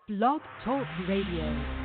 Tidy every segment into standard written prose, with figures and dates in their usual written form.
Blog Talk Radio.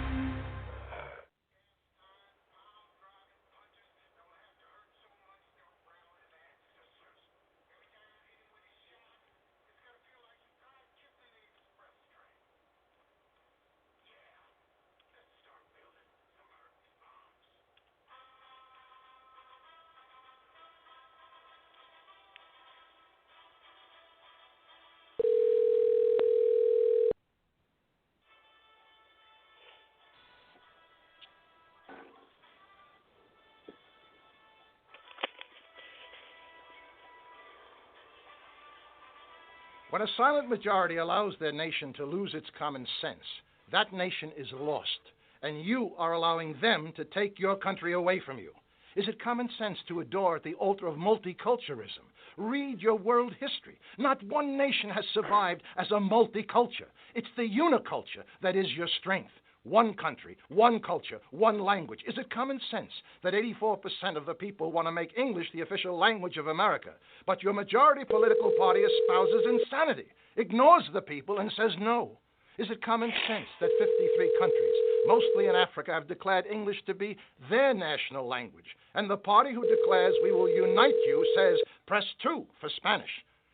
When a silent majority allows their nation to lose its common sense, that nation is lost, and you are allowing them to take your country away from you. Is it common sense to adore at the altar of multiculturalism? Read your world history. Not one nation has survived as a multiculture. It's the uniculture that is your strength. One country, one culture, one language. Is it common sense that 84% of the people want to make English the official language of America, but your majority political party espouses insanity, ignores the people, and says no? Is it common sense that 53 countries, mostly in Africa, have declared English to be their national language, and the party who declares we will unite you says press 2 for Spanish?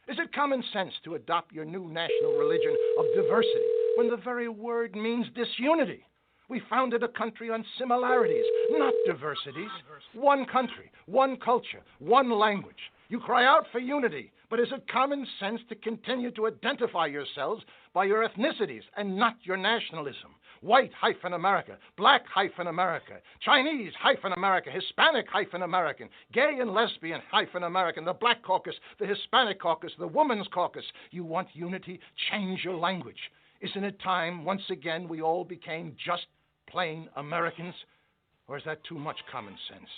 Is it common sense to adopt your new national religion of diversity when the very word means disunity? We founded a country on similarities, not diversities. One country, one culture, one language. You cry out for unity, but is it common sense to continue to identify yourselves by your ethnicities and not your nationalism? White-America, Black-America, Chinese-America, Hispanic-American, gay and lesbian-American, the Black Caucus, the Hispanic Caucus, the Women's Caucus. You want unity? Change your language. Isn't it time, once again, we all became just plain Americans? Or is that too much common sense?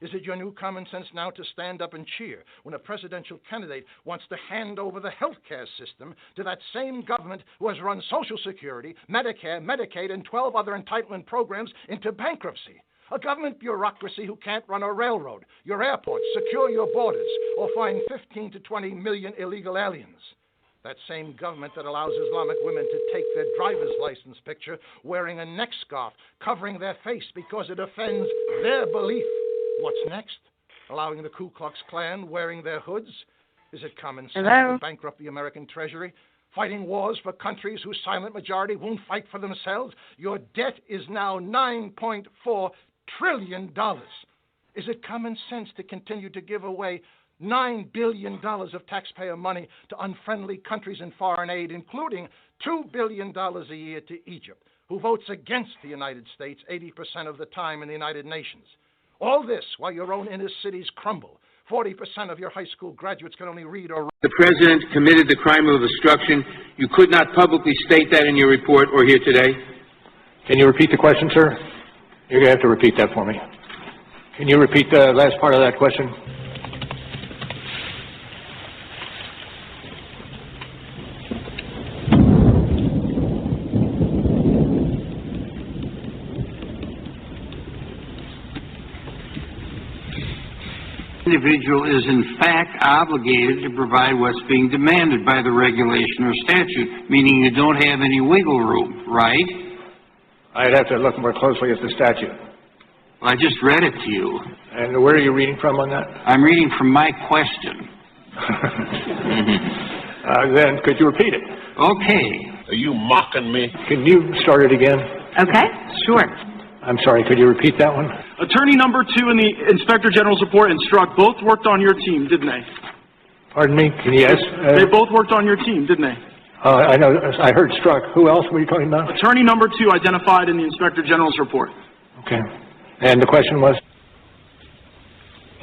Is it your new common sense now to stand up and cheer when a presidential candidate wants to hand over the health care system to that same government who has run Social Security, Medicare, Medicaid, and 12 other entitlement programs into bankruptcy? A government bureaucracy who can't run a railroad, your airports, secure your borders, or find 15 to 20 million illegal aliens. That same government that allows Islamic women to take their driver's license picture wearing a neck scarf covering their face because it offends their belief. What's next? Allowing the Ku Klux Klan wearing their hoods? Is it common sense to bankrupt the American Treasury? Fighting wars for countries whose silent majority won't fight for themselves? Your debt is now $9.4 trillion. Is it common sense to continue to give away $9 billion of taxpayer money to unfriendly countries in foreign aid, including $2 billion a year to Egypt, who votes against the United States 80% of the time in the United Nations? All this while your own inner cities crumble. 40% of your high school graduates can only read or write. The President committed the crime of obstruction. You could not publicly state that in your report or here today. Can you repeat the question, sir? You're going to have to repeat that for me. Can you repeat the last part of that question? Individual is in fact obligated to provide what's being demanded by the regulation or statute, meaning you don't have any wiggle room, right? I'd have to look more closely at the statute. Well, I just read it to you. And where are you reading from on that? I'm reading from my question. Then could you repeat it? Okay. Are you mocking me? Can you start it again? Okay, sure. I'm sorry, could you repeat that one? Attorney number 2 in the Inspector General's report and Strzok both worked on your team, didn't they? Pardon me? Yes. They both worked on your team, didn't they? I know. I heard Strzok. Who else were you talking about? Attorney number 2 identified in the Inspector General's report. Okay. And the question was?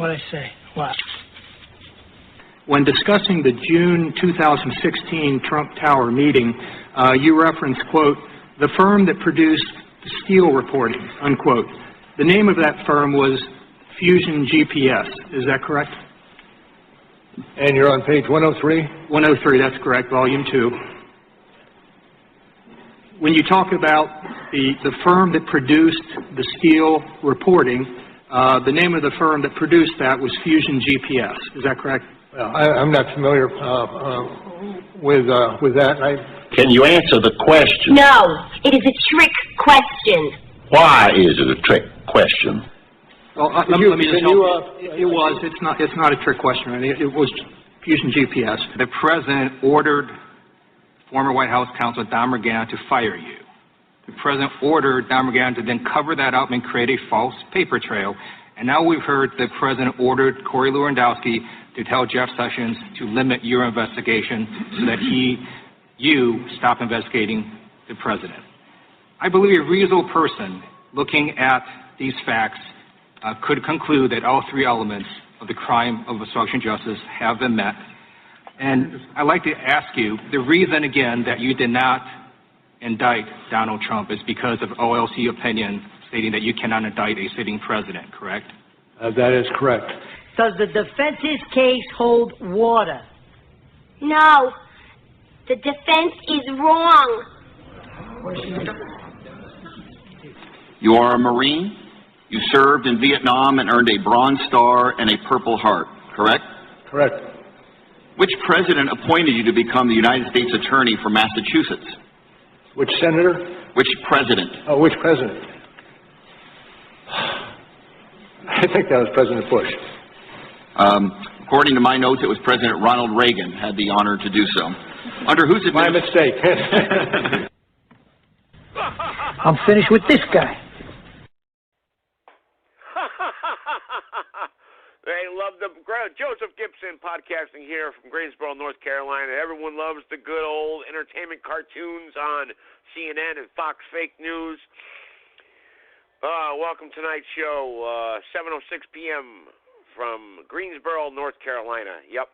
What'd I say? What? When discussing the June 2016 Trump Tower meeting, you referenced, quote, the firm that produced Steele reporting, unquote. The name of that firm was Fusion GPS. Is that correct? And you're on page 103? 103, that's correct, volume 2. When you talk about the firm that produced the Steele reporting, the name of the firm that produced that was Fusion GPS. Is that correct? Well, I'm not familiar with that. Can you answer the question? No, it is a trick question. Why is it a trick question? Well, let me just help you. It's not a trick question. Right? It was using GPS. The President ordered former White House counsel Don Mergan to fire you. The President ordered Don Mergan to then cover that up and create a false paper trail. And now we've heard the President ordered Corey Lewandowski to tell Jeff Sessions to limit your investigation so that you stop investigating the President. I believe a reasonable person looking at these facts could conclude that all three elements of the crime of obstruction of justice have been met. And I'd like to ask you, the reason, again, that you did not indict Donald Trump is because of OLC opinion stating that you cannot indict a sitting president, correct? That is correct. Does the defense's case hold water? No, the defense is wrong. You are a Marine. You served in Vietnam and earned a Bronze Star and a Purple Heart, correct? Correct. Which president appointed you to become the United States Attorney for Massachusetts? Which senator? Which president? Oh, which president? I think that was President Bush. According to my notes, it was President Ronald Reagan had the honor to do so. Under whose My mistake. I'm finished with this guy. They love the crowd. Joseph Gibson podcasting here from Greensboro, North Carolina. Everyone loves the good old entertainment cartoons on CNN and Fox Fake News. Welcome to tonight's show, 7:06 p.m. from Greensboro, North Carolina. Yep.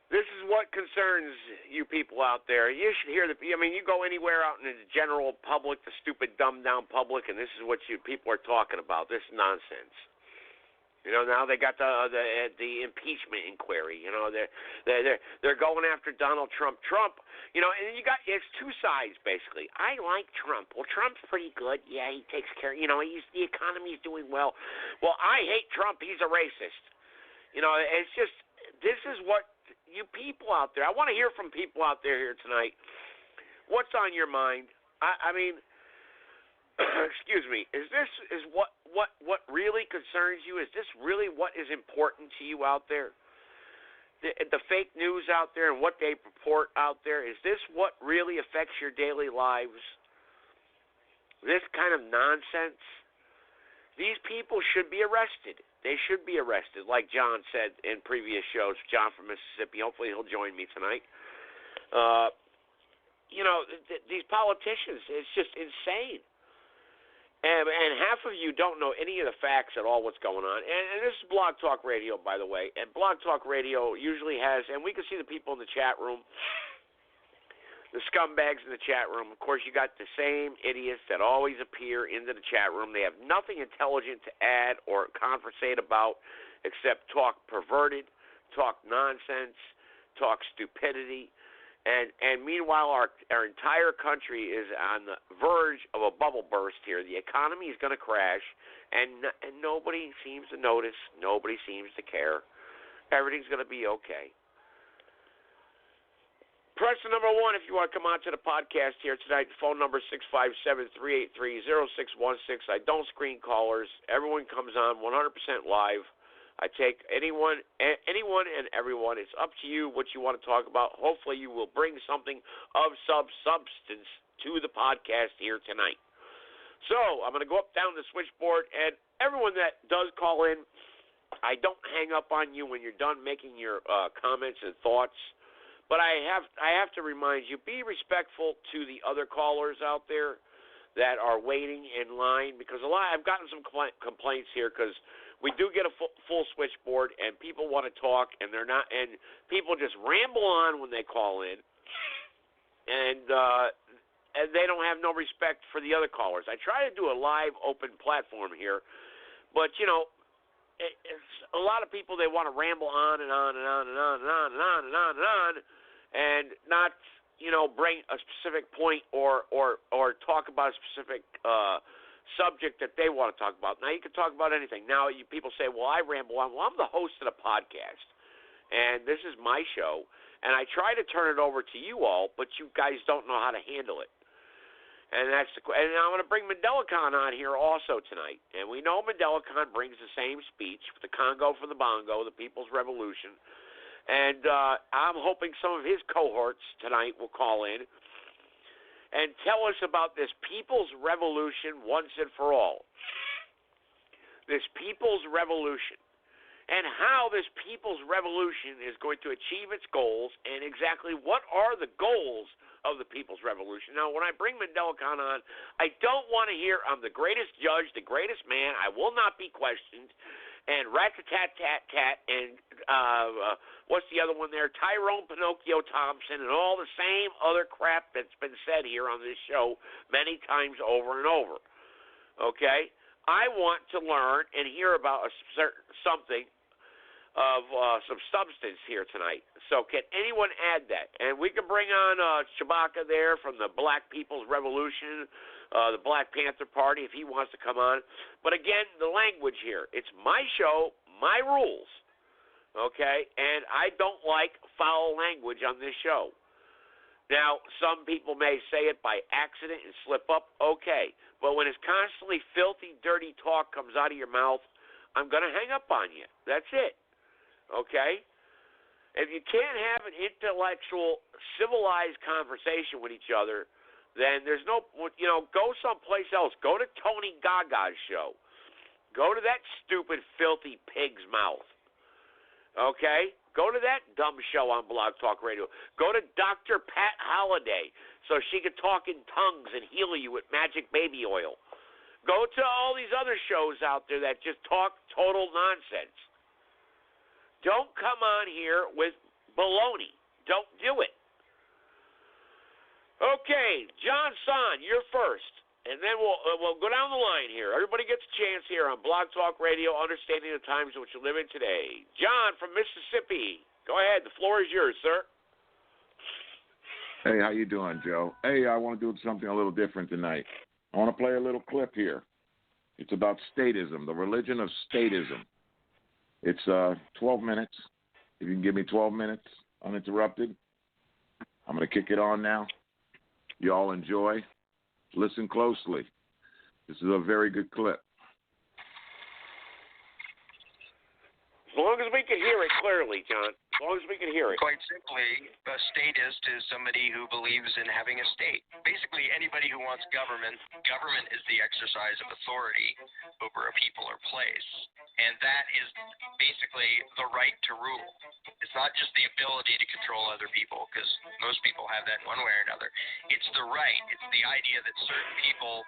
This is what concerns you people out there. You should hear you go anywhere out in the general public, the stupid, dumbed-down public, and this is what people are talking about. This nonsense. Now they got the impeachment inquiry. They're going after Donald Trump. And it's two sides basically. I like Trump. Well, Trump's pretty good. Yeah, he takes care. The economy's doing well. Well, I hate Trump. He's a racist. It's just this is what you people out there. I want to hear from people out there here tonight. What's on your mind? I mean. Excuse me. Is what really concerns you? Is this really what is important to you out there? The fake news out there and what they purport out there, is this what really affects your daily lives? This kind of nonsense? These people should be arrested. They should be arrested, like John said in previous shows. John from Mississippi. Hopefully he'll join me tonight. These politicians, it's just insane. And half of you don't know any of the facts at all what's going on. And this is Blog Talk Radio, by the way. And Blog Talk Radio usually has, and we can see the people in the chat room, the scumbags in the chat room. Of course, you got the same idiots that always appear into the chat room. They have nothing intelligent to add or conversate about except talk perverted, talk nonsense, talk stupidity. And meanwhile, our entire country is on the verge of a bubble burst here. The economy is going to crash, and nobody seems to notice. Nobody seems to care. Everything's going to be okay. Press the number 1 if you want to come on to the podcast here tonight. Phone number 657-383-0616. I don't screen callers. Everyone comes on 100% live. I take anyone and everyone. It's up to you what you want to talk about. Hopefully you will bring something of substance to the podcast here tonight. So I'm going to go up down the switchboard, and everyone that does call in, I don't hang up on you when you're done making your comments and thoughts. But I have to remind you, be respectful to the other callers out there that are waiting in line, because I've gotten some complaints here because we do get a full switchboard, and people want to talk, and they're not, and people just ramble on when they call in, and they don't have no respect for the other callers. I try to do a live, open platform here, but it's a lot of people, they want to ramble on and on and on and on and on and on and on and on, and not bring a specific point or talk about a specific subject that they want to talk about. Now, you can talk about anything. Now, people say, well, I ramble on. Well, I'm the host of the podcast, and this is my show, And I try to turn it over to you all, but you guys don't know how to handle it. And and I'm going to bring Mandelicon on here also tonight. And we know Mandelicon brings the same speech, the Congo for the Bongo, the People's Revolution. And I'm hoping some of his cohorts tonight will call in and tell us about this People's Revolution once and for all. This People's Revolution. And how this People's Revolution is going to achieve its goals, and exactly what are the goals of the People's Revolution. Now, when I bring Mandelicon on, I don't want to hear I'm the greatest judge, the greatest man, I will not be questioned, and rat-a-tat-tat-tat, and what's the other one there? Tyrone Pinocchio Thompson, and all the same other crap that's been said here on this show many times over and over. Okay? I want to learn and hear about something of some substance here tonight. So can anyone add that? And we can bring on Chewbacca there from the Black People's Revolution, the Black Panther Party, if he wants to come on. But again, the language here. It's my show, my rules. Okay? And I don't like foul language on this show. Now, some people may say it by accident and slip up. Okay. But when it's constantly filthy, dirty talk comes out of your mouth, I'm going to hang up on you. That's it. Okay? If you can't have an intellectual, civilized conversation with each other, then there's no, go someplace else. Go to Tony Gaga's show. Go to that stupid, filthy pig's mouth. Okay? Go to that dumb show on Blog Talk Radio. Go to Dr. Pat Holliday so she can talk in tongues and heal you with magic baby oil. Go to all these other shows out there that just talk total nonsense. Don't come on here with baloney. Don't do it. Okay, John Son, you're first. And then we'll go down the line here. Everybody gets a chance here on Blog Talk Radio, understanding the times in which you live in today. John from Mississippi. Go ahead. The floor is yours, sir. Hey, how you doing, Joe? Hey, I want to do something a little different tonight. I want to play a little clip here. It's about statism, the religion of statism. It's 12 minutes. If you can give me 12 minutes uninterrupted, I'm going to kick it on now. You all enjoy. Listen closely. This is a very good clip. As long as we can hear it clearly, John. As long as we can hear it. Quite simply, a statist is somebody who believes in having a state. Basically, anybody who wants government is the exercise of authority over a people or place. And that is basically the right to rule. It's not just the ability to control other people, because most people have that in one way or another. It's the right. It's the idea that certain people,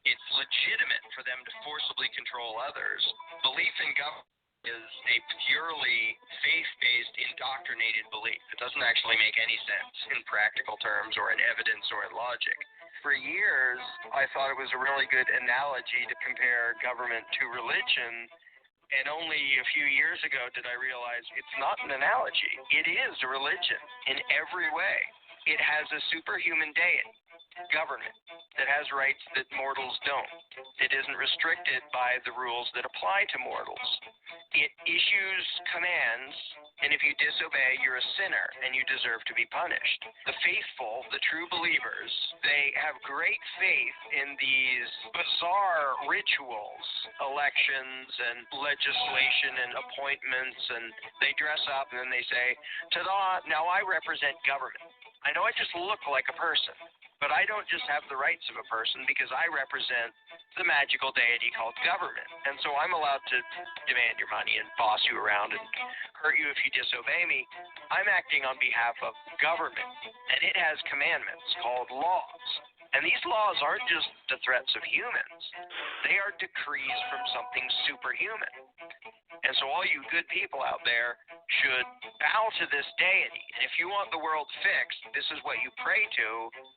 it's legitimate for them to forcibly control others. Belief in government is a purely faith-based, indoctrinated belief. It doesn't actually make any sense in practical terms or in evidence or in logic. For years, I thought it was a really good analogy to compare government to religion, and only a few years ago did I realize it's not an analogy. It is a religion in every way. It has a superhuman deity, government, that has rights that mortals don't. It isn't restricted by the rules that apply to mortals. It issues commands, and if you disobey, you're a sinner, and you deserve to be punished. The faithful, the true believers, they have great faith in these bizarre rituals, elections and legislation and appointments, and they dress up and then they say, ta-da, now I represent government. I know I just look like a person, but I don't just have the rights of a person because I represent the magical deity called government. And so I'm allowed to demand your money and boss you around and hurt you if you disobey me. I'm acting on behalf of government, and it has commandments called laws. And these laws aren't just the threats of humans. They are decrees from something superhuman. And so all you good people out there should bow to this deity. And if you want the world fixed, this is what you pray to.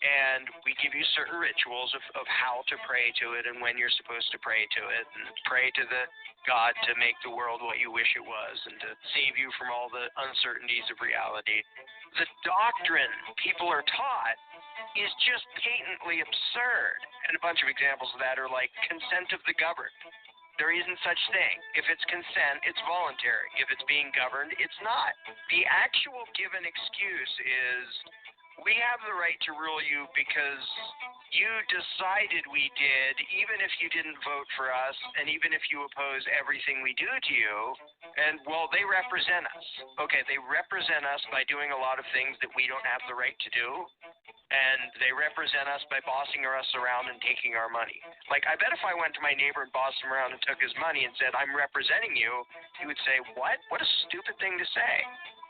And we give you certain rituals of how to pray to it and when you're supposed to pray to it. And pray to the God to make the world what you wish it was and to save you from all the uncertainties of reality. The doctrine people are taught is just patently absurd. And a bunch of examples of that are like consent of the governed. There isn't such thing. If it's consent, it's voluntary. If it's being governed, it's not. The actual given excuse is, we have the right to rule you because you decided we did, even if you didn't vote for us, and even if you oppose everything we do to you. And, well, they represent us. Okay, they represent us by doing a lot of things that we don't have the right to do. And they represent us by bossing us around and taking our money. Like, I bet if I went to my neighbor and bossed him around and took his money and said, I'm representing you, he would say, what? What a stupid thing to say.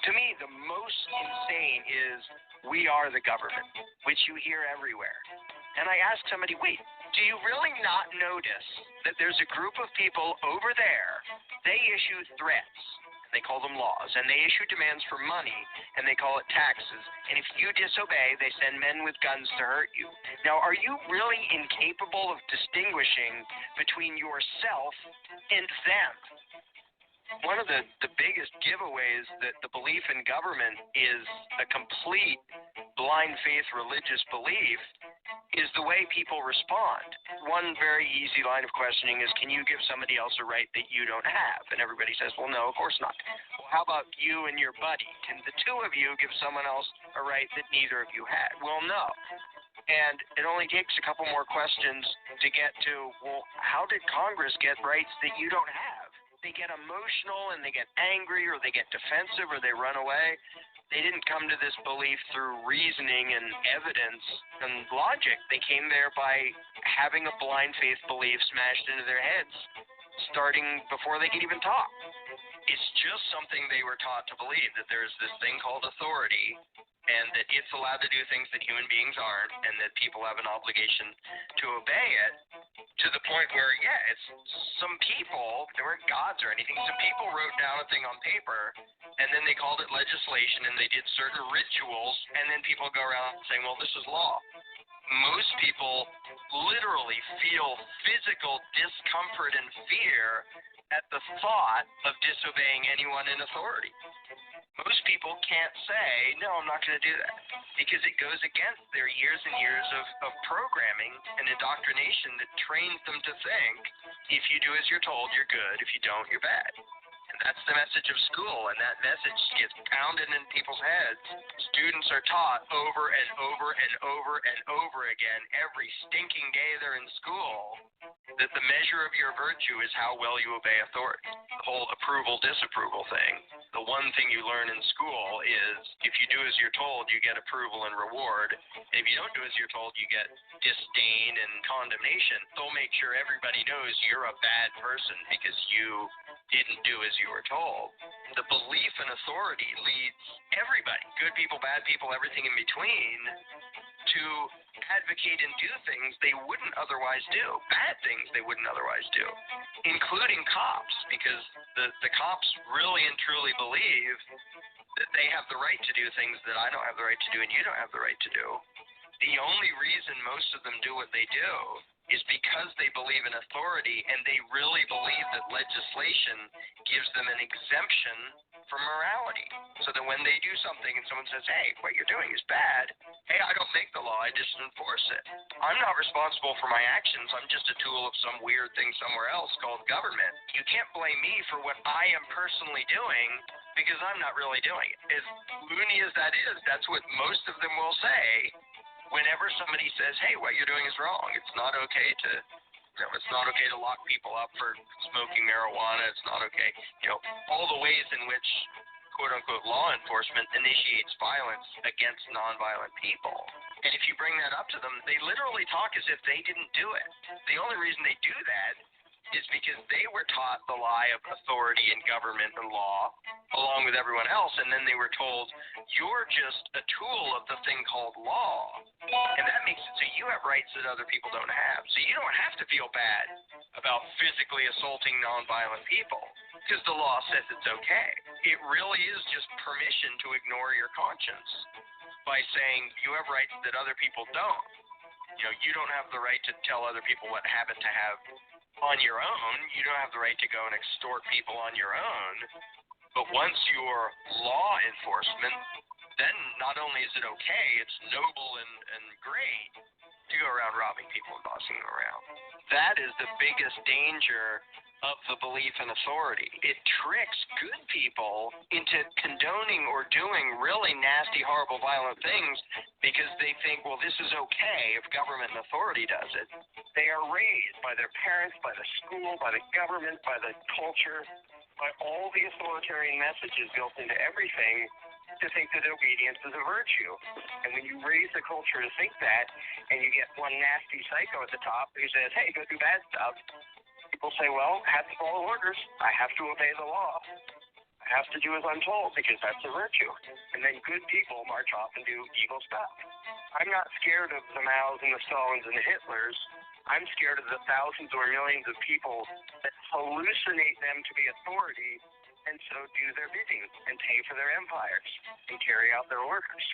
To me, the most insane is, we are the government, which you hear everywhere. And I ask somebody, wait, do you really not notice that there's a group of people over there, they issue threats, they call them laws, and they issue demands for money, and they call it taxes, and if you disobey, they send men with guns to hurt you. Now, are you really incapable of distinguishing between yourself and them? One of the biggest giveaways that the belief in government is a complete blind faith religious belief is the way people respond. One very easy line of questioning is, can you give somebody else a right that you don't have? And everybody says, well, no, of course not. Well, how about you and your buddy? Can the two of you give someone else a right that neither of you had? Well, no. And it only takes a couple more questions to get to, well, how did Congress get rights that you don't have? They get emotional and they get angry or they get defensive or they run away. They didn't come to this belief through reasoning and evidence and logic. They came there by having a blind faith belief smashed into their heads, starting before they could even talk. It's just something they were taught to believe, that there's this thing called authority and that it's allowed to do things that human beings aren't, and that people have an obligation to obey it, to the point where, yeah, it's some people, they weren't gods or anything, some people wrote down a thing on paper, and then they called it legislation, and they did certain rituals, and then people go around saying, well, this is law. Most people literally feel physical discomfort and fear at the thought of disobeying anyone in authority. Most people can't say, no, I'm not going to do that, because it goes against their years and years of programming and indoctrination that trains them to think, if you do as you're told, you're good. If you don't, you're bad. And that's the message of school, and that message gets pounded in people's heads. Students are taught over and over and over and over again, every stinking day they're in school, that the measure of your virtue is how well you obey authority. The whole approval-disapproval thing. The one thing you learn in school is, if you do as you're told, you get approval and reward. If you don't do as you're told, you get disdain and condemnation. They'll make sure everybody knows you're a bad person because you didn't do as you were told. The belief in authority leads everybody, good people, bad people, everything in between, to advocate and do things they wouldn't otherwise do, bad things they wouldn't otherwise do, including cops, because the cops really and truly believe that they have the right to do things that I don't have the right to do and you don't have the right to do. The only reason most of them do what they do is because they believe in authority, and they really believe that legislation gives them an exemption from morality. So that when they do something and someone says, hey, what you're doing is bad, hey, I don't make the law, I just enforce it. I'm not responsible for my actions, I'm just a tool of some weird thing somewhere else called government. You can't blame me for what I am personally doing, because I'm not really doing it. As loony as that is, that's what most of them will say whenever somebody says, hey, what you're doing is wrong. It's not okay to, it's not okay to lock people up for smoking marijuana. It's not okay. All the ways in which, quote unquote, law enforcement initiates violence against nonviolent people. And if you bring that up to them, they literally talk as if they didn't do it. The only reason they do that is because they were taught the lie of authority and government and law, along with everyone else, and then they were told, you're just a tool of the thing called law. And that makes it so you have rights that other people don't have. So you don't have to feel bad about physically assaulting nonviolent people, because the law says it's okay. It really is just permission to ignore your conscience by saying you have rights that other people don't. You don't have the right to tell other people what habit to have on your own. You don't have the right to go and extort people on your own. But once you're law enforcement, then not only is it okay, it's noble and great to go around robbing people and bossing them around. That is the biggest danger of the belief in authority. It tricks good people into condoning or doing really nasty, horrible, violent things because they think, well, this is okay if government and authority does it. They are raised by their parents, by the school, by the government, by the culture, by all the authoritarian messages built into everything to think that obedience is a virtue. And when you raise the culture to think that, and you get one nasty psycho at the top who says, hey, go do bad stuff, people say, well, I have to follow orders. I have to obey the law. I have to do as I'm told because that's a virtue. And then good people march off and do evil stuff. I'm not scared of the Maos and the Stalins and the Hitlers. I'm scared of the thousands or millions of people that hallucinate them to be authority and so do their bidding and pay for their empires and carry out their orders.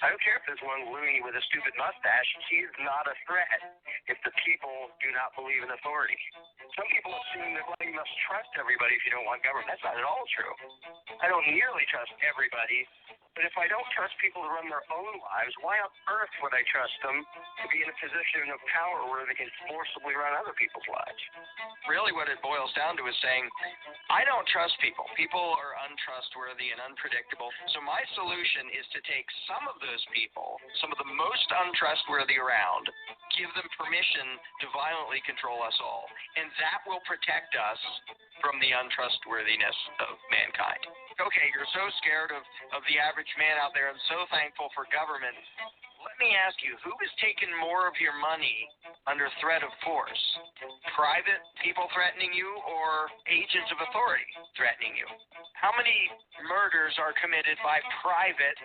I don't care if there's one loony with a stupid mustache. He is not a threat if the people do not believe in authority. Some people assume that, well, you must trust everybody if you don't want government. That's not at all true. I don't nearly trust everybody. But if I don't trust people to run their own lives, why on earth would I trust them to be in a position of power where they can forcibly run other people's lives? Really what it boils down to is saying, I don't trust people. People are untrustworthy and unpredictable. So my solution is to take some of those people, some of the most untrustworthy around, give them permission to violently control us all. And that will protect us from the untrustworthiness of mankind. Okay, you're so scared of the average man out there and so thankful for government. Let me ask you, who has taken more of your money under threat of force? Private people threatening you or agents of authority threatening you? How many murders are committed by private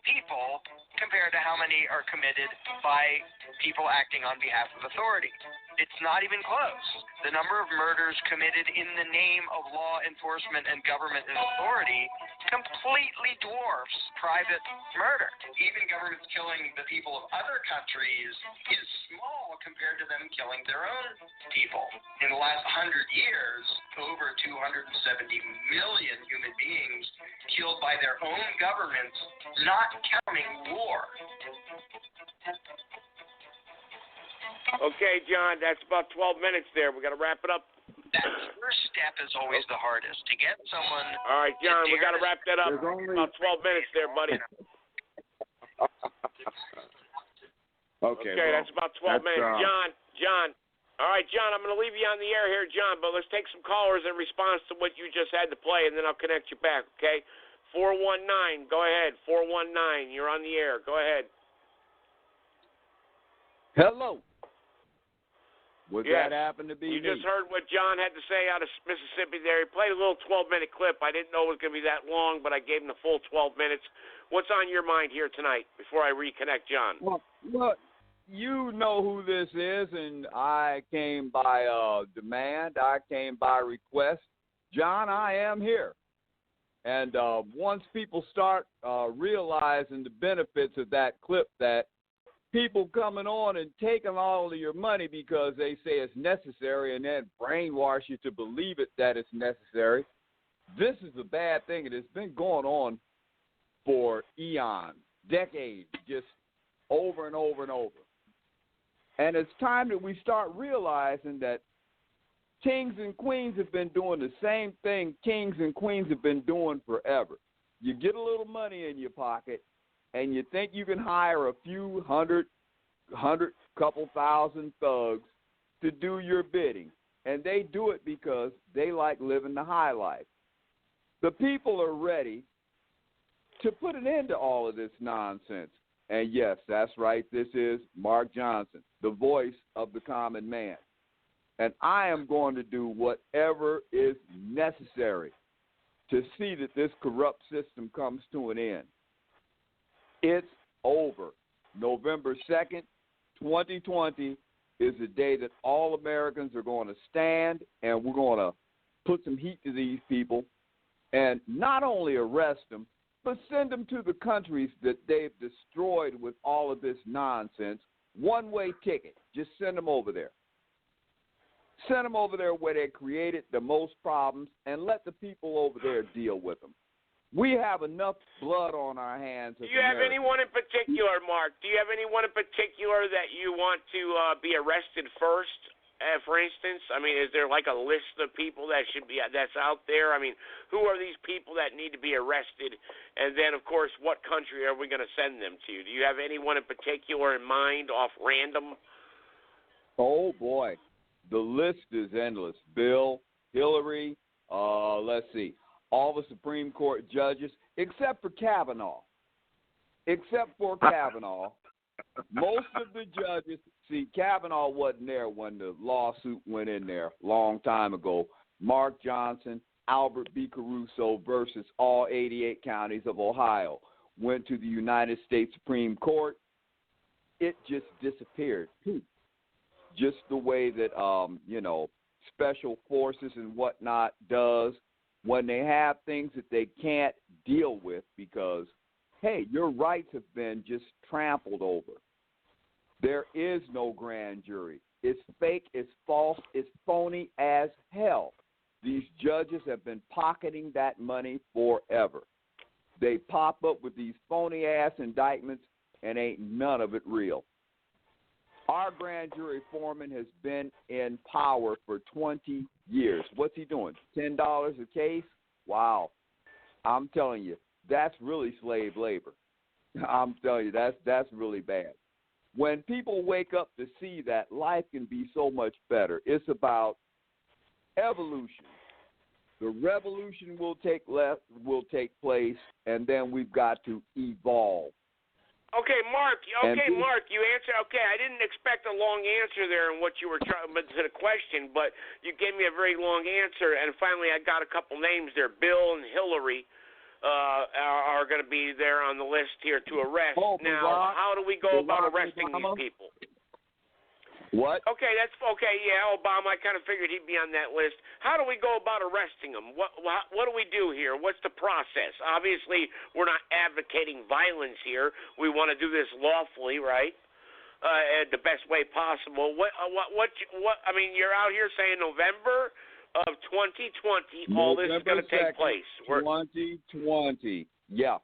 people compared to how many are committed by people acting on behalf of authority? It's not even close. The number of murders committed in the name of law enforcement and government and authority completely dwarfs private murder. Even governments killing the people of other countries is small compared to them killing their own people. In the last 100 years, over 270 million human beings killed by their own governments, not counting war. Okay, John, that's about 12 minutes there. We got to wrap it up. That first step is always the hardest. To get someone... All right, John, we got to wrap that up. About 12 minutes there, buddy. Okay, that's about 12 minutes. John. All right, John, I'm going to leave you on the air here, John, but let's take some callers in response to what you just had to play, and then I'll connect you back, okay? 419, go ahead. 419, you're on the air. Go ahead. Hello. Would that happen to be You just heard what John had to say out of Mississippi there. He played a little 12-minute clip. I didn't know it was going to be that long, but I gave him the full 12 minutes. What's on your mind here tonight before I reconnect John? Well, look, you know who this is, and I came by demand. I came by request. John, I am here. And once people start realizing the benefits of that clip, that people coming on and taking all of your money because they say it's necessary and then brainwash you to believe it that it's necessary. This is a bad thing, and it's been going on for eons, decades, just over and over and over. And it's time that we start realizing that kings and queens have been doing the same thing kings and queens have been doing forever. You get a little money in your pocket, and you think you can hire a few hundred, couple thousand thugs to do your bidding. And they do it because they like living the high life. The people are ready to put an end to all of this nonsense. And yes, that's right, this is Mark Johnson, the voice of the common man. And I am going to do whatever is necessary to see that this corrupt system comes to an end. It's over. November 2nd, 2020 is the day that all Americans are going to stand, and we're going to put some heat to these people and not only arrest them, but send them to the countries that they've destroyed with all of this nonsense. One-way ticket. Just send them over there. Send them over there where they created the most problems and let the people over there deal with them. We have enough blood on our hands. Do you have anyone in particular, Mark? Do you have anyone in particular that you want to be arrested first? for instance? I mean, is there like a list of people that's out there? I mean, who are these people that need to be arrested? And then, of course, what country are we going to send them to? Do you have anyone in particular in mind off random? Oh, boy. The list is endless. Bill, Hillary, let's see, all the Supreme Court judges, except for Kavanaugh. Most of the judges, see, Kavanaugh wasn't there when the lawsuit went in there a long time ago. Mark Johnson, Albert B. Caruso versus all 88 counties of Ohio went to the United States Supreme Court. It just disappeared. Just the way that, special forces and whatnot does when they have things that they can't deal with because, hey, your rights have been just trampled over. There is no grand jury. It's fake, it's false, it's phony as hell. These judges have been pocketing that money forever. They pop up with these phony-ass indictments and ain't none of it real. Our grand jury foreman has been in power for 20 years. What's he doing? $10 a case? Wow. I'm telling you, that's really slave labor. I'm telling you, that's really bad. When people wake up to see that life can be so much better, it's about evolution. The revolution will take place, and then we've got to evolve. Okay, Mark, you answered. Okay, I didn't expect a long answer there in what you were trying to the question, but you gave me a very long answer, and finally I got a couple names there. Bill and Hillary are going to be there on the list here to arrest. Now, how do we go about arresting these people? What? Okay, yeah, Obama. I kind of figured he'd be on that list. How do we go about arresting them? What do we do here? What's the process? Obviously, we're not advocating violence here. We want to do this lawfully, right? The best way possible. I mean, you're out here saying November of 2020, all this is going to take place. 2020, yeah.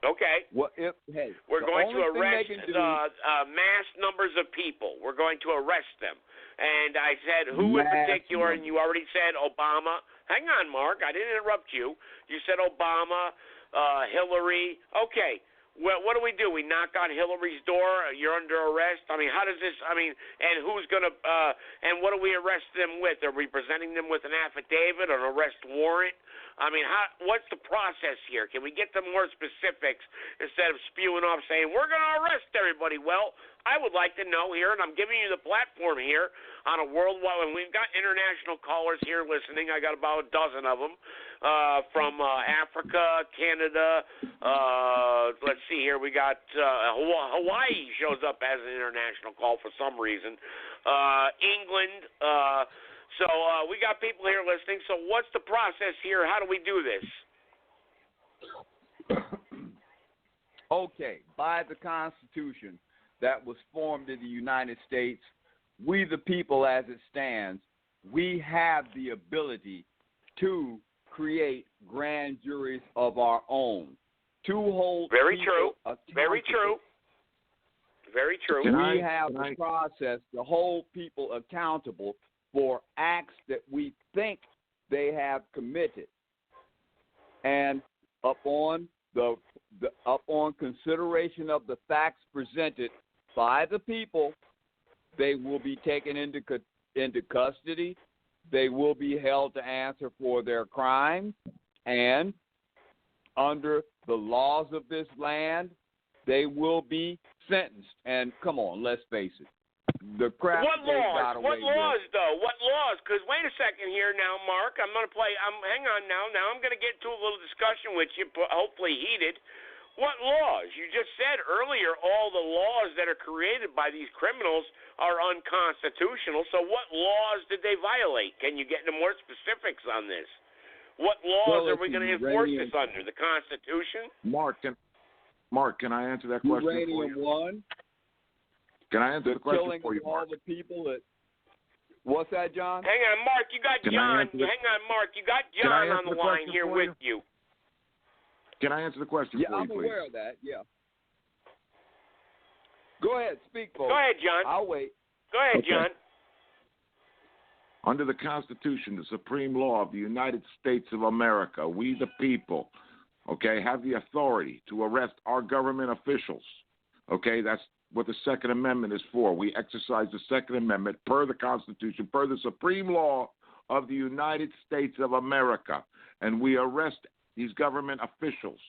Okay. We're going to arrest mass numbers of people. We're going to arrest them. And I said who in particular, and you already said Obama. Hang on, Mark. I didn't interrupt you. You said Obama, Hillary. Okay. Well, what do? We knock on Hillary's door. You're under arrest. I mean, how does this? I mean, and who's going to? And what do we arrest them with? Are we presenting them with an affidavit, an arrest warrant? I mean, what's the process here? Can we get them more specifics instead of spewing off saying we're going to arrest everybody? Well, I would like to know here, and I'm giving you the platform here on a worldwide. And we've got international callers here listening. I got about a dozen of them from Africa, Canada. Let's see here. We got Hawaii shows up as an international call for some reason. England. So we got people here listening. So what's the process here? How do we do this? Okay, by the Constitution that was formed in the United States, we the people as it stands, we have the ability to create grand juries of our own, to hold Very people true. Very true. Very true. We have the process to hold people accountable for acts that we think they have committed, and upon consideration of the facts presented by the people, they will be taken into custody. They will be held to answer for their crimes, and under the laws of this land, they will be sentenced. And come on, let's face it. The crap What laws? What laws, though? What laws? Because wait a second here now, Mark. I'm going to play. Hang on now. Now I'm going to get into a little discussion with you, hopefully heated. What laws? You just said earlier all the laws that are created by these criminals are unconstitutional. So what laws did they violate? Can you get into more specifics on this? What laws are we going to enforce this under? The Constitution? Mark, can I answer that question for you? Uranium one. Can I answer the question for you, All Mark? the people that. What's that, John? Hang on, Mark. You got John. Hang on, Mark. You got John on the line here with you. Can I answer the question for you, please? Yeah, I'm aware of that, yeah. Go ahead, speak, folks. Go ahead, John. I'll wait. Go ahead, Okay. John. Under the Constitution, the supreme law of the United States of America, we the people, okay, have the authority to arrest our government officials. Okay, that's what the Second Amendment is for. We exercise the Second Amendment per the Constitution, per the supreme law of the United States of America, and we arrest these government officials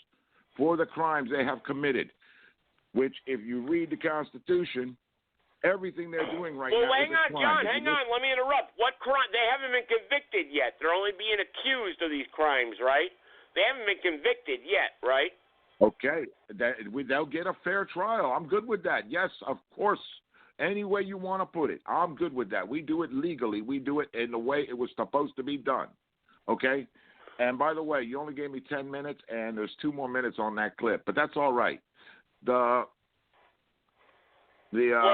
for the crimes they have committed, which, if you read the Constitution, everything they're doing right now is a crime. Well, hang on, John, hang on. Let me interrupt. What crime? They haven't been convicted yet. They're only being accused of these crimes, right? They haven't been convicted yet, right? Okay, they'll get a fair trial. I'm good with that. Yes, of course, any way you want to put it, I'm good with that. We do it legally. We do it in the way it was supposed to be done, okay? And by the way, you only gave me 10 minutes, and there's 2 more minutes on that clip, but that's all right. Well,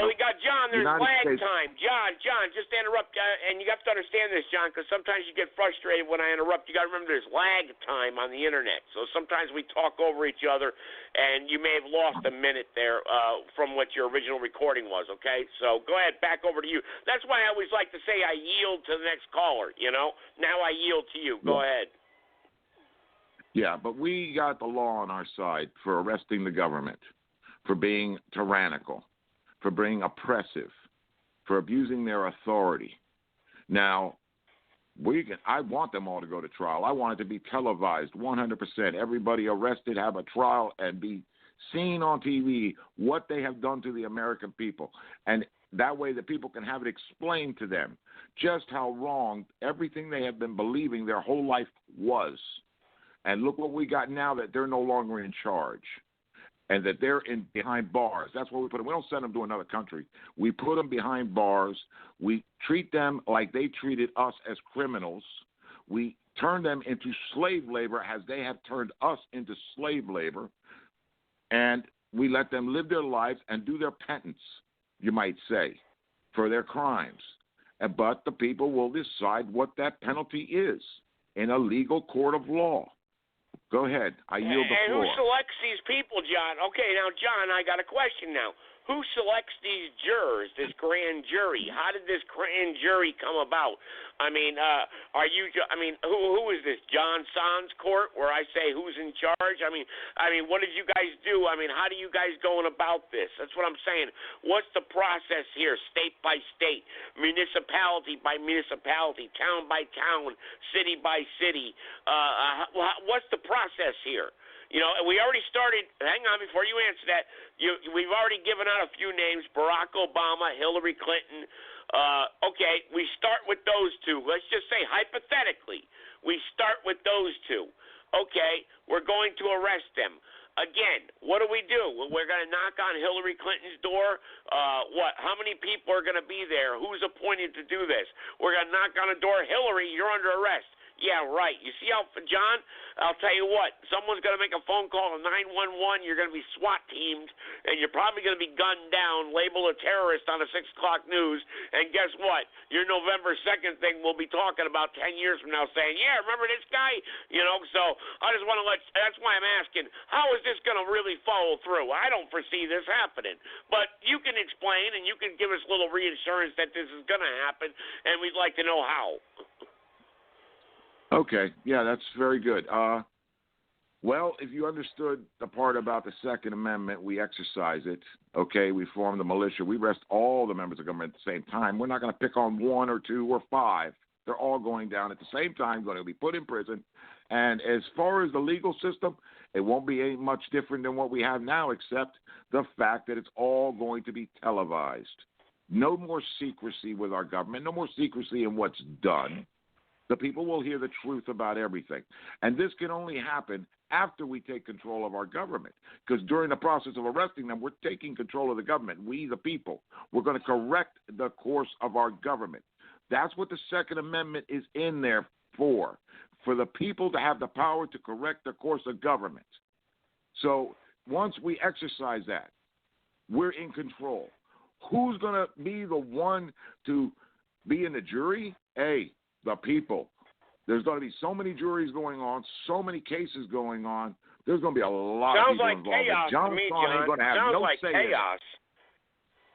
we got John. There's United lag States. time. John, just to interrupt, and you have to understand this, John, because sometimes you get frustrated when I interrupt. You got to remember there's lag time on the internet, so sometimes we talk over each other, and you may have lost a minute there from what your original recording was. Okay, so go ahead, back over to you. That's why I always like to say I yield to the next caller. You know, now I yield to you. Go ahead. Yeah, but we got the law on our side for arresting the government, for being tyrannical, for being oppressive, for abusing their authority. Now, I want them all to go to trial. I want it to be televised 100%. Everybody arrested, have a trial, and be seen on TV what they have done to the American people. And that way the people can have it explained to them just how wrong everything they have been believing their whole life was. And look what we got now, that they're no longer in charge and that they're behind bars. That's where we put them. We don't send them to another country. We put them behind bars. We treat them like they treated us as criminals. We turn them into slave labor as they have turned us into slave labor. And we let them live their lives and do their penance, you might say, for their crimes. But the people will decide what that penalty is in a legal court of law. Go ahead. I yield the floor. And who selects these people, John? Okay, now, John, I got a question now. Who selects these jurors, this grand jury? How did this grand jury come about? I mean, who is this? John San's court, where I say who's in charge? I mean, what did you guys do? I mean, how do you guys going about this? That's what I'm saying. What's the process here, state by state, municipality by municipality, town by town, city by city? What's the process here? You know, we already started. Hang on, before you answer that, we've already given out a few names: Barack Obama, Hillary Clinton. Okay, we start with those two. Let's just say hypothetically, we start with those two. Okay, we're going to arrest them. Again, what do? We're going to knock on Hillary Clinton's door. What? How many people are going to be there? Who's appointed to do this? We're going to knock on the door. Hillary, you're under arrest. Yeah, right. You see how, John, I'll tell you what, someone's going to make a phone call to 911, you're going to be SWAT teamed, and you're probably going to be gunned down, labeled a terrorist on the 6 o'clock news, and guess what? Your November 2nd thing we'll be talking about 10 years from now saying, yeah, remember this guy? You know, so I just want to that's why I'm asking, how is this going to really follow through? I don't foresee this happening, but you can explain and you can give us a little reassurance that this is going to happen, and we'd like to know how. Okay, yeah, that's very good. Well, if you understood the part about the Second Amendment, we exercise it. Okay, we form the militia. We arrest all the members of government at the same time. We're not going to pick on 1 or 2 or 5. They're all going down at the same time, going to be put in prison. And as far as the legal system, it won't be any much different than what we have now, except the fact that it's all going to be televised. No more secrecy with our government. No more secrecy in what's done. The people will hear the truth about everything. And this can only happen after we take control of our government. Because during the process of arresting them, we're taking control of the government. We, the people, we're going to correct the course of our government. That's what the Second Amendment is in there for the people to have the power to correct the course of government. So once we exercise that, we're in control. Who's going to be the one to be in the jury? Hey, the people. There's going to be so many juries going on, so many cases going on. There's going to be a lot of people involved. Sounds like chaos to me, John. Ain't going to have Sounds no like say chaos.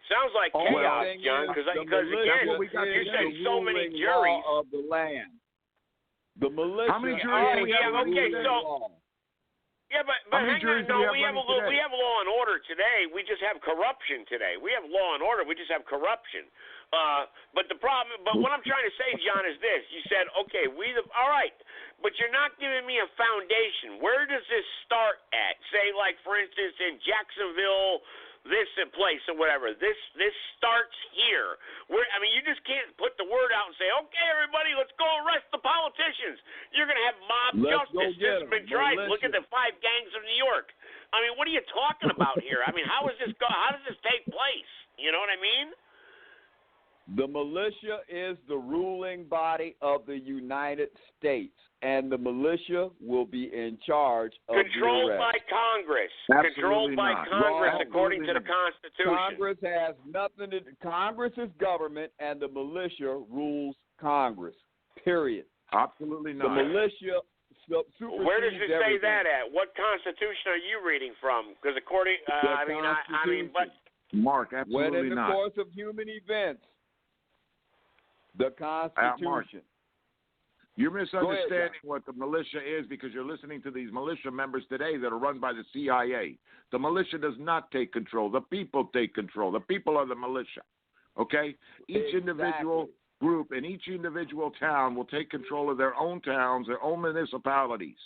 Sounds like chaos, John, because again, you said so many juries. Of the land. The militia. How many juries do we have? Okay, so. Yeah, but hang on. No, we have law and order today. We just have corruption today. We have law and order. We just have corruption. But the problem. But what I'm trying to say, John, is this: you said, okay, all right, but you're not giving me a foundation. Where does this start at? Say, like for instance, in Jacksonville, this place or whatever. This starts here. You just can't put the word out and say, okay, everybody, let's go arrest the politicians. You're going to have mob justice. This has been tried. Look at the 5 gangs of New York. What are you talking about here? How does this take place? You know what I mean? The militia is the ruling body of the United States, and the militia will be in charge of controlled by Congress. Absolutely controlled by not. Congress, No, according to the Constitution. Congress has nothing to do. Congress is government, and the militia rules Congress. Period. Absolutely not. The militia supersedes Where does it say everything. that at? What Constitution are you reading from? Because according, Mark, absolutely when in the not. course of human events, the Constitution. You're misunderstanding what the militia is because you're listening to these militia members today that are run by the CIA. The militia does not take control. The people take control. The people are the militia. Okay? Each individual group in each individual town will take control of their own towns, their own municipalities.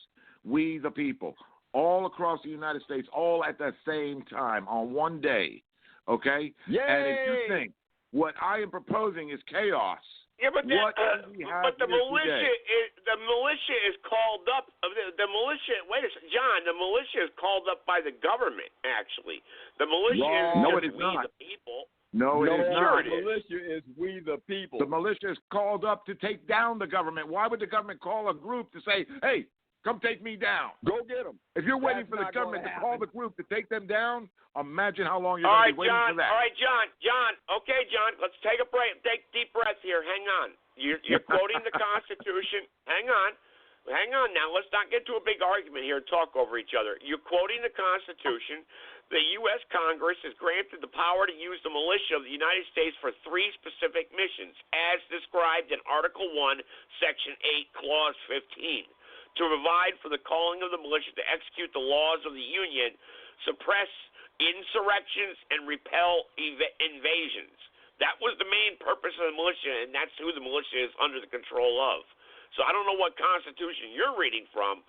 We, the people, all across the United States, all at the same time on one day. Okay? Yay! And if you think what I am proposing is chaos, yeah, but the militia is called up. The militia. Wait a second, John. The militia is called up by the government. Actually, the militia is the people. No, it is not. The militia is we the people. The militia is called up to take down the government. Why would the government call a group to say, "Hey, come take me down"? Go get them. If you're waiting for the government to call the group to take them down, imagine how long you're going to be waiting for that. All right, John. Okay, John. Let's take a break. Take a deep breath here. Hang on. You're quoting the Constitution. Hang on now. Let's not get to a big argument here and talk over each other. You're quoting the Constitution. The U.S. Congress is granted the power to use the militia of the United States for 3 specific missions, as described in Article 1, Section 8, Clause 15. To provide for the calling of the militia to execute the laws of the Union, suppress insurrections, and repel invasions. That was the main purpose of the militia, and that's who the militia is under the control of. So I don't know what Constitution you're reading from,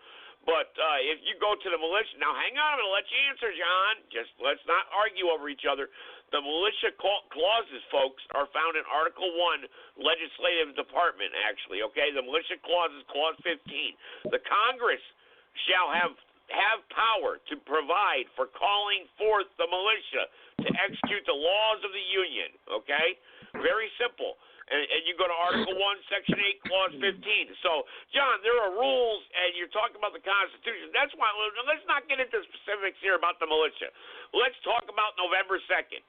but if you go to the militia, now hang on, I'm going to let you answer, John. Just let's not argue over each other. The militia clauses, folks, are found in Article 1, Legislative Department, actually, okay? The militia clauses, Clause 15. The Congress shall have power to provide for calling forth the militia to execute the laws of the Union, okay? Very simple. And you go to Article 1, Section 8, Clause 15. So, John, there are rules, and you're talking about the Constitution. That's why, let's not get into specifics here about the militia. Let's talk about November 2nd.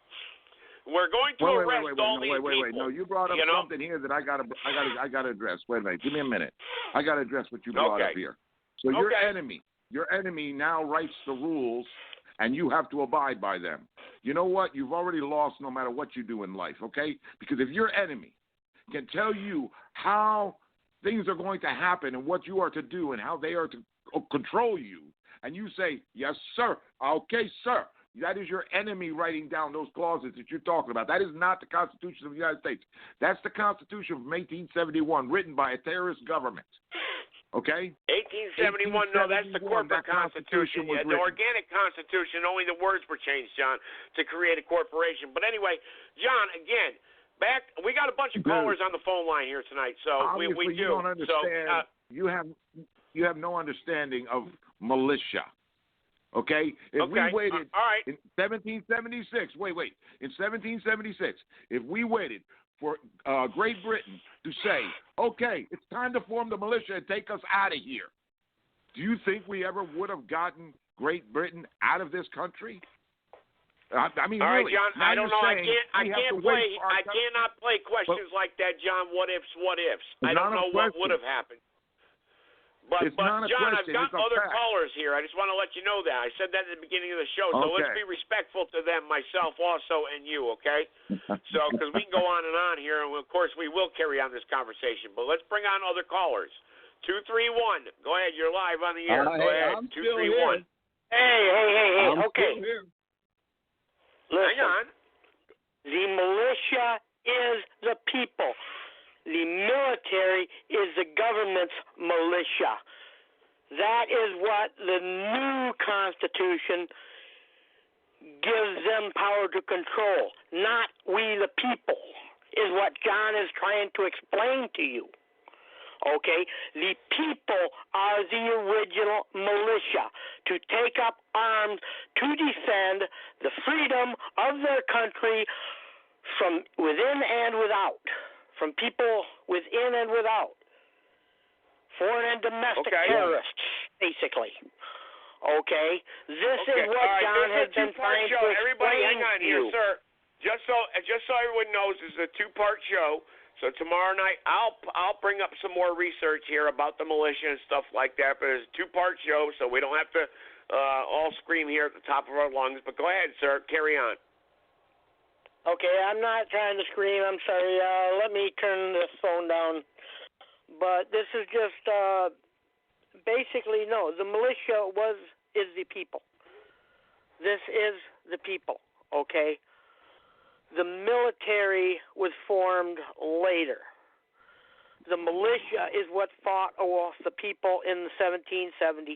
We're going to arrest all these people. No, you brought up something here that I gotta address. Wait a minute. Give me a minute. I got to address what you brought up here. So your enemy now writes the rules, and you have to abide by them. You know what? You've already lost no matter what you do in life, okay? Because if your enemy can tell you how things are going to happen and what you are to do and how they are to control you, and you say, yes, sir, okay, sir, that is your enemy writing down those clauses that you're talking about. That is not the Constitution of the United States. That's the Constitution from 1871, written by a terrorist government. Okay? 1871, no, that's the corporate Constitution. The organic Constitution, only the words were changed, John, to create a corporation. But anyway, John, again, we got a bunch of callers on the phone line here tonight, so we do. You don't understand. So, you have no understanding of militia. Okay? If we waited in 1776, in 1776, if we waited for Great Britain to say, okay, it's time to form the militia and take us out of here, do you think we ever would have gotten Great Britain out of this country? I mean, all right, really, John. I don't know. I cannot play questions like that, John. What ifs? I don't know what would have happened. But not a John, question, I've got it's a other fact. callers here. I just want to let you know that. I said that at the beginning of the show, so let's Okay. be respectful to them, myself also, and you, okay? So, because we can go on and on here, and of course we will carry on this conversation. But let's bring on other callers. 231. Go ahead. You're live on the air. Go ahead. I'm 231. Hey, I'm okay. still here. Listen, Hang on. the militia is the people. The military is the government's militia. That is what the new Constitution gives them power to control, not we the people, is what John is trying to explain to you. Okay? The people are the original militia to take up arms to defend the freedom of their country from within and without, from people within and without, foreign and domestic terrorists, basically. Okay? This is what John has been trying to explain Everybody hang on to here, you. sir. Just so everyone knows, this is a two-part show. So tomorrow night, I'll bring up some more research here about the militia and stuff like that. But it's a two-part show, so we don't have to all scream here at the top of our lungs. But go ahead, sir. Carry on. Okay, I'm not trying to scream. I'm sorry. Let me turn this phone down. But this is just basically, no, the militia is the people. This is the people, okay? The military was formed later. The militia is what fought off the people in 1776,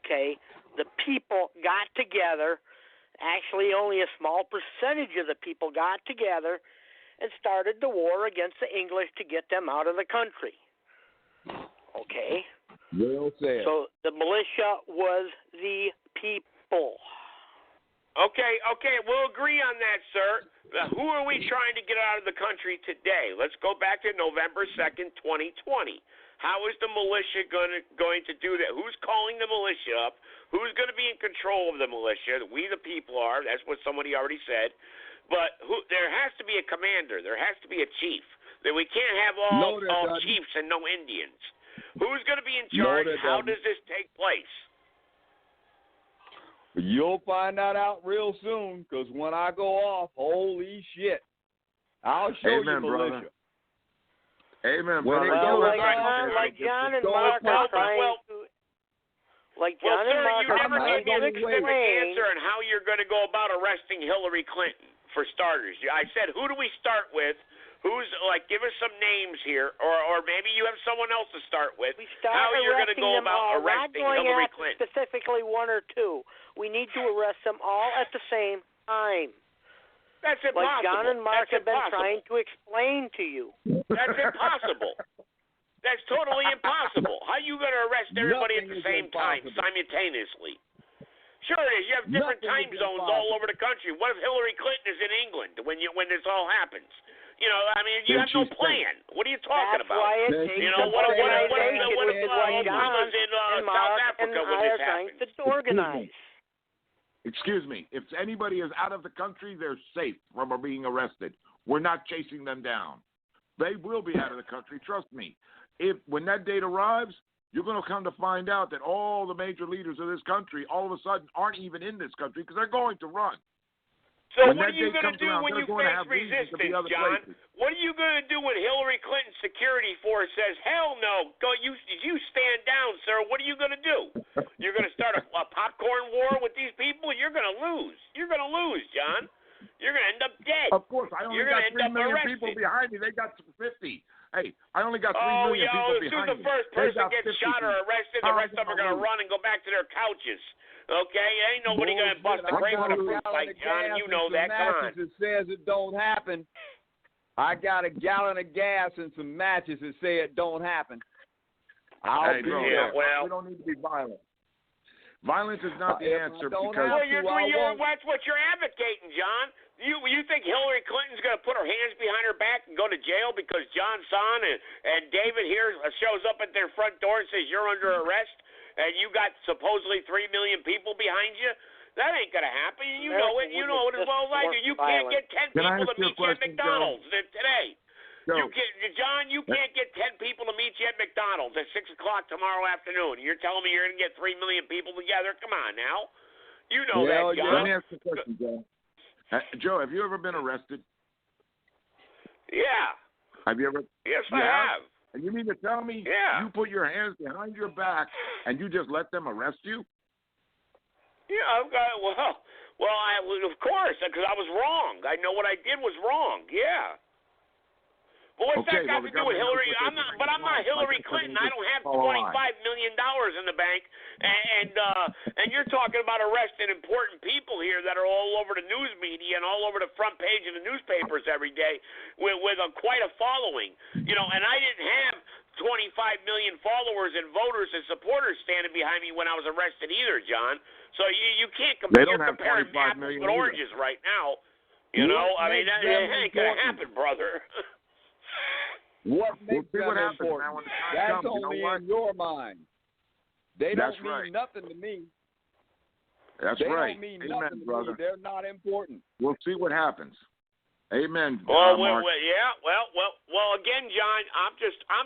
okay? The people got together. Actually, only a small percentage of the people got together and started the war against the English to get them out of the country. Okay? Well said. So the militia was the people. Okay, we'll agree on that, sir. Who are we trying to get out of the country today? Let's go back to November 2nd, 2020. How is the militia going to do that? Who's calling the militia up? Who's going to be in control of the militia? We, the people, are. That's what somebody already said. But there has to be a commander. There has to be a chief. That we can't have all chiefs and no Indians. Who's going to be in charge? How does this take place? You'll find that out real soon, because when I go off, holy shit, I'll show you militia. Amen, when brother. Like John and Mark are trying to... Like John and Mark you are never trying gave me a to specific explain... answer on how you're going to go about arresting Hillary Clinton, for starters. I said, who do we start with? Who's, give us some names here, or maybe you have someone else to start with. How you're going to go about arresting Hillary Clinton. Specifically one or two. We need to arrest them all at the same time. That's impossible. Like John and Mark have been trying to explain to you. That's impossible. That's totally impossible. How are you going to arrest everybody at the same time, simultaneously? Sure it is. You have different time zones all over the country. What if Hillary Clinton is in England when this all happens? You know, I mean, you have no plan. What are you talking about? That's why it takes what if Obama's in South Africa when this happens? To organize. Excuse me. If anybody is out of the country, they're safe from being arrested. We're not chasing them down. They will be out of the country. Trust me. When that date arrives, you're going to come to find out that all the major leaders of this country all of a sudden aren't even in this country because they're going to run. So when what are you going to do when you face resistance, John? What are you going to do when Hillary Clinton's security force says, hell no, you stand down, sir? What are you going to do? You're going to start a popcorn war with these people? You're going to lose. You're going to lose, John. You're going to end up dead. Of course. I only got 3 million people behind me. They got 50. Hey, I only got 3 million people behind me. As soon as the first person gets shot or arrested, the rest of them are going to run and go back to their couches. Okay, ain't nobody going to bust a grape in a fruit fight, John, and you know that. Come on. It says it don't happen. I got a gallon of gas and some matches that say it don't happen. We don't need to be violent. Violence is not the answer because... that's what you're advocating, John. You think Hillary Clinton's going to put her hands behind her back and go to jail because John Son and David here shows up at their front door and says you're under arrest? And you got supposedly 3 million people behind you? That ain't going to happen. You know it. You know it as well as I do. You can't get 10 people to meet you at McDonald's today. John, you can't get 10 people to meet you at McDonald's at 6 o'clock tomorrow afternoon. You're telling me you're going to get 3 million people together? Come on now. You know that, John. Let me ask you a question, Joe. Joe, have you ever been arrested? Yeah. Have you ever? Yes, I have. And you mean to tell me you put your hands behind your back and you just let them arrest you? Yeah, of course, because I was wrong. I know what I did was wrong. Yeah. But what's that got to do with Hillary? I'm not Hillary Clinton. I don't have $25 million in the bank, and you're talking about arresting important people here that are all over the news media and all over the front page of the newspapers every day with quite a following. You know, and I didn't have 25 million followers and voters and supporters standing behind me when I was arrested either, John. So you can't compare. You're comparing apples with oranges right now. You know, I mean, that ain't gonna happen, brother. What makes them important? That's only in your mind. They don't mean nothing to me. That's right. They don't mean nothing to me. They're not important. We'll see what happens. Amen. Well, again, John, I'm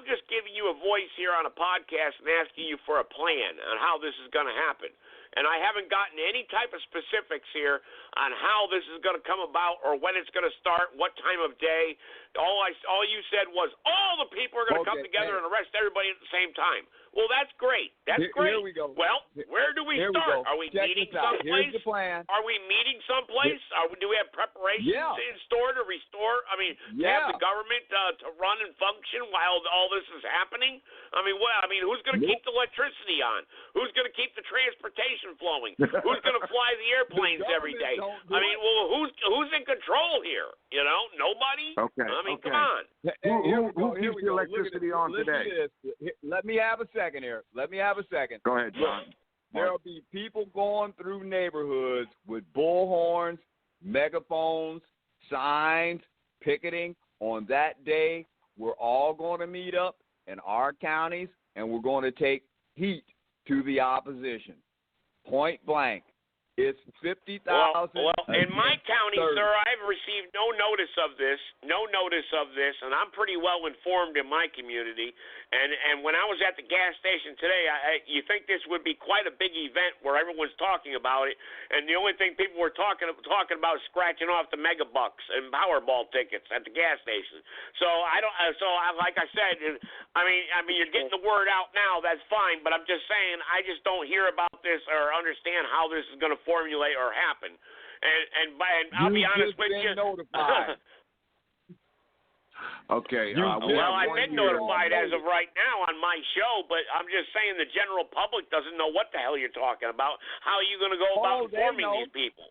just giving you a voice here on a podcast and asking you for a plan on how this is going to happen. And I haven't gotten any type of specifics here on how this is going to come about or when it's going to start, what time of day. All you said was all the people are going to come together and arrest everybody at the same time. Well, that's great. That's great. Here we go. Well, where do we start? Are we meeting someplace? Here's the plan. Are we meeting someplace? Do we have preparations in store to restore? I mean, to have the government to run and function while all this is happening? I mean, who's going to keep the electricity on? Who's going to keep the transportation flowing? Who's going to fly the airplanes every day? I mean, who's in control here? You know, nobody. Okay. I mean, come on. Who keeps the electricity on today? Let me have a second here. Go ahead, John. There'll be people going through neighborhoods with bullhorns, megaphones, signs, picketing. On that day, we're all going to meet up in our counties, and we're going to take heat to the opposition. Point blank. It's 50,000. Well, in my county, sir, I've received no notice of this, and I'm pretty well informed in my community. And when I was at the gas station today, you think this would be quite a big event where everyone's talking about it, and the only thing people were talking about is scratching off the megabucks and Powerball tickets at the gas station. So like I said, I mean, you're getting the word out now. That's fine, but I'm just saying, I just don't hear about this or understand how this is going to formulate or happen. And I'll be honest with you. Notified. Okay. I've been notified as of right now on my show, but I'm just saying the general public doesn't know what the hell you're talking about. How are you going to go about informing these people?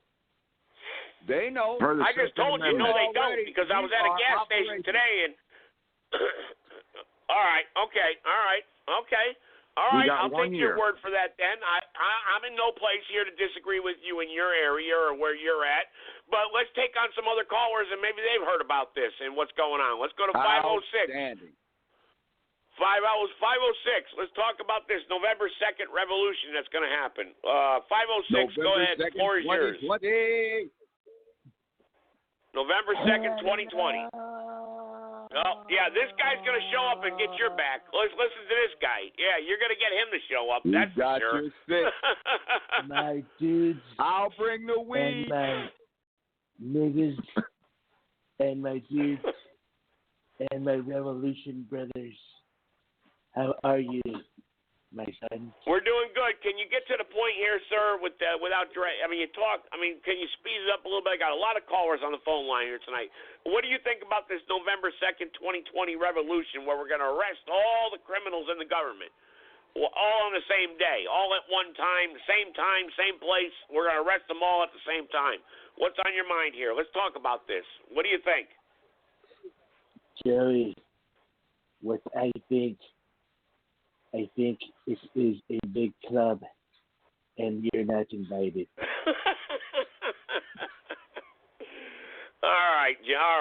They know. I just told you, no, they don't, because I was at a gas station today, and all right, okay. All right, I'll take your word for that then. I'm in no place here to disagree with you in your area or where you're at. But let's take on some other callers, and maybe they've heard about this and what's going on. Let's go to 506. 506. Let's talk about this November 2nd revolution that's going to happen. 506, go ahead. The floor is yours. November 2nd, 2020. Oh, yeah, this guy's going to show up and get your back. Let's listen to this guy. Yeah, you're going to get him to show up. That's for sure. My dudes. I'll bring the weed. And my niggas. And my dudes. And my revolution brothers. How are you, my son? We're doing good. Can you get to the point here, sir, without direct? I mean, can you speed it up a little bit? I got a lot of callers on the phone line here tonight. What do you think about this November 2nd, 2020 revolution where we're going to arrest all the criminals in the government? All on the same day, all at one time, same place. We're going to arrest them all at the same time. What's on your mind here? Let's talk about this. What do you think? Joey, what I think this is a big club, and you're not invited. All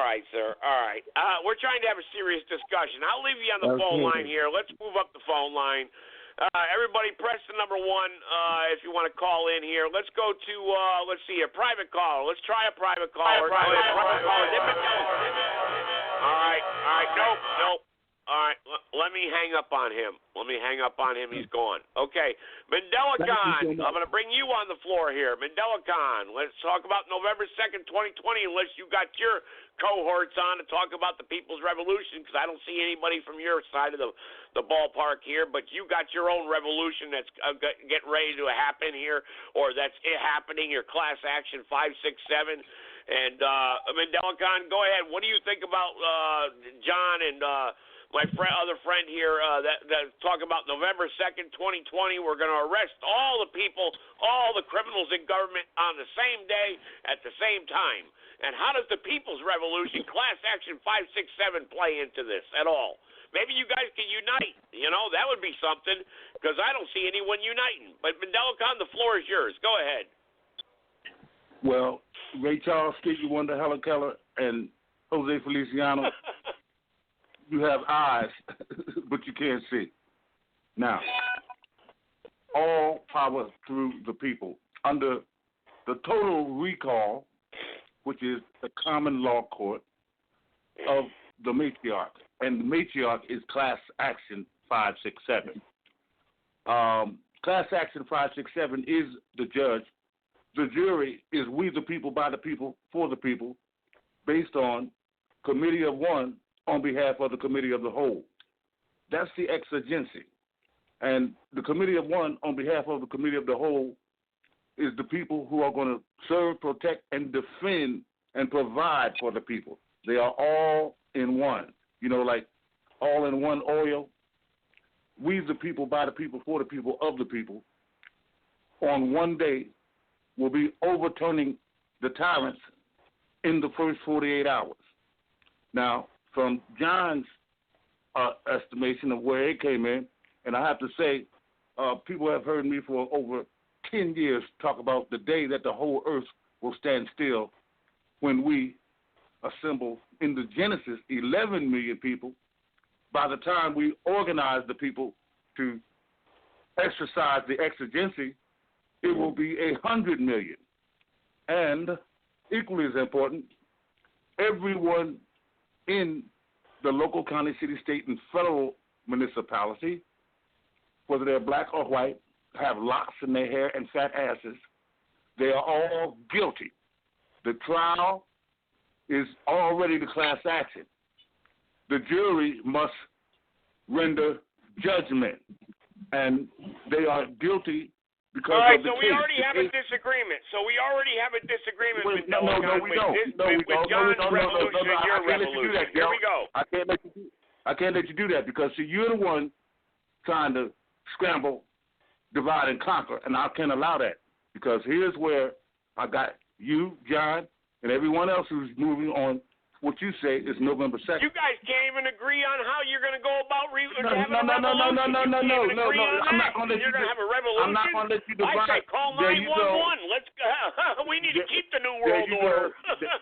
right, sir. All right. We're trying to have a serious discussion. I'll leave you on the phone line here. Let's move up the phone line. Everybody press the number 1 if you want to call in here. Let's go to, let's see, a private caller. Let's try a private caller. All Nope. All right, let me hang up on him. He's gone. Okay, Mandela Khan, I'm going to bring you on the floor here. Mandela Khan, let's talk about November 2nd, 2020, unless you got your cohorts on to talk about the People's Revolution, because I don't see anybody from your side of the ballpark here, but you got your own revolution that's getting ready to happen here, or that's happening, your class action 567. And Mandela Khan, go ahead. What do you think about John and my other friend here that talk about November 2nd, 2020? We're going to arrest all the people, all the criminals in government on the same day at the same time. And how does the People's Revolution, Class Action 567, play into this at all? Maybe you guys can unite. You know, that would be something, because I don't see anyone uniting. But Mandela Khan, the floor is yours. Go ahead. Well, Ray Charles, Stevie Wonder, Helen Keller, and Jose Feliciano, you have eyes, but you can't see. Now, all power through the people. Under the total recall, which is the common law court of the matriarch, and the matriarch is Class Action 567. Class Action 567 is the judge. The jury is we the people, by the people, for the people, based on committee of one on behalf of the committee of the whole. That's the exigency. And the committee of one on behalf of the committee of the whole is the people who are going to serve, protect, and defend and provide for the people. They are all in one. You know, like all in one oil. We the people, by the people, for the people, of the people, on one day will be overturning the tyrants in the first 48 hours. Now, from John's estimation of where it came in, and I have to say, people have heard me for over 10 years talk about the day that the whole earth will stand still when we assemble in the Genesis 11 million people. By the time we organize the people to exercise the exigency, it will be 100 million. And equally as important, everyone in the local, county, city, state, and federal municipality, whether they're black or white, have locks in their hair and fat asses, they are all guilty. The trial is already the class action. The jury must render judgment, and they are guilty because all right, of the so case. we already have a disagreement. With John's revolution and your revolution. Here we go. I can't let you do that because, see, you're the one trying to scramble, divide, and conquer, and I can't allow that because here's where I got you, John, and everyone else who's moving on what you say is November 2nd. You guys can't even agree on how you're going to go about having a revolution. No. I'm not going to let you. You're going to have a revolution. I'm not going to let you divide. I say call 911. Let's go. We need to keep the New World Order.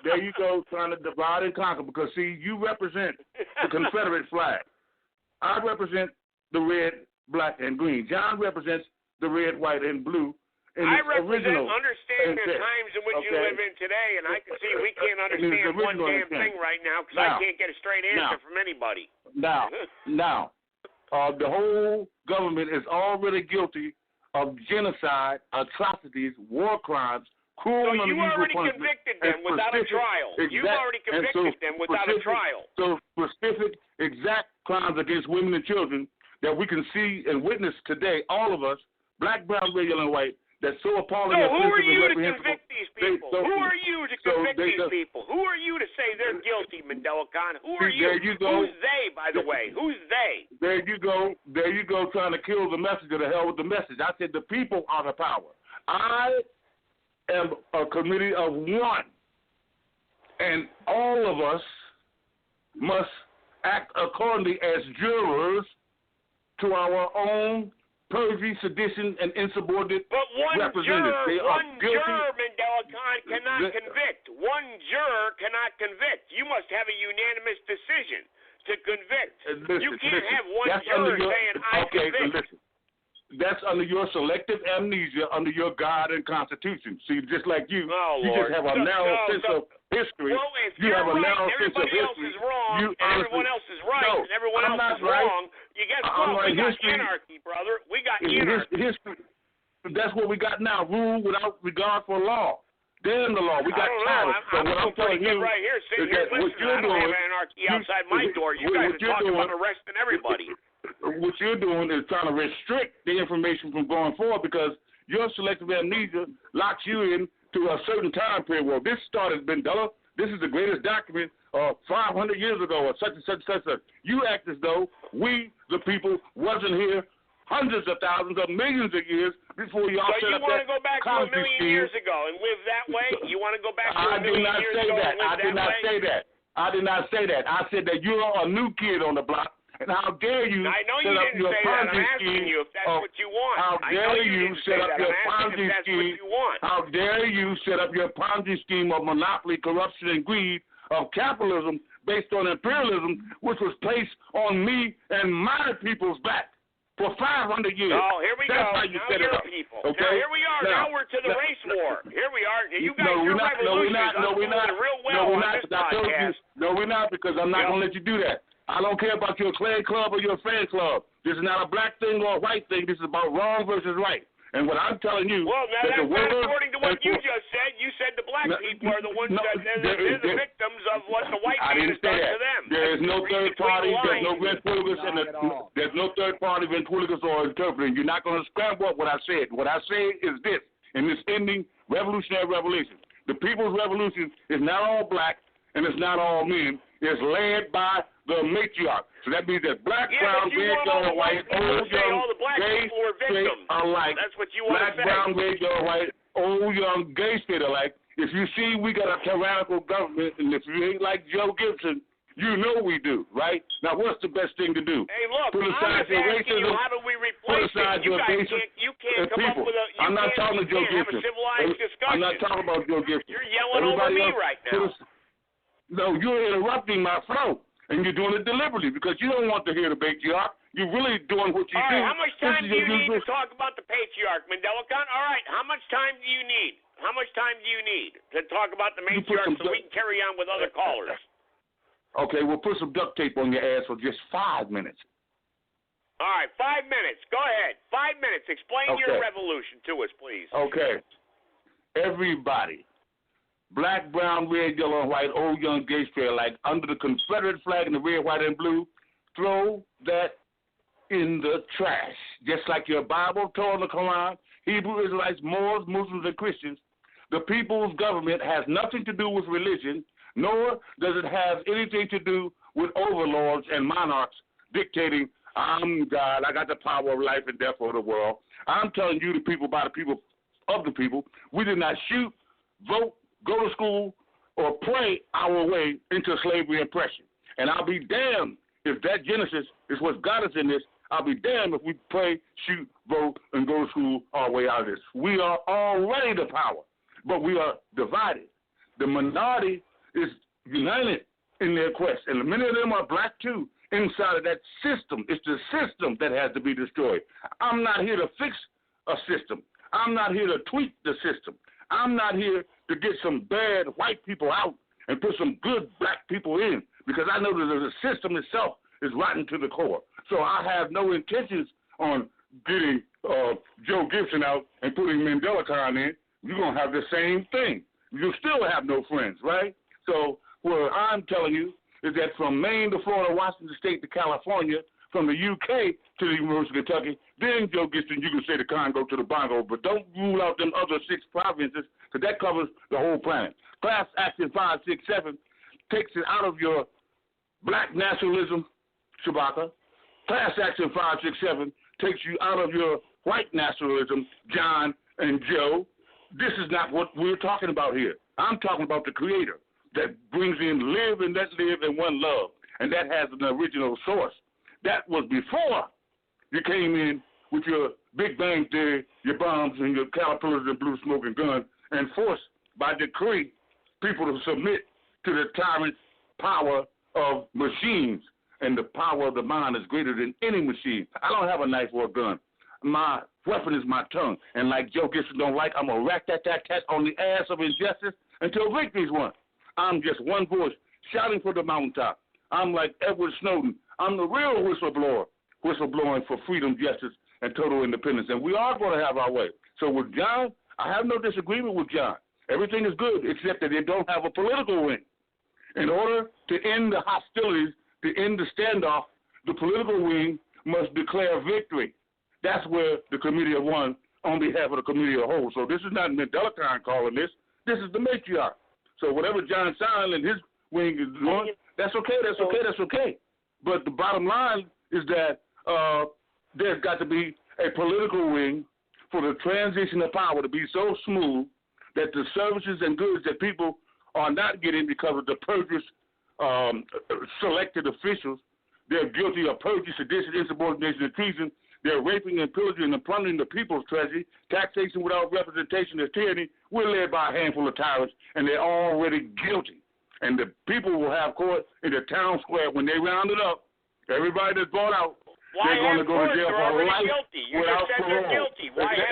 There you go, trying to divide and conquer. Because see, you represent the Confederate flag. I represent the red, black, and green. John represents the red, white, and blue. I represent understanding the times in which you live in today, and I can see we can't understand one damn thing right now because I can't get a straight answer from anybody. Now, the whole government is already guilty of genocide, atrocities, war crimes, cruel and unusual punishment. So you already convicted them without a trial. You've already convicted them without a trial. So specific, exact crimes against women and children that we can see and witness today, all of us, black, brown, red, yellow, and white, that's so appalling. So who are you to convict these people? Who are you to convict these people? Who are you to say they're guilty, Mandela Khan? Who are you? There you go. Who's they, by the way? Who's they? There you go, trying to kill the messenger. The hell with the message. I said the people are the power. I am a committee of one, and all of us must act accordingly as jurors to our own perjury, sedition, and insubordinate representatives. One juror, Mandela Khan, cannot convict. One juror cannot convict. You must have a unanimous decision to convict. You can't have one juror saying, I convict. That's under your selective amnesia, under your God and Constitution. See, just like you, you just have a narrow sense of history. Well, if you you're have a right, narrow sense of everybody else history. is wrong, You and everyone else is right, no, and everyone I'm else not is right. wrong, you guess I'm what? right. We got History, anarchy, brother. We got anarchy. history. That's what we got now. Rule without regard for law. Damn the law. We got tyrants. I'm what I'm telling you right here, sitting is here that what listening. you're I don't doing, have anarchy outside my door. You guys are talking about arresting everybody. What you're doing is trying to restrict the information from going forward because your selective amnesia locks you in to a certain time period. Well, this started, Mandela. This is the greatest document 500 years ago or such and such and such. You act as though we, the people, wasn't here hundreds of thousands of millions of years before y'all set up that. So you want to go back to a million years ago and live that way? You want to go back to a million years ago and live that way? I did not say that. I did not say that. I said that you're a new kid on the block, and how dare you I know set you up didn't your say Ponzi that. I'm asking scheme? you if that's what you want. How dare you set up your Ponzi scheme? How dare you set up your Ponzi scheme of monopoly, corruption, and greed of capitalism based on imperialism, which was placed on me and my people's back for 500 years. Oh, here we That's go. How you now set you're it up. people. Okay? Now here we are. Now we're to the race war. Here we are. You guys, no, your we're revolution not. is unfolding real well on this podcast. No, we're not, because I'm not going to let you do that. I don't care about your clan club or your fan club. This is not a black thing or a white thing. This is about wrong versus right. And what I'm telling you, well, now that's not according to what you just said. You said the black people are the ones they're the victims of what the white man has done to them. There is no third party. There's no ventriloquist, there's no third party ventriloquist or interpreter. You're not going to scramble up what I said. What I say is this: in this ending revolutionary revolution, the people's revolution is not all black and it's not all men. It's led by the matriarch. So that means that black, brown, red, yellow, white, old, young, gay, straight alike. That's what you want black, to say. brown, red, yellow, white, old, young, gay, straight alike. If you see we got a tyrannical government, and if you ain't like Joe Gibson, you know we do, right? Now, what's the best thing to do? Hey, look, put aside your racism. How do we replace it? You can't come up with a. I'm not talking to Joe Gibson. Have a civilized discussion. I'm not talking about Joe Gibson. You're yelling over me right now. No, you're interrupting my flow, and you're doing it deliberately because you don't want to hear the patriarch. You're really doing what you do. All right, how much time do you need to talk about the patriarch, Mandela? All right, how much time do you need? How much time do you need to talk about the matriarch so we can carry on with other callers? Okay, we'll put some duct tape on your ass for just 5 minutes. All right, 5 minutes. Go ahead. 5 minutes. Explain your revolution to us, please. Okay. Everybody, black, brown, red, yellow, and white, old, young, gay, straight alike, under the Confederate flag in the red, white, and blue, throw that in the trash. Just like your Bible, Torah, the Quran, Hebrew Israelites, Moors, Muslims, and Christians, the people's government has nothing to do with religion, nor does it have anything to do with overlords and monarchs dictating, I'm God, I got the power of life and death over the world. I'm telling you, the people, by the people, of the people, we did not shoot, vote, go to school, or play our way into slavery and oppression. And I'll be damned if that Genesis is what got us in this. I'll be damned if we pray, shoot, vote, and go to school our way out of this. We are already the power, but we are divided. The minority is united in their quest, and many of them are black too. Inside of that system, it's the system that has to be destroyed. I'm not here to fix a system. I'm not here to tweak the system. I'm not here to get some bad white people out and put some good black people in, because I know that the system itself is rotten to the core. So I have no intentions on getting Joe Gibson out and putting Mandela Khan in. You're going to have the same thing. You'll still have no friends, right? So what I'm telling you is that from Maine to Florida, Washington State to California, from the UK to the University of Kentucky, then Joe Gibson, you can say the Congo to the Bongo, but don't rule out them other 6 provinces, because that covers the whole planet. Class Action 567 takes it out of your black nationalism, Shabaka. Class Action 567 takes you out of your white nationalism, John and Joe. This is not what we're talking about here. I'm talking about the Creator that brings in live and let live in one love, and that has an original source. That was before you came in with your Big Bang Theory, your bombs and your caterpillars and blue smoke and guns, and forced by decree people to submit to the tyrant power of machines. And the power of the mind is greater than any machine. I don't have a knife or a gun. My weapon is my tongue. And like Joe Gibson don't like, I'm going to rack that on the ass of injustice until victory's won. I'm just one voice shouting from the mountaintop. I'm like Edward Snowden. I'm the real whistleblower, whistleblowing for freedom, justice, and total independence. And we are going to have our way. So with John, I have no disagreement with John. Everything is good except that they don't have a political wing. In order to end the hostilities, to end the standoff, the political wing must declare victory. That's where the Committee of One on behalf of the Committee of the Whole. So this is not Mandela calling this. This is the matriarch. So whatever John Simon and his wing is doing, that's okay. But the bottom line is that there's got to be a political wing for the transition of power to be so smooth that the services and goods that people are not getting because of the purchase selected officials, they're guilty of perjury, sedition, insubordination, and treason. They're raping and pillaging and plundering the people's treasury. Taxation without representation is tyranny. We're led by a handful of tyrants, and they're already guilty. And the people will have court in the town square when they round it up. Everybody that's bought out, they're going to go to jail for life without parole.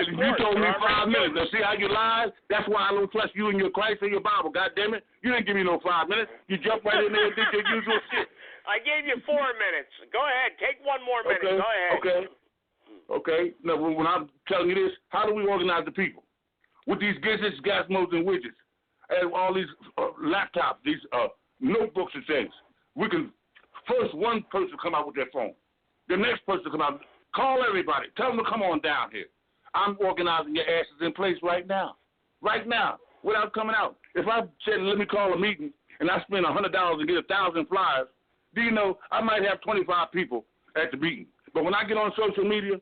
You told me 5 minutes. Now, see how you lied? That's why I don't trust you and your Christ and your Bible. God damn it. You didn't give me no 5 minutes. You jumped right in there and did your usual shit. I gave you 4 minutes. Go ahead. Take one more minute. Okay. Go ahead. Okay. Now, when I'm telling you this, how do we organize the people? With these gadgets, gizmos, and widgets, and all these laptops, these notebooks and things, we can first one person come out with their phone. The next person come out, call everybody, tell them to come on down here. I'm organizing your asses in place right now, without coming out. If I said, let me call a meeting, and I spend $100 and get 1,000 flyers, do you know I might have 25 people at the meeting. But when I get on social media,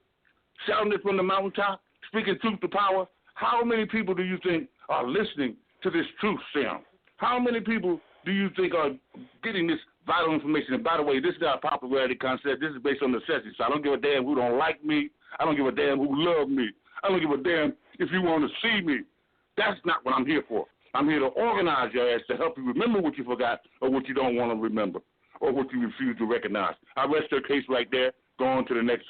shouting it from the mountaintop, speaking truth to power, how many people do you think are listening to this truth sound? How many people do you think are getting this vital information? And by the way, this is not a popularity contest. This is based on necessity. So I don't give a damn who don't like me. I don't give a damn who love me. I don't give a damn if you want to see me. That's not what I'm here for. I'm here to organize your ass to help you remember what you forgot or what you don't want to remember or what you refuse to recognize. I rest your case right there. Go on to the next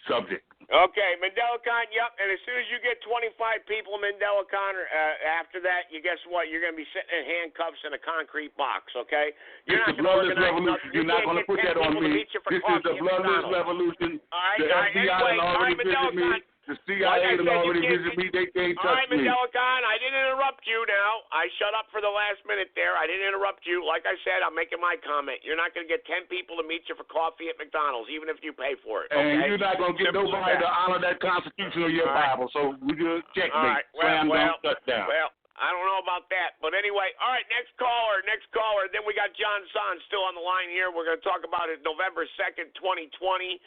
subject. Okay, MandelaCon, yep. And as soon as you get 25 people in MandelaCon, after that, guess what? You're going to be sitting in handcuffs in a concrete box, okay? It's the bloodless revolution. You're not going to put that on me. This is the bloodless revolution. The FBI already visited me. The CIA already visited me. They can't touch me. All right, MandelaCon, I didn't interrupt you now. I shut up for the last minute there. I didn't interrupt you. Like I said, I'm making my comment. You're not going to get 10 people to meet you for coffee at McDonald's, even if you pay for it. Okay? And you're not going to get nobody to honor that Constitution or your Bible. So we just checkmate. Slam dunk, touchdown. Well, I don't know about that. But anyway, all right, next caller. Then we got John Son still on the line here. We're going to talk about it November 2nd, 2020.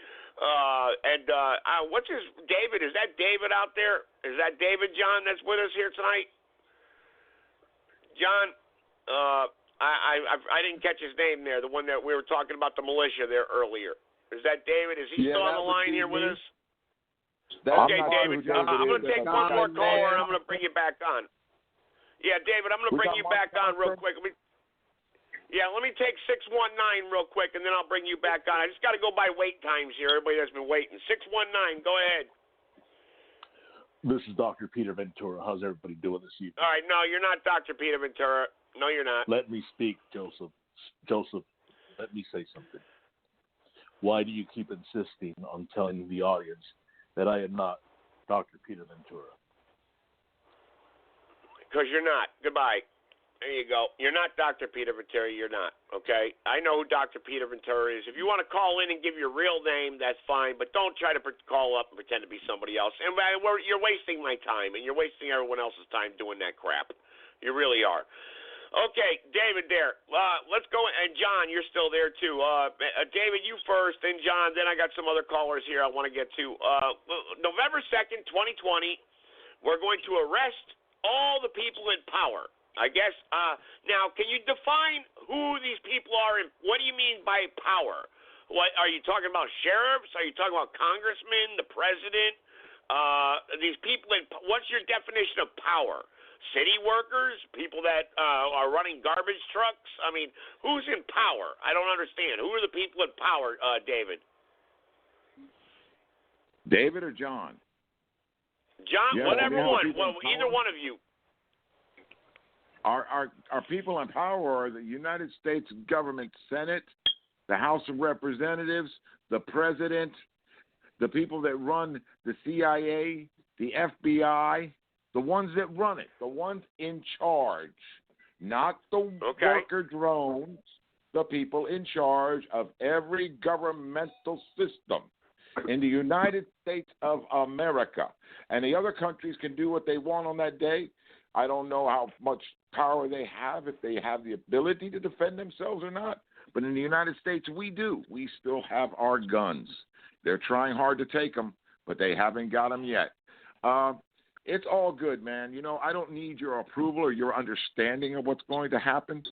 What's his David? Is that David out there? Is that David, John, that's with us here tonight? John, I didn't catch his name there. The one that we were talking about, the militia there earlier. Is that David? Is he still on the line here with us? Okay, David. I'm going to take one more caller and I'm going to bring you back on. Yeah, David, I'm going to bring you back on real quick. Let me take 619 real quick, and then I'll bring you back on. I just got to go by wait times here. Everybody has been waiting. 619, go ahead. This is Dr. Peter Ventura. How's everybody doing this evening? All right, no, you're not Dr. Peter Ventura. No, you're not. Let me speak, Joseph. Joseph, let me say something. Why do you keep insisting on telling the audience that I am not Dr. Peter Ventura? Because you're not. Goodbye. There you go. You're not Dr. Peter Ventura. You're not, okay? I know who Dr. Peter Ventura is. If you want to call in and give your real name, that's fine, but don't try to call up and pretend to be somebody else. And you're wasting my time, and you're wasting everyone else's time doing that crap. You really are. Okay, David there. Let's go. And John, you're still there, too. David, you first, then John, then I got some other callers here I want to get to. November 2nd, 2020, we're going to arrest all the people in power. I guess, now, can you define who these people are and what do you mean by power? What are you talking about, sheriffs? Are you talking about congressmen, the president? These people, what's your definition of power? City workers? People that are running garbage trucks? I mean, who's in power? I don't understand. Who are the people in power, David? David or John? John, whatever one. Well, either one of you. Our people in power are the United States government, Senate, the House of Representatives, the President, the people that run the CIA, the FBI, the ones that run it, the ones in charge, not the worker drones, the people in charge of every governmental system in the United States of America. And the other countries can do what they want on that day. I don't know how much power they have, if they have the ability to defend themselves or not. But in the United States, we do. We still have our guns. They're trying hard to take them, but they haven't got them yet. It's all good, man. You know, I don't need your approval or your understanding of what's going to happen,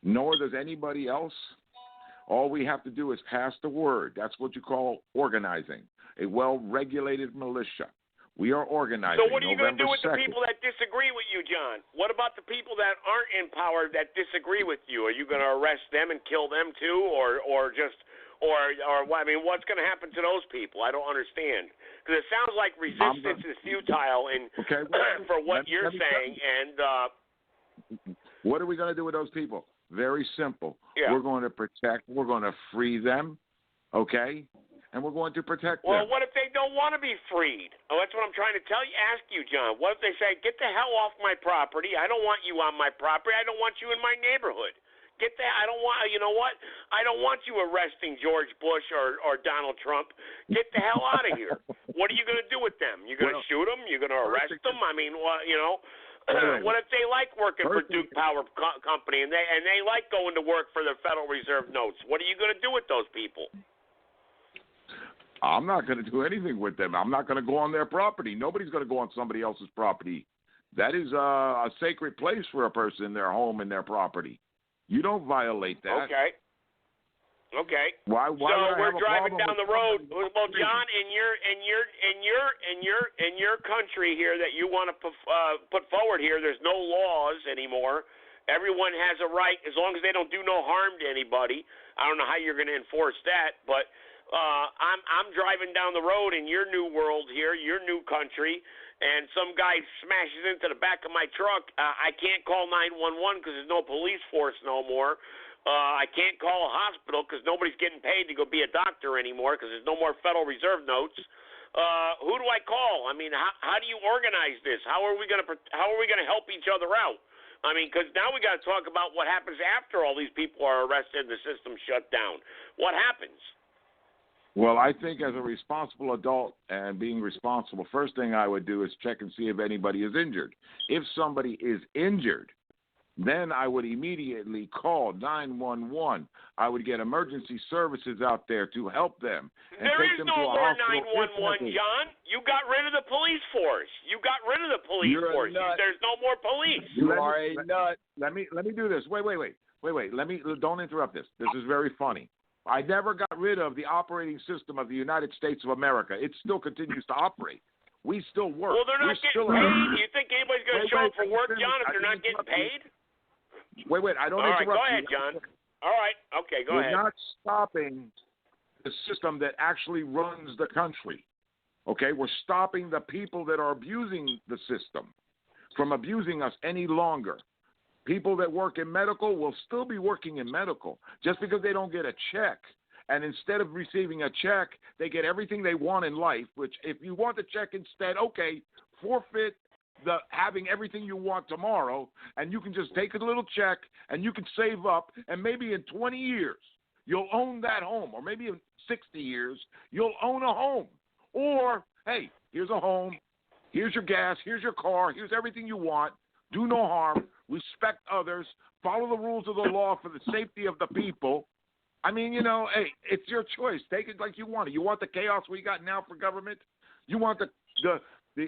nor does anybody else. All we have to do is pass the word. That's what you call organizing, a well-regulated militia. We are organizing. So what are you going to do with November the people that disagree with you, John? What about the people that aren't in power that disagree with you? Are you going to arrest them and kill them too, or I mean, what's going to happen to those people? I don't understand, because it sounds like resistance is futile for what you're saying. And what are we going to do with those people? Very simple. Yeah. We're going to protect. We're going to free them. Okay. And we're going to protect them. Well, what if they don't want to be freed? Oh, that's what I'm trying to ask you, John. What if they say, get the hell off my property. I don't want you on my property. I don't want you in my neighborhood. I don't want, you know what? I don't want you arresting George Bush or Donald Trump. Get the hell out of here. What are you going to do with them? You're going to shoot them? You're going to arrest them? I mean, what, you know? What if they like working for Duke Power Company and they like going to work for the Federal Reserve notes? What are you going to do with those people? I'm not going to do anything with them. I'm not going to go on their property. Nobody's going to go on somebody else's property. That is a sacred place for a person, their home and their property. You don't violate that. Okay. Why so we're driving down the road. Well, John, in your country here that you want to put forward here, there's no laws anymore. Everyone has a right, as long as they don't do no harm to anybody. I don't know how you're going to enforce that, but I'm driving down the road in your new world here, your new country, and some guy smashes into the back of my truck. I can't call 911 because there's no police force no more. I can't call a hospital because nobody's getting paid to go be a doctor anymore because there's no more Federal Reserve notes. Who do I call? I mean, how do you organize this? How are we going to help each other out? I mean, because now we got to talk about what happens after all these people are arrested and the system shut down. What happens? Well, I think as a responsible adult and being responsible, first thing I would do is check and see if anybody is injured. If somebody is injured, then I would immediately call 911. I would get emergency services out there to help them and take them to a hospital. There is no more 911, John. You got rid of the police force. You got rid of the police force. There's no more police. You are a nut. Let me do this. Wait. Don't interrupt this. This is very funny. I never got rid of the operating system of the United States of America. It still continues to operate. We still work. Well, they're not getting paid. Do you think anybody's going to show up for work, John, if they're not getting paid? Wait. I don't interrupt you. All right, go ahead, John. All right. Okay, go ahead. We're not stopping the system that actually runs the country. Okay? We're stopping the people that are abusing the system from abusing us any longer. People that work in medical will still be working in medical just because they don't get a check. And instead of receiving a check, they get everything they want in life, which if you want the check instead, okay, forfeit the having everything you want tomorrow, and you can just take a little check and you can save up, and maybe in 20 years you'll own that home, or maybe in 60 years you'll own a home. Or, hey, here's a home, here's your gas, here's your car, here's everything you want. Do no harm, respect others, follow the rules of the law for the safety of the people. I mean, you know, hey, it's your choice. Take it like you want it. You want the chaos we got now for government? You want the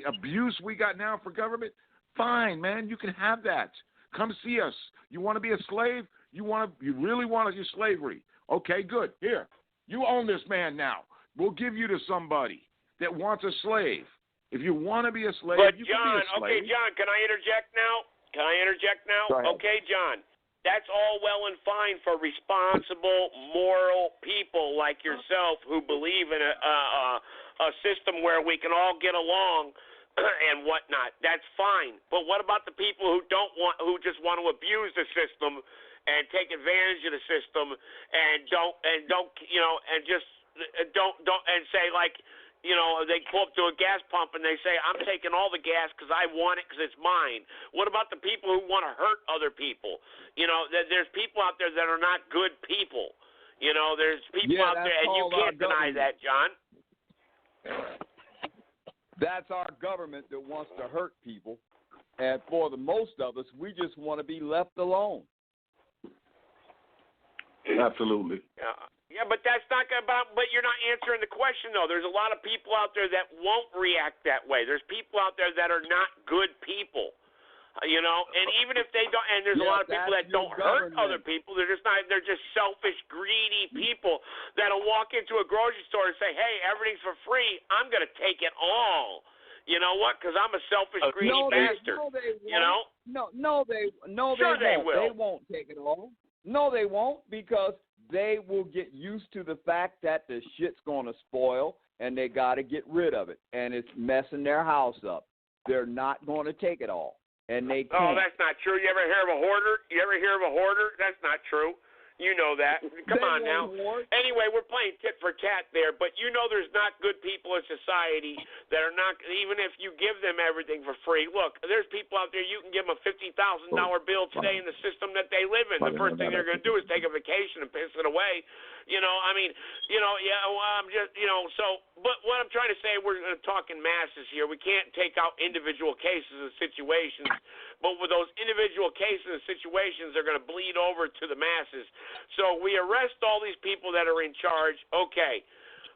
abuse we got now for government? Fine, man, you can have that. Come see us. You want to be a slave? You really want to do slavery? Okay, good. Here, you own this man now. We'll give you to somebody that wants a slave. If you want to be a slave, but you John, can be a slave. Okay, John, can I interject now? Go ahead. Okay, John. That's all well and fine for responsible, moral people like yourself who believe in a system where we can all get along and whatnot. That's fine. But what about the people who who just want to abuse the system and take advantage of the system and don't say like, they pull up to a gas pump and they say, I'm taking all the gas because I want it because it's mine. What about the people who want to hurt other people? There's people out there that are not good people. There's people out there, and you can't deny that, John. That's our government that wants to hurt people. And for the most of us, we just want to be left alone. Absolutely. Yeah, but that's not but you're not answering the question, though. There's a lot of people out there that won't react that way. There's people out there that are not good people, and even if they don't, and there's a lot of people that don't hurt other people. They're just selfish, greedy people that'll walk into a grocery store and say, hey, everything's for free. I'm going to take it all. You know what? Because I'm a selfish, greedy bastard. No, they won't. They won't take it all. No, they won't, because they will get used to the fact that the shit's going to spoil and they got to get rid of it, and it's messing their house up. They're not going to take it all, and they can't. Oh, that's not true. You ever hear of a hoarder? That's not true. You know that. Come on now. Anyway, we're playing tit for tat there, but there's not good people in society that are not, even if you give them everything for free. Look, there's people out there, you can give them a $50,000 bill today in the system that they live in. The first thing they're going to do is take a vacation and piss it away. But what I'm trying to say, we're talking masses here. We can't take out individual cases and situations, but with those individual cases and situations, they're going to bleed over to the masses. So we arrest all these people that are in charge. Okay,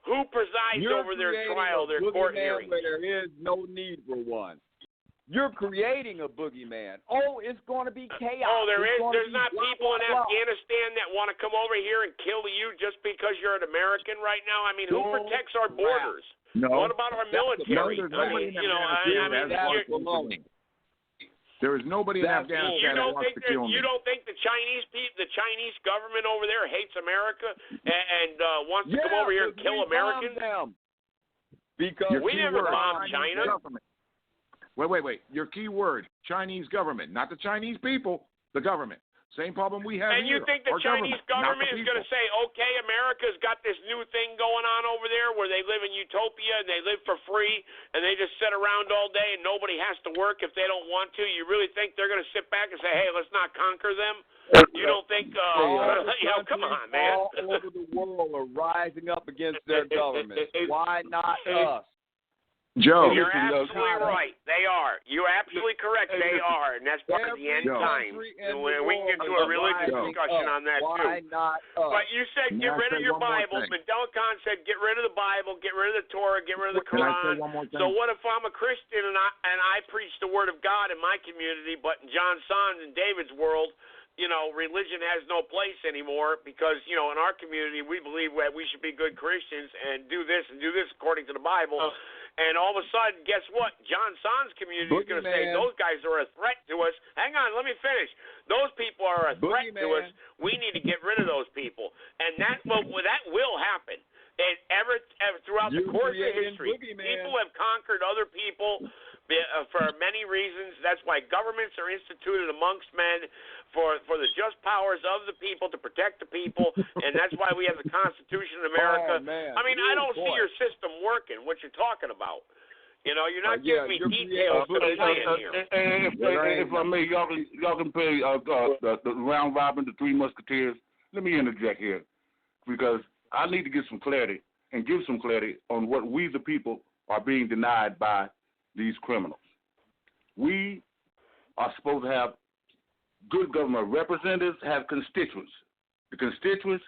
who presides over their trial, their court hearings? Where there is no need for one. You're creating a boogeyman. Oh, it's going to be chaos. Oh, there's not people in Afghanistan that want to come over here and kill you just because you're an American right now? I mean, who protects our borders? No. What about our military? There is nobody in Afghanistan that wants to kill me. You don't think the Chinese government over there hates America and wants to come over here and kill Americans? Because we never bombed China. Wait. Your key word, Chinese government. Not the Chinese people, the government. Same problem we have here. And you think the Chinese government is going to say, okay, America's got this new thing going on over there where they live in utopia and they live for free and they just sit around all day and nobody has to work if they don't want to? You really think they're going to sit back and say, hey, let's not conquer them? You don't think, come on, man. All over the world are rising up against their government. Why not us? Joe. You're absolutely right. They are. You're absolutely correct. They are. And that's part of the end times. And we can get into a religious discussion on that, too. Why not us? But you said get rid of your Bible. Mandela Khan said get rid of the Bible, get rid of the Torah, get rid of the Quran. So what if I'm a Christian and I preach the Word of God in my community, but in John Son's and David's world, religion has no place anymore because, in our community, we believe that we should be good Christians and do this according to the Bible. And all of a sudden, guess what? John Son's community is going to say those guys are a threat to us. Hang on, let me finish. Those people are a threat to us. We need to get rid of those people. And that will happen. And ever throughout the course of history, people have conquered other people for many reasons. That's why governments are instituted amongst men for the just powers of the people, to protect the people, and that's why we have the Constitution of America. I mean, I don't see your system working, what you're talking about. You're not giving me details to the plan here. If I may, y'all can play the round robin, the Three Musketeers. Let me interject here, because I need to get some clarity and give some clarity on what we, the people, are being denied by these criminals. We are supposed to have good government representatives, have constituents. The constituents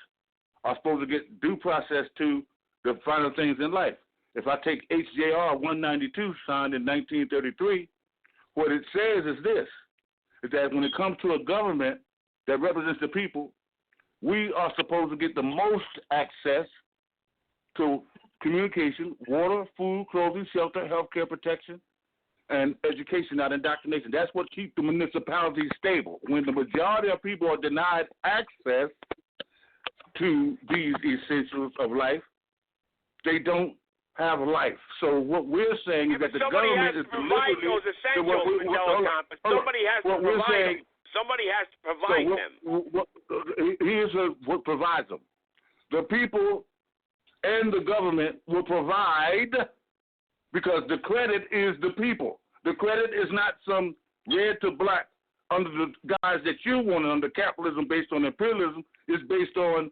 are supposed to get due process to the final things in life. If I take HJR 192, signed in 1933, what it says is this, is that when it comes to a government that represents the people, we are supposed to get the most access to communication, water, food, clothing, shelter, health care protection, and education, not indoctrination. That's what keeps the municipalities stable. When the majority of people are denied access to these essentials of life, they don't have life. So what we're saying is that the government is provide those essentials, somebody has to provide them. Somebody has to provide them. Here's what provides them. The people and the government will provide, because the credit is the people. The credit is not some red to black under the guise that you want under capitalism based on imperialism. It's based on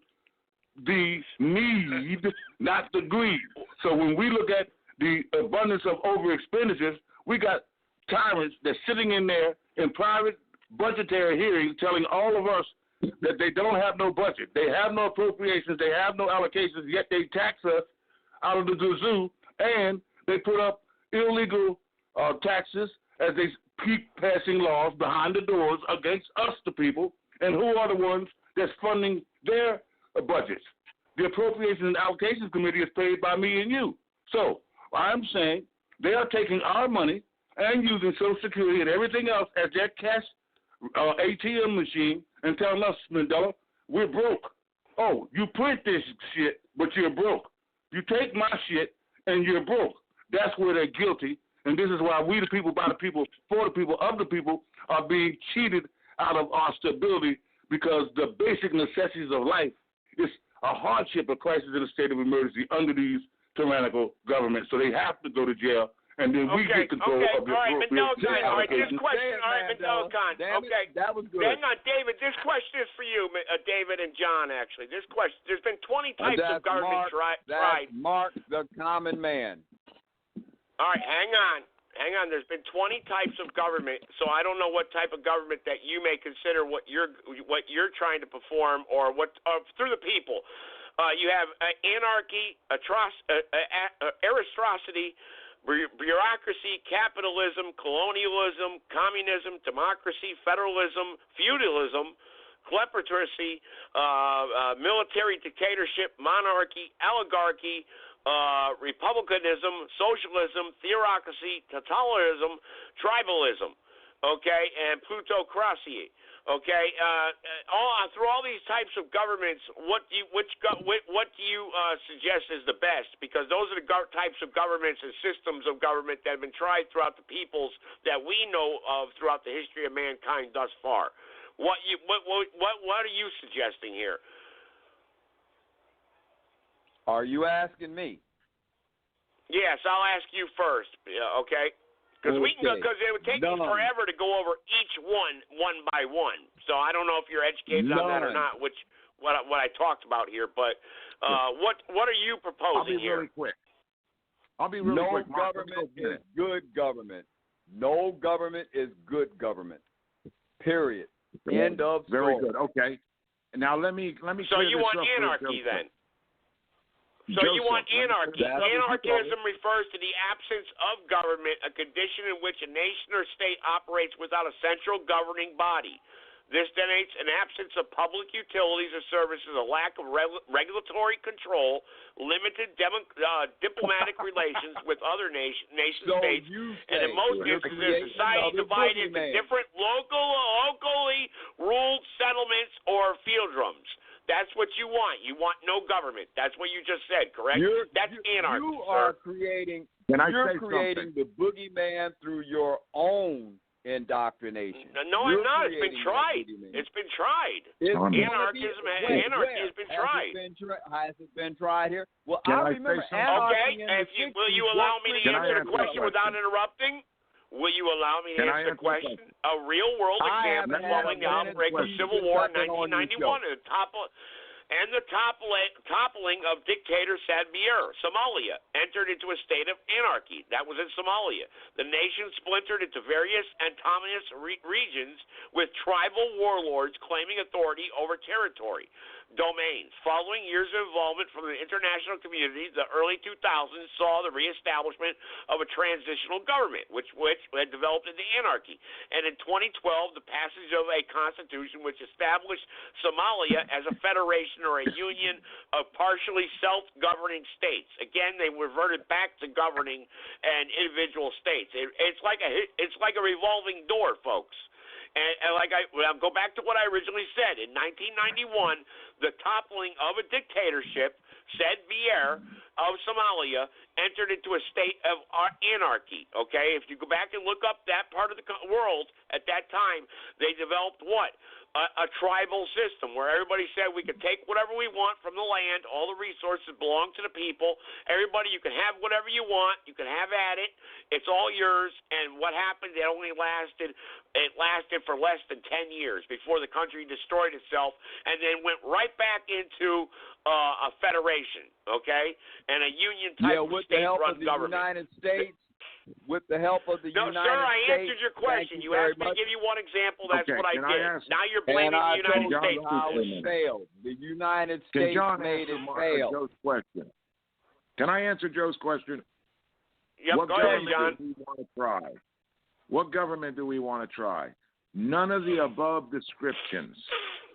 the need, not the greed. So when we look at the abundance of over expenditures, we got tyrants that's sitting in there in private budgetary hearings telling all of us that they don't have no budget. They have no appropriations. They have no allocations, yet they tax us out of the gazoo, and they put up illegal taxes as they keep passing laws behind the doors against us, the people, and who are the ones that's funding their budgets. The Appropriations and Allocations Committee is paid by me and you. So I'm saying they are taking our money and using Social Security and everything else as their cash ATM machine and telling us, Mandela, we're broke. Oh, you print this shit, but you're broke. You take my shit and you're broke. That's where they're guilty, and this is why we, the people, by the people, for the people, of the people, are being cheated out of our stability, because the basic necessities of life is a hardship, a crisis, in a state of emergency under these tyrannical governments. So they have to go to jail, and then we get control of the appropriate allocation. Okay, that was good. Hang on, David. This question is for you, David and John. Actually, this question. There's been 20 types of government tried. Mark, the common man. All right, hang on. There's been 20 types of government, so I don't know what type of government that you may consider what you're trying to perform, or what through the people. You have anarchy, aristocracy, bureaucracy, capitalism, colonialism, communism, democracy, federalism, feudalism, kleptocracy, military dictatorship, monarchy, oligarchy, republicanism, socialism, theocracy, totalitarianism, tribalism, okay, and plutocracy. Okay, through all these types of governments, what do you suggest is the best? Because those are the types of governments and systems of government that have been tried throughout the peoples that we know of throughout the history of mankind thus far. What are you suggesting here? Are you asking me? Yes, I'll ask you first. Okay. Because it would take me forever to go over each one by one. So I don't know if you're educated on that or not, what I talked about here. But what are you proposing here? I'll be really quick. No government is good government. No government is good government. Period. End of story. Very good. Okay. Now let me. So you want anarchy then? So you want anarchy. Anarchism refers to the absence of government, a condition in which a nation or state operates without a central governing body. This denotes an absence of public utilities or services, a lack of regulatory control, limited diplomatic relations with other nation-states, and in most instances, society divided into different locally ruled settlements or fieldrooms. That's what you want. You want no government. That's what you just said, correct? That's anarchy. You are creating. You're creating the boogeyman through your own indoctrination. No, I'm not. It's been tried. It's been tried. Anarchy has been tried. Has it been tried here? Well, I remember anarchy. Okay. Will you allow me to answer the question without interrupting? Will you allow me to answer the question? A real-world example following the outbreak of Civil War in 1991 and the toppling of dictator Saad Barre. Somalia entered into a state of anarchy. That was in Somalia. The nation splintered into various autonomous regions with tribal warlords claiming authority over territory. Domains. Following years of involvement from the international community, the early 2000s saw the reestablishment of a transitional government, which had developed into anarchy. And in 2012, the passage of a constitution which established Somalia as a federation or a union of partially self-governing states. Again, they reverted back to governing an individual states. It's like a revolving door, folks. And I'll go back to what I originally said. In 1991, the toppling of a dictatorship, Saad Barre, of Somalia entered into a state of anarchy, okay? If you go back and look up that part of the world at that time, they developed what? A tribal system where everybody said we could take whatever we want from the land, all the resources belong to the people, everybody, you can have whatever you want, you can have at it, it's all yours, and what happened, it lasted for less than 10 years before the country destroyed itself and then went right back into a federation, okay, and a union type of state-run government. United States. With the help of the United States. No, sir, I answered your question. You asked me to give you one example. That's what I did. Now you're blaming the United States. How it failed. The United States made it fail. Joe's question. Can I answer Joe's question? Yep, go ahead, John. Do we want to try? What government do we want to try? None of the above descriptions.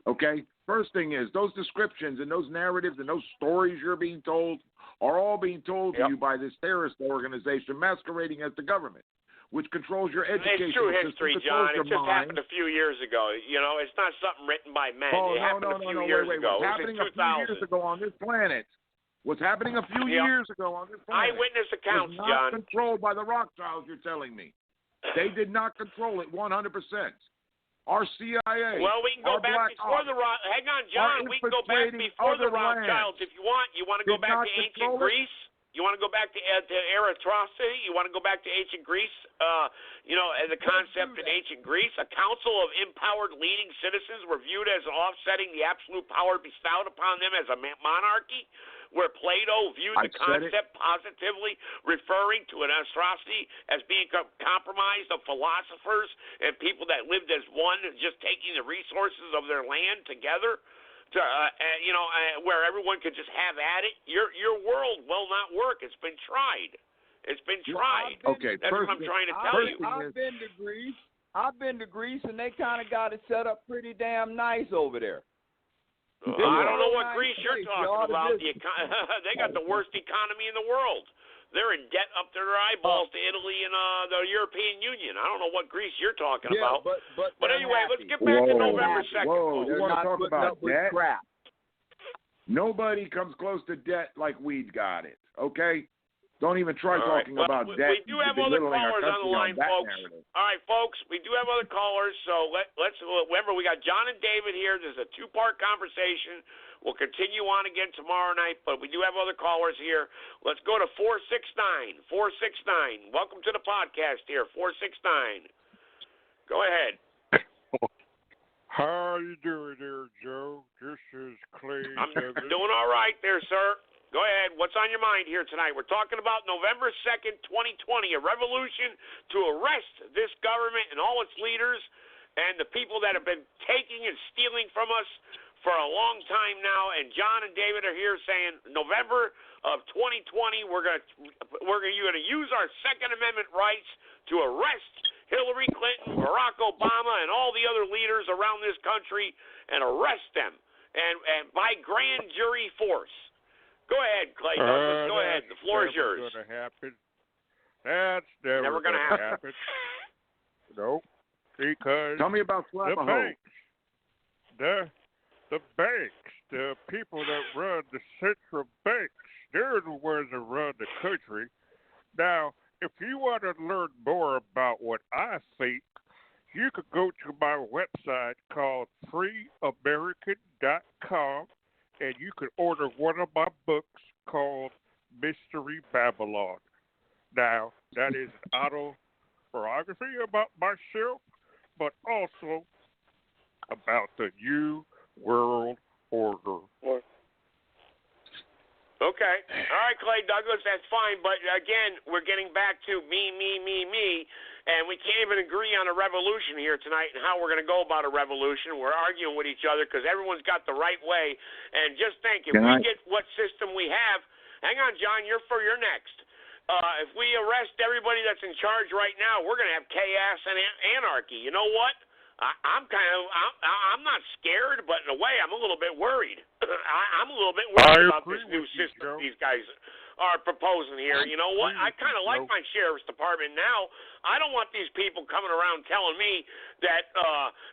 Okay? First thing is, those descriptions and those narratives and those stories you're being told are all being told to you by this terrorist organization masquerading as the government, which controls your education. It's true history, John. It just mind. happened a few years ago. You know, it's not something written by men. It happened a few years ago. What's happening a few years ago on this planet? What's happening a few years ago on this planet? Eyewitness accounts, was not John. controlled by the Rothschilds, you're telling me. They did not control it 100%. Our CIA. Well, we can go back before the hang on, John. We can go back before the Rothschilds if you want. You want to go back to ancient Greece? You want to go back to Erythrosy? You want to go back to ancient Greece? And the concept in ancient Greece, a council of empowered leading citizens were viewed as offsetting the absolute power bestowed upon them as a monarchy, where Plato viewed the concept positively, referring to an atrocity as being compromised of philosophers and people that lived as one, just taking the resources of their land together, to where everyone could just have at it. Your world will not work. It's been tried. It's been tried. That's what I'm trying to tell you. I've been to Greece. And they kind of got it set up pretty damn nice over there. I don't know what Greece you're talking about. They got the worst economy in the world. They're in debt up to their eyeballs to Italy and the European Union. I don't know what Greece you're talking about. But anyway, let's get back to November 2nd. You want to talk about debt? Crap. Nobody comes close to debt like we got it, okay? Don't even try talking about debt. We do have other callers on the line, folks. All right, folks, we do have other callers, so let's remember we got John and David here. There's a two-part conversation. We'll continue on again tomorrow night, but we do have other callers here. Let's go to 469. 469. Welcome to the podcast here, 469. Go ahead. How you doing there, Joe? This is Clay. I'm doing all right there, sir. Go ahead. What's on your mind here tonight? We're talking about November 2nd, 2020, a revolution to arrest this government and all its leaders and the people that have been taking and stealing from us for a long time now. And John and David are here saying November of 2020, you're going to use our Second Amendment rights to arrest Hillary Clinton, Barack Obama, and all the other leaders around this country and arrest them and by grand jury force. Go ahead, Clay Douglas. Go ahead. The floor is yours. That's never going to happen. That's never going to happen. Nope. Because tell me about the banks, the banks, the people that run the central banks, they're the ones that run the country. Now, if you want to learn more about what I think, you could go to my website called freeamerican.com. And you could order one of my books called Mystery Babylon. Now, that is an autobiography about myself, but also about the New World Order. Okay. All right, Clay Douglas, that's fine. But, again, we're getting back to me. And we can't even agree on a revolution here tonight and how we're going to go about a revolution. We're arguing with each other because everyone's got the right way. And just think, if we get what system we have, hang on, John, you're next. If we arrest everybody that's in charge right now, we're going to have chaos and anarchy. You know what? I'm not scared, but in a way, I'm a little bit worried. I'm a little bit worried about this new system these guys are proposing here. You know what? I kind of like my sheriff's department now. I don't want these people coming around telling me that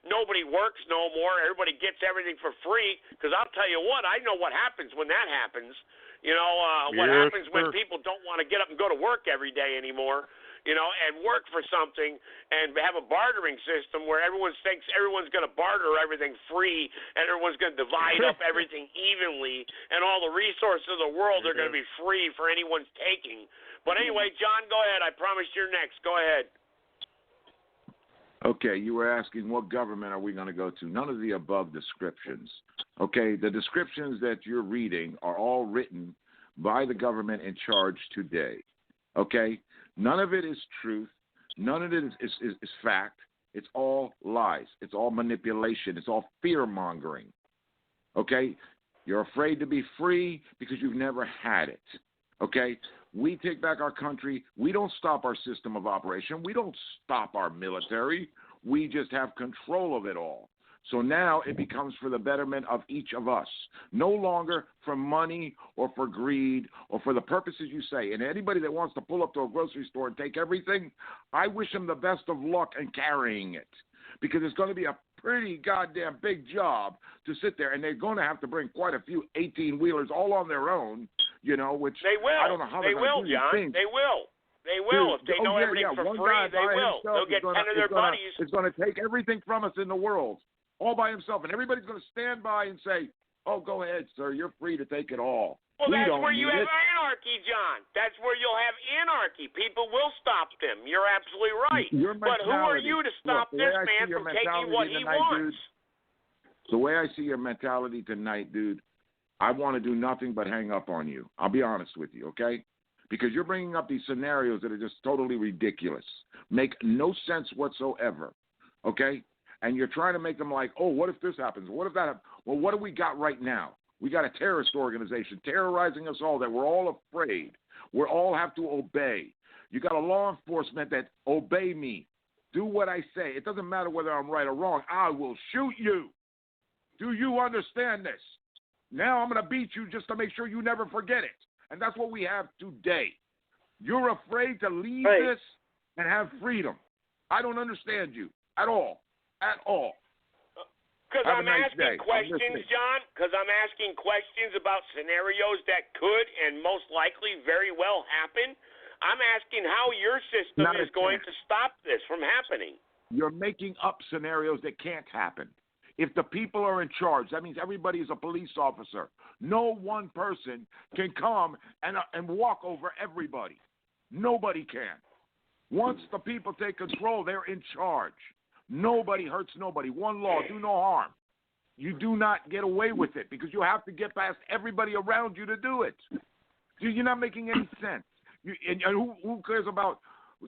nobody works no more, everybody gets everything for free, because I'll tell you what, I know what happens when that happens. You know, what happens when people don't want to get up and go to work every day anymore, you know, and work for something and have a bartering system where everyone thinks everyone's going to barter everything free and everyone's going to divide up everything evenly and all the resources of the world are going to be free for anyone's taking. But anyway, John, go ahead. I promised you're next. Go ahead. Okay, you were asking what government are we going to go to? None of the above descriptions. Okay, the descriptions that you're reading are all written by the government in charge today. Okay? None of it is truth. None of it is fact. It's all lies. It's all manipulation. It's all fear-mongering. Okay? You're afraid to be free because you've never had it. Okay? We take back our country. We don't stop our system of operation. We don't stop our military. We just have control of it all. So now it becomes for the betterment of each of us, no longer for money or for greed or for the purposes you say. And anybody that wants to pull up to a grocery store and take everything, I wish them the best of luck in carrying it, because it's going to be a pretty goddamn big job to sit there, and they're going to have to bring quite a few 18-wheelers all on their own, you know, which they will. I don't know how they're going to do John. these things. They will. They will. If they know everything for free, they will. They'll get 10 of their buddies. It's going to take everything from us in the world, all by himself. And everybody's going to stand by and say, oh, go ahead, sir. You're free to take it all. Well, that's where you have anarchy, John. That's where you'll have anarchy. People will stop them. You're absolutely right. But who are you to stop this man from taking what he wants? The way I see your mentality tonight, dude, I want to do nothing but hang up on you. I'll be honest with you, okay? Because you're bringing up these scenarios that are just totally ridiculous, make no sense whatsoever, okay? And you're trying to make them like, oh, what if this happens? What if that happens? Well, what do we got right now? We got a terrorist organization terrorizing us all, that we're all afraid. We all have to obey. You got a law enforcement that obey me. Do what I say. It doesn't matter whether I'm right or wrong. I will shoot you. Do you understand this? Now I'm going to beat you just to make sure you never forget it. And that's what we have today. You're afraid to leave this and have freedom. I don't understand you at all. At all. Because I'm asking questions, John. Because I'm asking questions about scenarios that could and most likely very well happen. I'm asking how your system is going to stop this from happening. You're making up scenarios that can't happen. If the people are in charge, that means everybody is a police officer. No one person can come and walk over everybody. Nobody can. Once the people take control, they're in charge. Nobody hurts nobody. One law, do no harm. You do not get away with it because you have to get past everybody around you to do it. You're not making any sense. And who cares about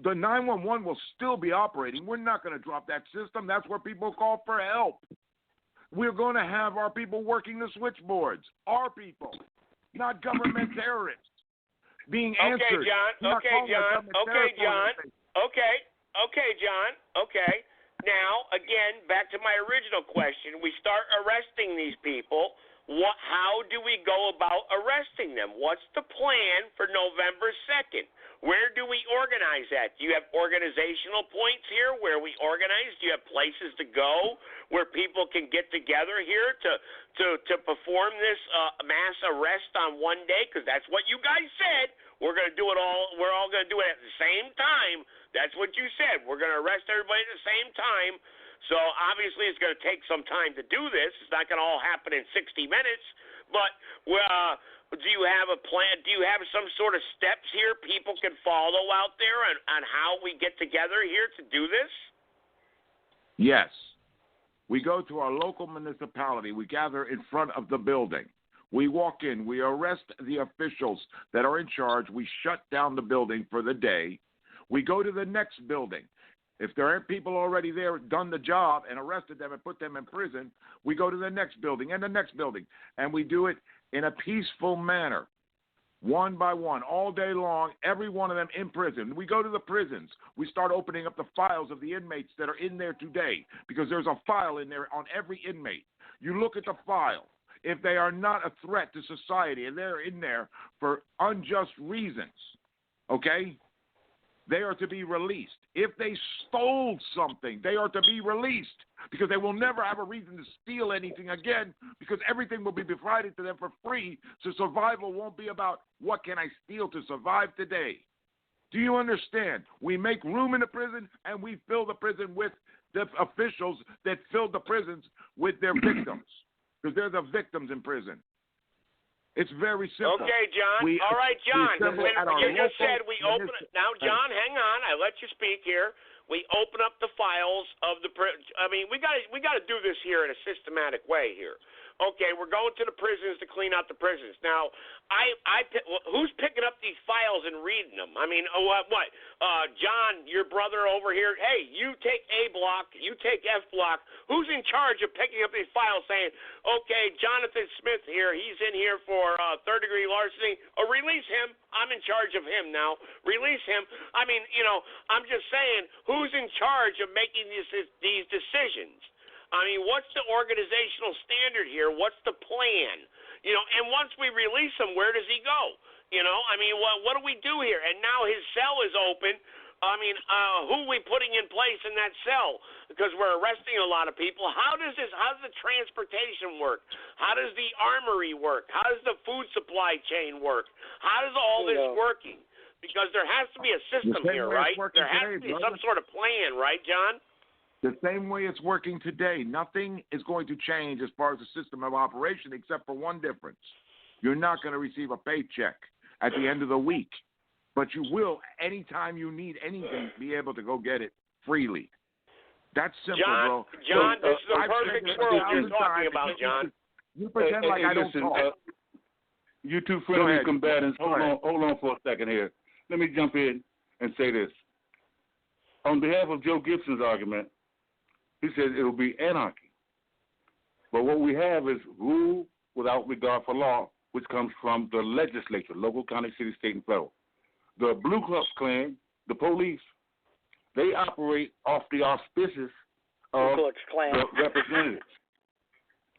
the 911 will still be operating. We're not going to drop that system. That's where people call for help. We're going to have our people working the switchboards. Our people, not government terrorists, being answered. Okay, John. Okay. Now, again, back to my original question. We start arresting these people. How do we go about arresting them? What's the plan for November 2nd? Where do we organize that? Do you have organizational points here where we organize? Do you have places to go where people can get together here to perform this mass arrest on one day? Because that's what you guys said. We're going to do it all. We're all going to do it at the same time. That's what you said. We're going to arrest everybody at the same time. So obviously it's going to take some time to do this. It's not going to all happen in 60 minutes. But do you have a plan? Do you have some sort of steps here people can follow out there on how we get together here to do this? Yes. We go to our local municipality. We gather in front of the building. We walk in. We arrest the officials that are in charge. We shut down the building for the day. We go to the next building. If there aren't people already there, done the job and arrested them and put them in prison, we go to the next building and the next building. And we do it in a peaceful manner, one by one, all day long, every one of them in prison. We go to the prisons. We start opening up the files of the inmates that are in there today because there's a file in there on every inmate. You look at the file. if they are not a threat to society and they're in there for unjust reasons, okay, they are to be released. If they stole something, they are to be released because they will never have a reason to steal anything again because everything will be provided to them for free, so survival won't be about what can I steal to survive today. Do you understand? We make room in the prison and we fill the prison with the officials that filled the prisons with their victims because they're the victims in prison. It's very simple. Okay, John. All right, John. You just said we open it. Now, John, hang on. I let you speak here. We open up the files of the I mean, we got to do this here in a systematic way here. Okay, we're going to the prisons to clean out the prisons. Now, who's picking up these files and reading them? I mean, what? John, your brother over here, hey, you take A block, you take F block. Who's in charge of picking up these files saying, okay, Jonathan Smith here, he's in here for third-degree larceny. Release him. I'm in charge of him now. Release him. I mean, I'm just saying, who's in charge of making these decisions? I mean, what's the organizational standard here? What's the plan? And once we release him, where does he go? I mean, what do we do here? And now his cell is open. I mean, who are we putting in place in that cell? Because we're arresting a lot of people. How does the transportation work? How does the armory work? How does the food supply chain work? How does all this working? Because there has to be a system here, right? There has to be some sort of plan, right, John? The same way it's working today. Nothing is going to change as far as the system of operation except for one difference. You're not going to receive a paycheck at the end of the week, but you will, anytime you need anything, be able to go get it freely. That's simple, bro. John, this is the perfect world you're talking about, John. You pretend like I don't talk. You two friendly combatants, hold on for a second here. Let me jump in and say this. On behalf of Joe Gibson's argument, he says it'll be anarchy. But what we have is rule without regard for law, which comes from the legislature, local, county, city, state, and federal. The Blue Cross Klan, the police, they operate off the auspices of the representatives.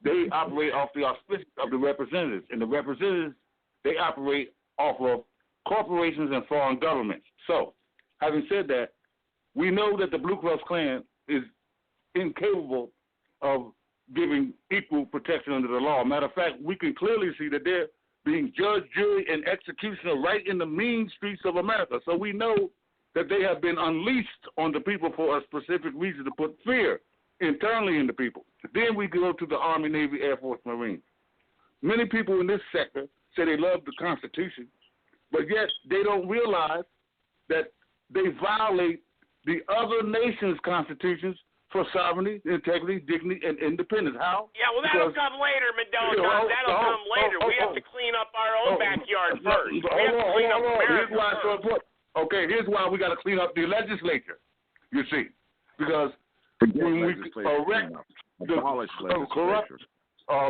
They operate off the auspices of the representatives. And the representatives, they operate off of corporations and foreign governments. So, having said that, we know that the Blue Cross Klan is incapable of giving equal protection under the law. Matter of fact, we can clearly see that they're being judge, jury, and executioner right in the mean streets of America. So we know that they have been unleashed on the people for a specific reason to put fear internally in the people. Then we go to the Army, Navy, Air Force, Marines. Many people in this sector say they love the Constitution, but yet they don't realize that they violate the other nation's constitutions for sovereignty, integrity, dignity, and independence. How? Yeah, well, that'll come later, Mandela. That'll come later. We have to clean up our own backyard first. Here's why it's so important. Okay, here's why we got to clean up the legislature, you see. Because when we erect the corrupt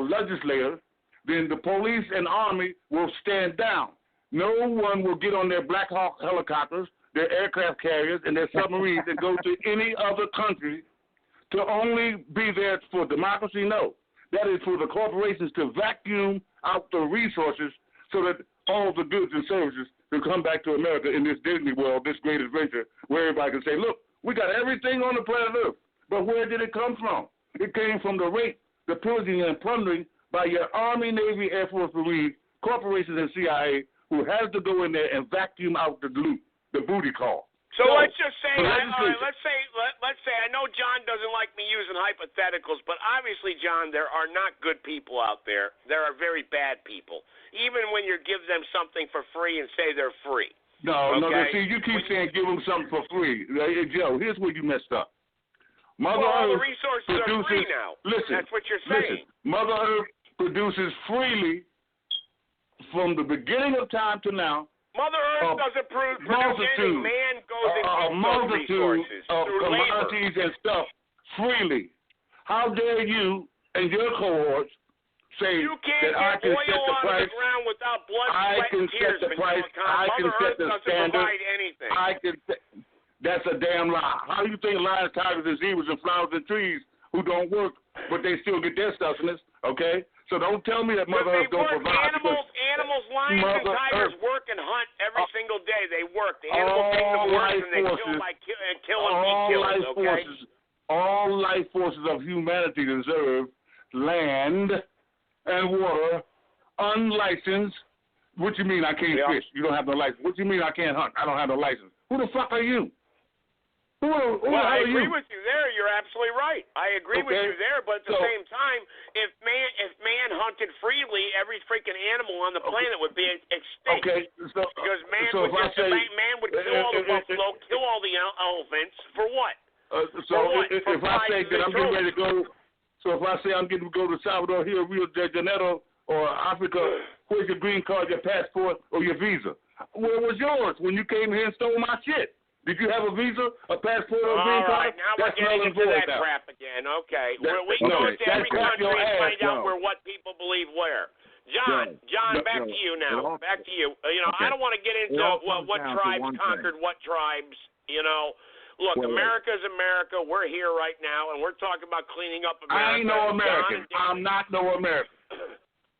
legislators, then the police and army will stand down. No one will get on their Black Hawk helicopters, their aircraft carriers, and their submarines and go to any other country to only be there for democracy. No. That is for the corporations to vacuum out the resources so that all the goods and services can come back to America in this Disney world, this great adventure, where everybody can say, look, we got everything on the planet Earth. But where did it come from? It came from the rape, the pillaging, and plundering by your Army, Navy, Air Force, Marines, corporations, and CIA, who has to go in there and vacuum out the loot, the booty call. So let's just say, let's say, I know John doesn't like me using hypotheticals, but obviously, John, there are not good people out there. There are very bad people, even when you give them something for free and say they're free. No, see, you keep saying give them something for free. Hey, Joe, here's where you messed up. All the resources are free now. Listen, that's what you're saying. Mother Earth produces freely from the beginning of time to now. Mother Earth doesn't produce anything. Man goes and gets those resources of through commodities labor and stuff freely. How dare you and your cohorts say that I can set the price? Without blood, I can set the price. I can set the standard. I can. That's a damn lie. How do you think lions, tigers, and zebras, and flowers and trees who don't work, but they still get their sustenance? Okay, So don't tell me that Mother Earth don't provide. Animals, lions, and tigers work and hunt every single day. They work. The animal kingdom works, and they kill and be killed. Okay. All life forces of humanity deserve land and water, unlicensed. What you mean I can't fish? You don't have no license. What you mean I can't hunt? I don't have no license. Who the fuck are you? I agree with you there. You're absolutely right. I agree with you there. But at the same time, if man hunted freely, every freaking animal on the planet would be extinct. Okay, because man would kill all the buffalo, kill all the elephants for what? If I say that I'm getting ready to go, so if I say I'm getting to go to Salvador Hill, Rio de Janeiro, or Africa, where's your green card, your passport, or your visa? Where was yours when you came here and stole my shit? Did you have a visa, a passport, or a green card? All right, now we're getting into that crap again. Okay. We can go into every country and find out where what people believe where. John, back to you now. Back to you. I don't want to get into what tribes conquered what tribes, Look, America's America. We're here right now, and we're talking about cleaning up America. I ain't no American. I'm not no American.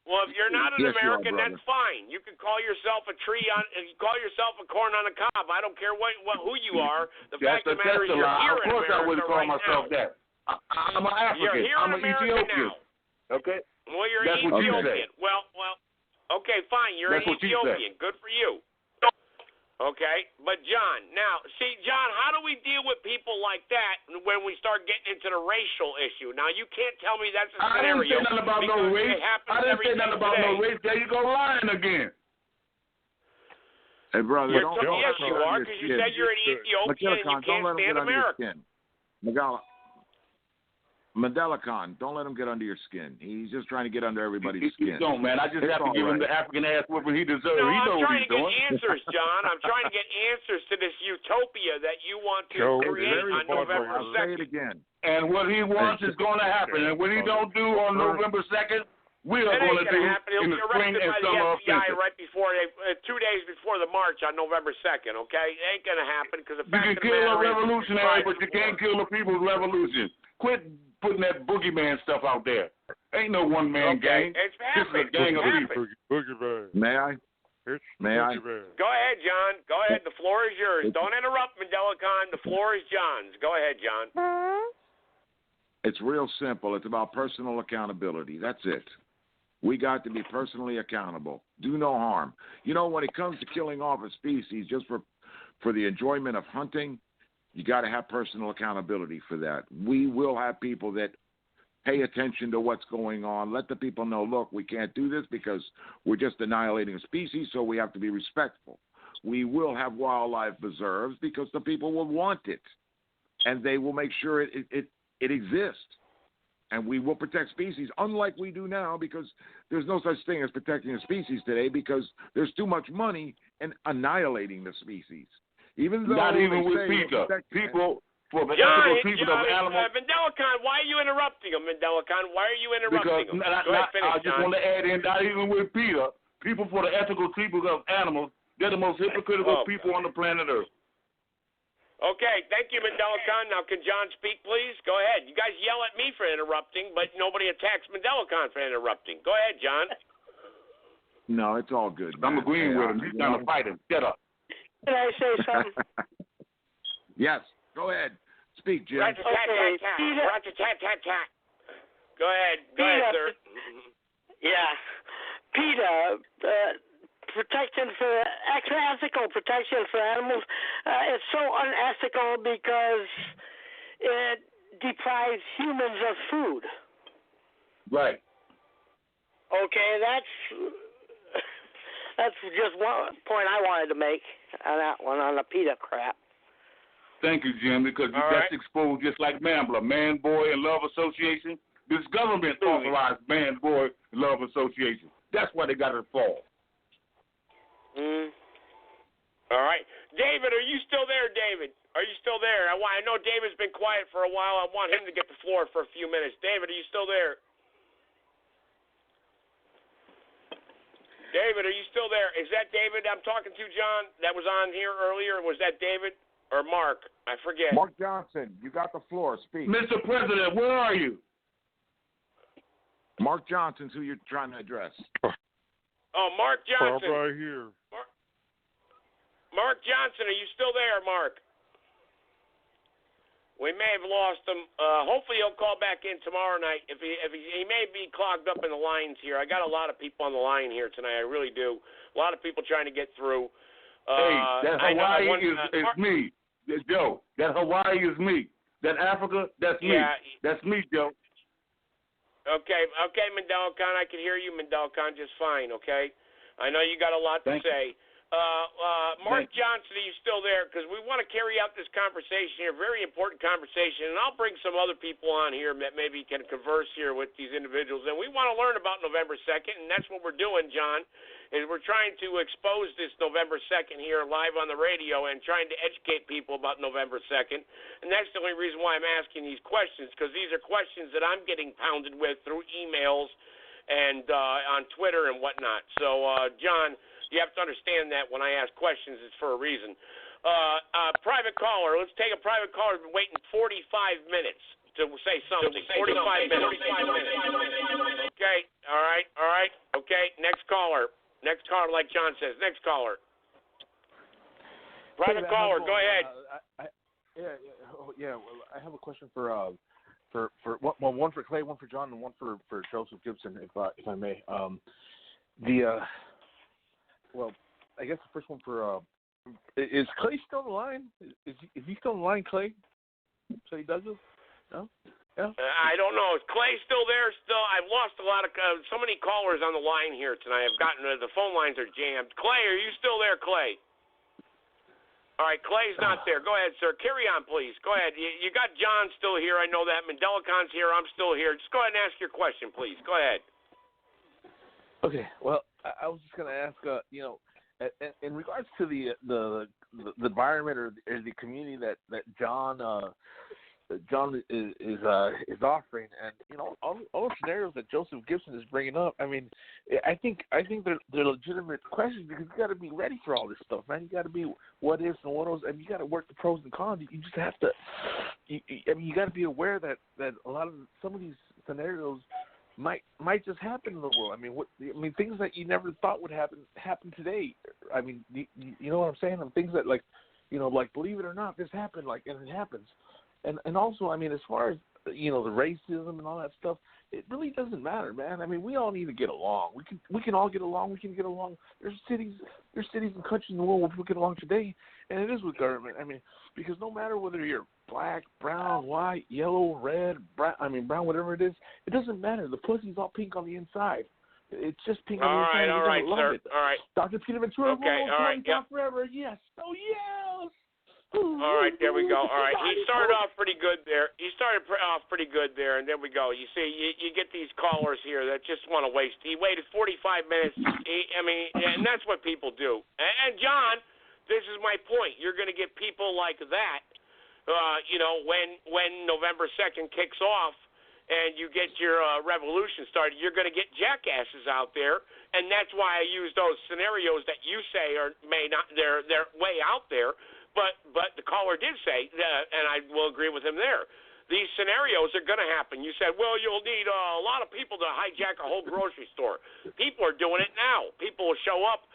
Well, if you're not an American, that's fine. You can call yourself a tree on, you call yourself a corn on a cob. I don't care who you are. The fact of the matter is you're here in America. Of course, I wouldn't call myself that. I'm an African. You're here I'm in an America Ethiopian. now. Okay. Well, you're that's Ethiopian. Well, okay, fine. You're an Ethiopian. Good for you. Okay, but John, how do we deal with people like that when we start getting into the racial issue? Now, you can't tell me that's a scenario. I didn't say nothing about no race. No race. There you go lying again. Hey, brother, yes, you are, because you said you're an Ethiopian and you can't stand America. Mandela-Khan, don't let him get under your skin. He's just trying to get under everybody's skin. Don't, man. I just have to give him the African ass whooping he deserves. No, I'm trying to get answers, John. I'm trying to get answers to this utopia that you want to create on November 2nd. I'll say it again. And what he wants is going to happen. And what he don't do on November 2nd, we are going to do in the spring and summer of FBI right before 2 days before the march on November 2nd. Okay, it ain't going to happen because the fact you can kill a revolutionary, but you can't kill the people's revolution. Quit putting that boogeyman stuff out there. Ain't no one-man gang. It's this is a gang of people. May I? May I? Go ahead, John. Go ahead. The floor is yours. Don't interrupt, Mandela-Khan. The floor is John's. Go ahead, John. It's real simple. It's about personal accountability. That's it. We got to be personally accountable. Do no harm. When it comes to killing off a species just for the enjoyment of hunting, you got to have personal accountability for that. We will have people that pay attention to what's going on. Let the people know, look, we can't do this because we're just annihilating a species, so we have to be respectful. We will have wildlife preserves because the people will want it, and they will make sure it exists. And we will protect species, unlike we do now, because there's no such thing as protecting a species today because there's too much money in annihilating the species. Even though not even with PETA. People for the John, people of animals. Mandela-Khan, why are you interrupting him, Mandela-Khan? Why are you interrupting him? I just want to add in, not even with PETA, people for the ethical treatment of animals, they're the most hypocritical people on the planet Earth. Okay, thank you, Mandela-Khan. Now, can John speak, please? Go ahead. You guys yell at me for interrupting, but nobody attacks Mandela-Khan for interrupting. Go ahead, John. No, it's all good. I'm agreeing with him. He's trying to fight him. Shut up. Can I say something? Yes, go ahead. Speak, Jim. Rat-a-tat-tat-tat. Go ahead. Go ahead, sir. Yeah. PETA, ethical protection for animals, it's so unethical because it deprives humans of food. Right. Okay, that's just one point I wanted to make on that one, on the PETA crap. Thank you, Jim, because that's exposed just like MANBLA, Man, Boy, and Love Association. This government authorized Man, Boy, and Love Association. That's why they got it fall. All right. David, are you still there, David? Are you still there? I know David's been quiet for a while. I want him to get the floor for a few minutes. David, are you still there? David, are you still there? Is that David I'm talking to, John, that was on here earlier? Was that David or Mark? I forget. Mark Johnson, you got the floor. Speak. Mr. President, where are you? Mark Johnson's who you're trying to address. Oh, Mark Johnson. I'm right here. Mark Johnson, are you still there, Mark? We may have lost him. Hopefully he'll call back in tomorrow night. If he may be clogged up in the lines here. I got a lot of people on the line here tonight. I really do. A lot of people trying to get through. Hey, that Hawaii is me. Joe, that Hawaii is me. That Africa, that's me. Yeah. That's me, Joe. Okay, Mandela Khan, I can hear you, Mandela Khan, just fine, okay? I know you got a lot to say. Mark Johnson, are you still there? Because we want to carry out this conversation here, very important conversation, and I'll bring some other people on here that maybe can converse here with these individuals. And we want to learn about November 2nd, and that's what we're doing, John, is we're trying to expose this November 2nd here live on the radio and trying to educate people about November 2nd. And that's the only reason why I'm asking these questions, because these are questions that I'm getting pounded with through emails and on Twitter and whatnot. So, John, you have to understand that when I ask questions, it's for a reason. Private caller. Let's take a private caller. Been waiting 45 minutes to say something. 45 minutes. Okay. All right. Okay. Next caller, like John says. Next caller. Private caller. Go ahead. Well, I have a question for one for Clay, one for John, and one for Joseph Gibson, if I may. Well, I guess the first one for is Clay still on the line? Is he still on the line, Clay? So he does it? No? Yeah. I don't know. Is Clay still there? I've lost a lot of so many callers on the line here tonight. I've gotten the phone lines are jammed. Clay, are you still there, Clay? All right, Clay's not there. Go ahead, sir. Carry on, please. Go ahead. You got John still here. I know that. Mandela Khan's here. I'm still here. Just go ahead and ask your question, please. Go ahead. Okay. Well, I was just going to ask, in regards to the environment or the community that John is offering, and all the scenarios that Joseph Gibson is bringing up. I mean, I think they're legitimate questions, because you got to be ready for all this stuff, man. You got to be what ifs and what ifs, and you got to work the pros and cons. You just have to. You got to be aware that some of these scenarios might just happen in the world. I mean, things that you never thought would happen today. I mean, you know what I'm saying? Things that like believe it or not, this happened, and it happens. And also, I mean, as far as the racism and all that stuff, it really doesn't matter, man. I mean, we all need to get along. We can all get along. We can get along. There's cities and countries in the world where people get along today, and it is with government. I mean, because no matter whether you're black, brown, white, yellow, red, brown, whatever it is, it doesn't matter. The pussy's all pink on the inside. It's just pink on the inside. All right, sir. All right. Dr. Peter Ventura. Okay. All right. Yeah. Forever. Yes. Oh yes. All right, there we go. All right, he started off pretty good there. And there we go. You see, you get these callers here that just want to waste. He waited 45 minutes. And that's what people do. And John, this is my point. You're going to get people like that, when November 2nd kicks off, and you get your revolution started, you're going to get jackasses out there, and that's why I use those scenarios that you say they're way out there. But the caller did say, and I will agree with him there, these scenarios are going to happen. You said, well, you'll need a lot of people to hijack a whole grocery store. People are doing it now. People will show up.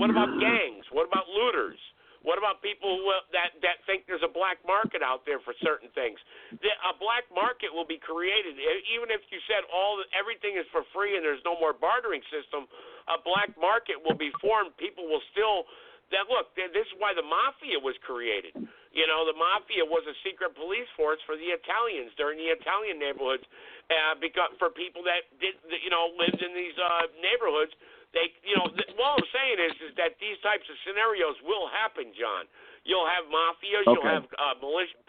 What about gangs? What about looters? What about people that think there's a black market out there for certain things? A black market will be created. Even if you said everything is for free and there's no more bartering system, a black market will be formed. People will still... Look, this is why the mafia was created. The mafia was a secret police force for the Italians during the Italian neighborhoods, because for people that lived in these neighborhoods. What I'm saying is that these types of scenarios will happen, John. You'll have mafias, you'll have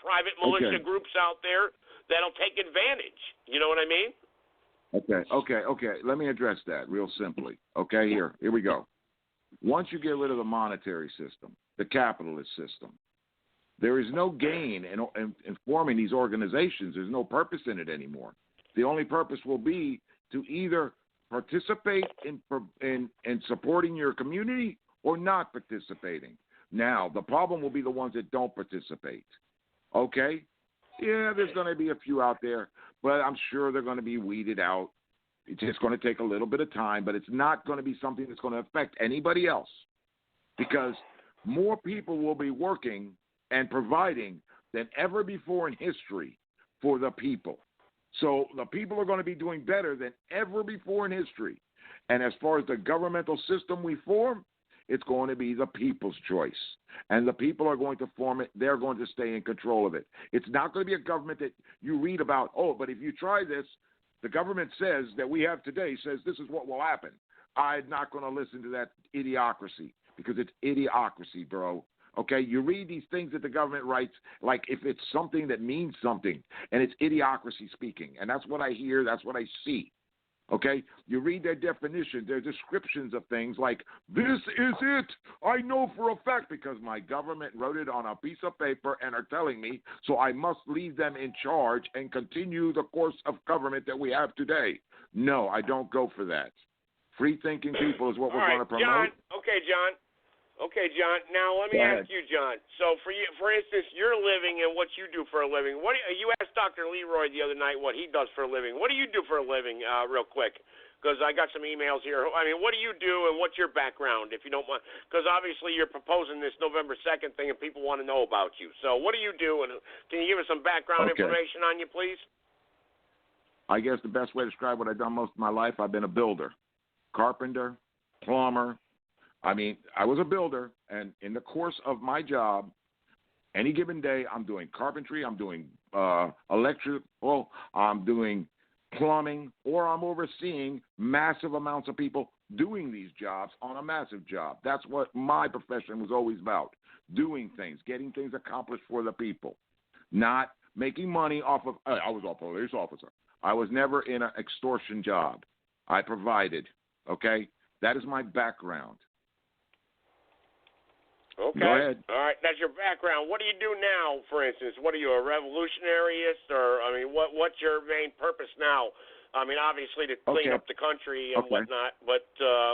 private militia groups out there that'll take advantage. You know what I mean? Okay. Let me address that real simply. Okay, here we go. Once you get rid of the monetary system, the capitalist system, there is no gain in forming these organizations. There's no purpose in it anymore. The only purpose will be to either participate in supporting your community or not participating. Now, the problem will be the ones that don't participate. Okay? Yeah, there's going to be a few out there, but I'm sure they're going to be weeded out. It's just going to take a little bit of time, but it's not going to be something that's going to affect anybody else because more people will be working and providing than ever before in history for the people. So the people are going to be doing better than ever before in history. And as far as the governmental system we form, it's going to be the people's choice. And the people are going to form it. They're going to stay in control of it. It's not going to be a government that you read about, oh, but if you try this, the government says that we have today says this is what will happen. I'm not going to listen to that idiocracy because it's idiocracy, bro. Okay, you read these things that the government writes like if it's something that means something, and it's idiocracy speaking. And that's what I hear. That's what I see. Okay, you read their definition, their descriptions of things like, this is it. I know for a fact because my government wrote it on a piece of paper and are telling me, so I must leave them in charge and continue the course of government that we have today. No, I don't go for that. Free-thinking people is what we're going to promote. John. Okay, John. Now let me ask you, John. So for you, for instance, you're living and what you do for a living. You asked Dr. Leroy the other night what he does for a living. What do you do for a living, real quick? Because I got some emails here. I mean, what do you do and what's your background, if you don't mind? Because obviously you're proposing this November 2nd thing and people want to know about you. So what do you do? And can you give us some background information on you, please? I guess the best way to describe what I've done most of my life, I've been a builder, carpenter, plumber. I mean, I was a builder, and in the course of my job, any given day, I'm doing carpentry, I'm doing electrical, I'm doing plumbing, or I'm overseeing massive amounts of people doing these jobs on a massive job. That's what my profession was always about, doing things, getting things accomplished for the people, not making money off of, I was a police officer. I was never in an extortion job. I provided, okay? That is my background. Okay. Go ahead. All right. That's your background. What do you do now, for instance? What are you, a revolutionaryist? Or, I mean, what's your main purpose now? I mean, obviously to clean up the country and whatnot, but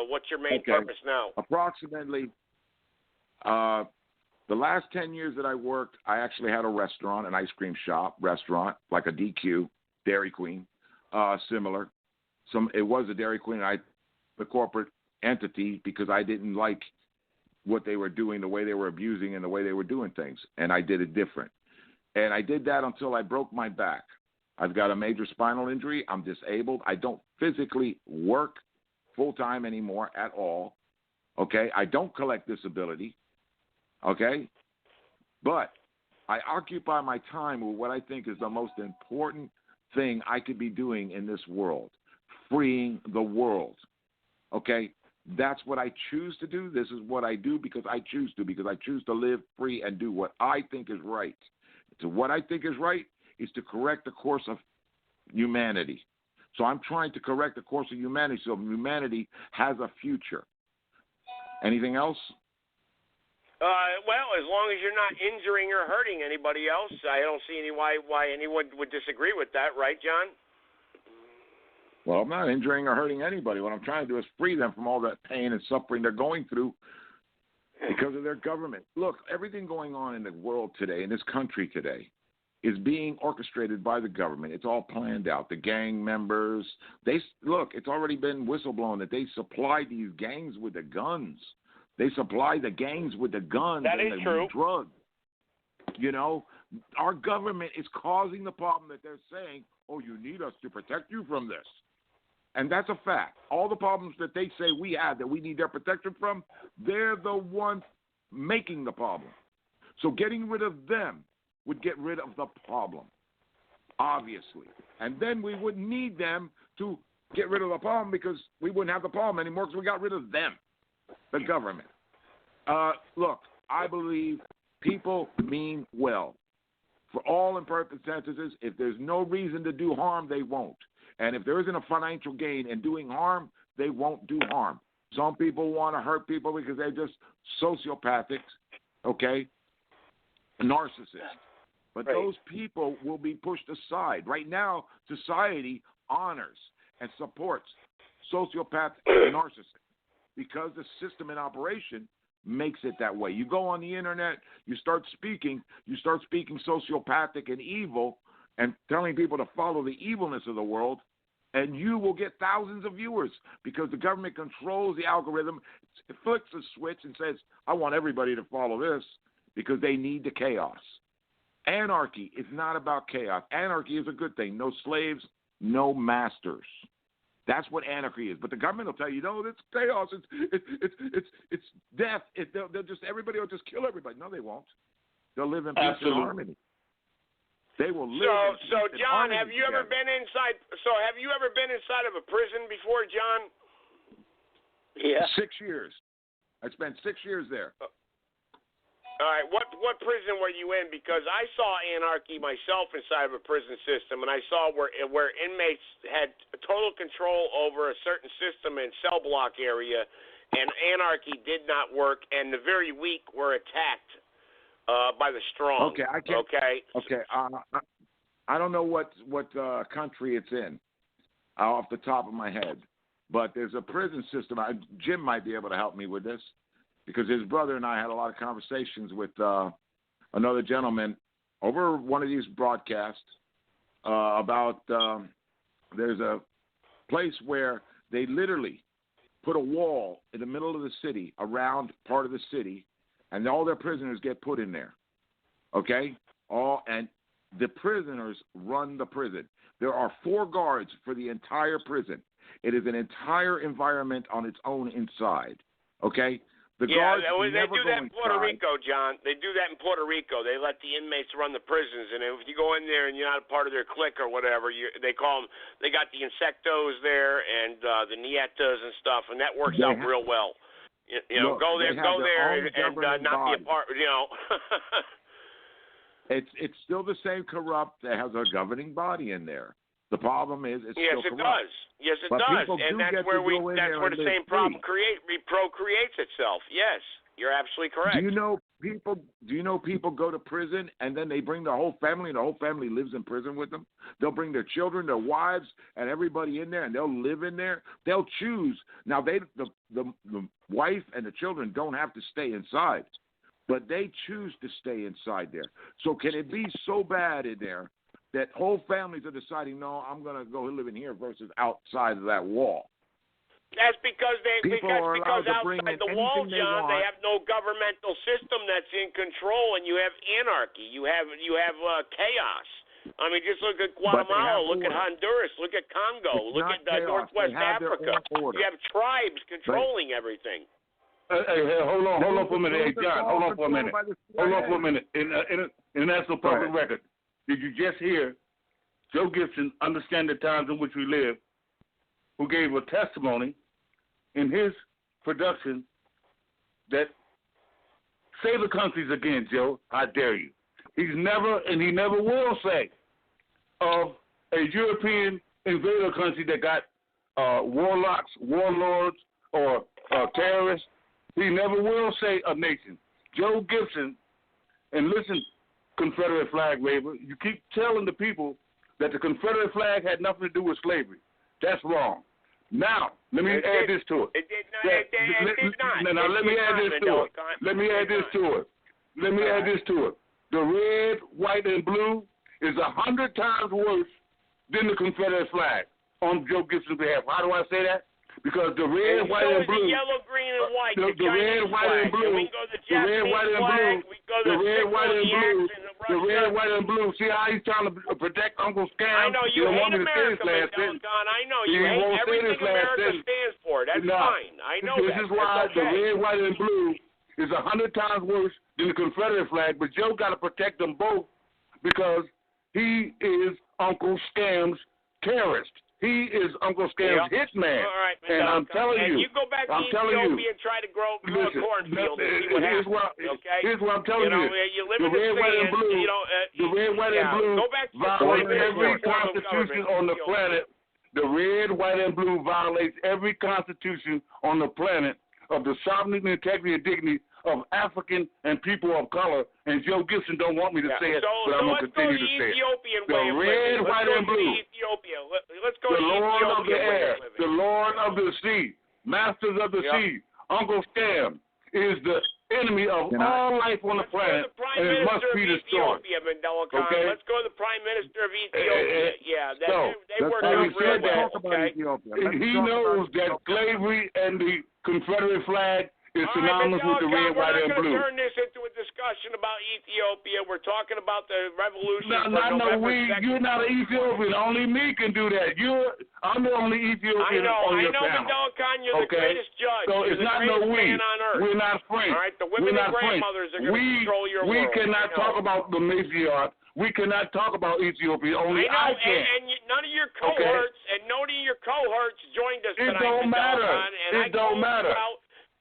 what's your main purpose now? Approximately the last 10 years that I worked, I actually had a restaurant, an ice cream shop restaurant, like a DQ, Dairy Queen, similar. It was a Dairy Queen, the corporate entity, because I didn't like what they were doing, the way they were abusing and the way they were doing things, and I did it different. And I did that until I broke my back. I've got a major spinal injury. I'm disabled. I don't physically work full-time anymore at all, okay? I don't collect disability, okay? But I occupy my time with what I think is the most important thing I could be doing in this world, freeing the world, okay? That's what I choose to do. This is what I do because I choose to live free and do what I think is right. So what I think is right is to correct the course of humanity. So I'm trying to correct the course of humanity so humanity has a future. Anything else? Well, as long as you're not injuring or hurting anybody else, I don't see any why anyone would disagree with that, right, John? Well, I'm not injuring or hurting anybody. What I'm trying to do is free them from all that pain and suffering they're going through because of their government. Look, everything going on in the world today, in this country today, is being orchestrated by the government. It's all planned out. The gang members, it's already been whistleblown that they supply these gangs with the guns. They supply the gangs with the guns and the drugs. You know, our government is causing the problem that they're saying, oh, you need us to protect you from this. And that's a fact. All the problems that they say we have that we need their protection from, they're the ones making the problem. So getting rid of them would get rid of the problem, obviously. And then we wouldn't need them to get rid of the problem because we wouldn't have the problem anymore because we got rid of them, the government. Look, I believe people mean well. For all intents and purposes, if there's no reason to do harm, they won't. And if there isn't a financial gain in doing harm, they won't do harm. Some people want to hurt people because they're just sociopathics, okay, narcissists. But those people will be pushed aside. Right now, society honors and supports sociopathic narcissists because the system in operation makes it that way. You go on the internet, you start speaking sociopathic and evil and telling people to follow the evilness of the world, And you will get thousands of viewers because the government controls the algorithm. It flicks a switch and says, I want everybody to follow this because they need the chaos. Anarchy is not about chaos. Anarchy is a good thing. No slaves, no masters. That's what anarchy is. But the government will tell you, no, it's chaos. It's death. They'll just, everybody will just kill everybody. No, they won't. They'll live in peace and harmony. They will live in peace So, and John, harmony have you ever been inside? So, have you ever been inside of a prison before, John? Yeah. 6 years. I spent 6 years there. All right, what prison were you in? Because I saw anarchy myself inside of a prison system, and I saw where inmates had total control over a certain system and cell block area, and anarchy did not work, and the very weak were attacked by the strong. Okay, I can't. Okay. I don't know what country it's in, off the top of my head, but there's a prison system. Jim might be able to help me with this, because his brother and I had a lot of conversations with another gentleman over one of these broadcasts about there's a place where they literally put a wall in the middle of the city, around part of the city, and all their prisoners get put in there. Okay? And the prisoners run the prison. There are 4 guards for the entire prison. It is an entire environment on its own inside. Okay? The guards they never do that in Puerto Rico, John. They do that in Puerto Rico. They let the inmates run the prisons, and if you go in there and you're not a part of their clique or whatever, they call them. They got the insectos there and the nietas and stuff, and that works out real well. You know, Look, go there and not be a part. You know. It's still the same corrupt. It has a governing body in there. The problem is it's still corrupt. Yes, it But does. people And do that's get where to go in there the and live same problem free. procreates itself. Yes, you're absolutely correct. Do you know people go to prison and then they bring the whole family, and the whole family lives in prison with them? They'll bring their children, their wives, and everybody in there, and they'll live in there. They'll choose. Now the wife and the children don't have to stay inside, but they choose to stay inside there. So can it be so bad in there that whole families are deciding, no, I'm going to go live in here versus outside of that wall? That's because outside the wall, John, they have no governmental system that's in control, and you have anarchy. You have chaos. I mean, just look at Guatemala, look at Honduras, look at Congo, look at Northwest Africa. You have tribes controlling everything. Hey, hold on for a minute. Hey, John, hold on for a minute. International Public Record. Did you just hear Joe Gibson, Understand the Times in Which We Live, who gave a testimony in his production that, say the countries again, Joe, I dare you. He never will say of a European invader country that got warlocks, warlords, or terrorists. He never will say a nation. Joe Gibson, and listen, Confederate flag waver, you keep telling the people that the Confederate flag had nothing to do with slavery. That's wrong. Now, let me add this to it. It did not. Now, let me add this to it. The red, white, and blue is 100 times worse than the Confederate flag on Joe Gibson's behalf. How do I say that? Because the red, white, and blue. The yellow, green, and white. The red, white, and blue. The red, white, and blue. The red, white, and blue. The red, white, and blue. See how he's trying to protect Uncle Scam? I know you hate America, Don. I know you hate everything America stands for. That's fine. I know that. This is why the red, white, and blue is 100 times worse than the Confederate flag. But Joe got to protect them both because he is Uncle Scam's terrorist. He is Uncle Scam's hitman. All right, and I'm telling you. You go back to Ethiopia and try to grow a cornfield and see what happens. Here's what I'm telling you. You live in the red, white, and blue. The red, white, and blue violates every constitution on the planet. The red, white, and blue violates every constitution on the planet of the sovereignty, integrity, and dignity of African and people of color, and Joe Gibson don't want me to say it, but I'm going to continue to say it. The red, white, and blue. Let's go the to Lord of the air, the the Lord of the sea, masters of the sea, Uncle Scam is the enemy of all life on the planet, and it must be destroyed. Mandela Khan. Okay? Let's go to the Prime Minister of Ethiopia. They work out having real said well. that, he knows that slavery and the Confederate flag is synonymous with the red, white, and blue. We're not going to turn this into a discussion about Ethiopia. We're talking about the revolution No, from November 2nd. You're not an Ethiopian. Only me can do that. I'm the only Ethiopian on your panel. Mandela Khan, you're the greatest judge. So you're it's not no we. man on earth. We're not friends. All right, the women and grandmothers are going to control your world. We cannot talk about the matriarch. We cannot talk about Ethiopia. Only I can. And none of your cohorts joined us tonight. It don't matter. And it don't matter.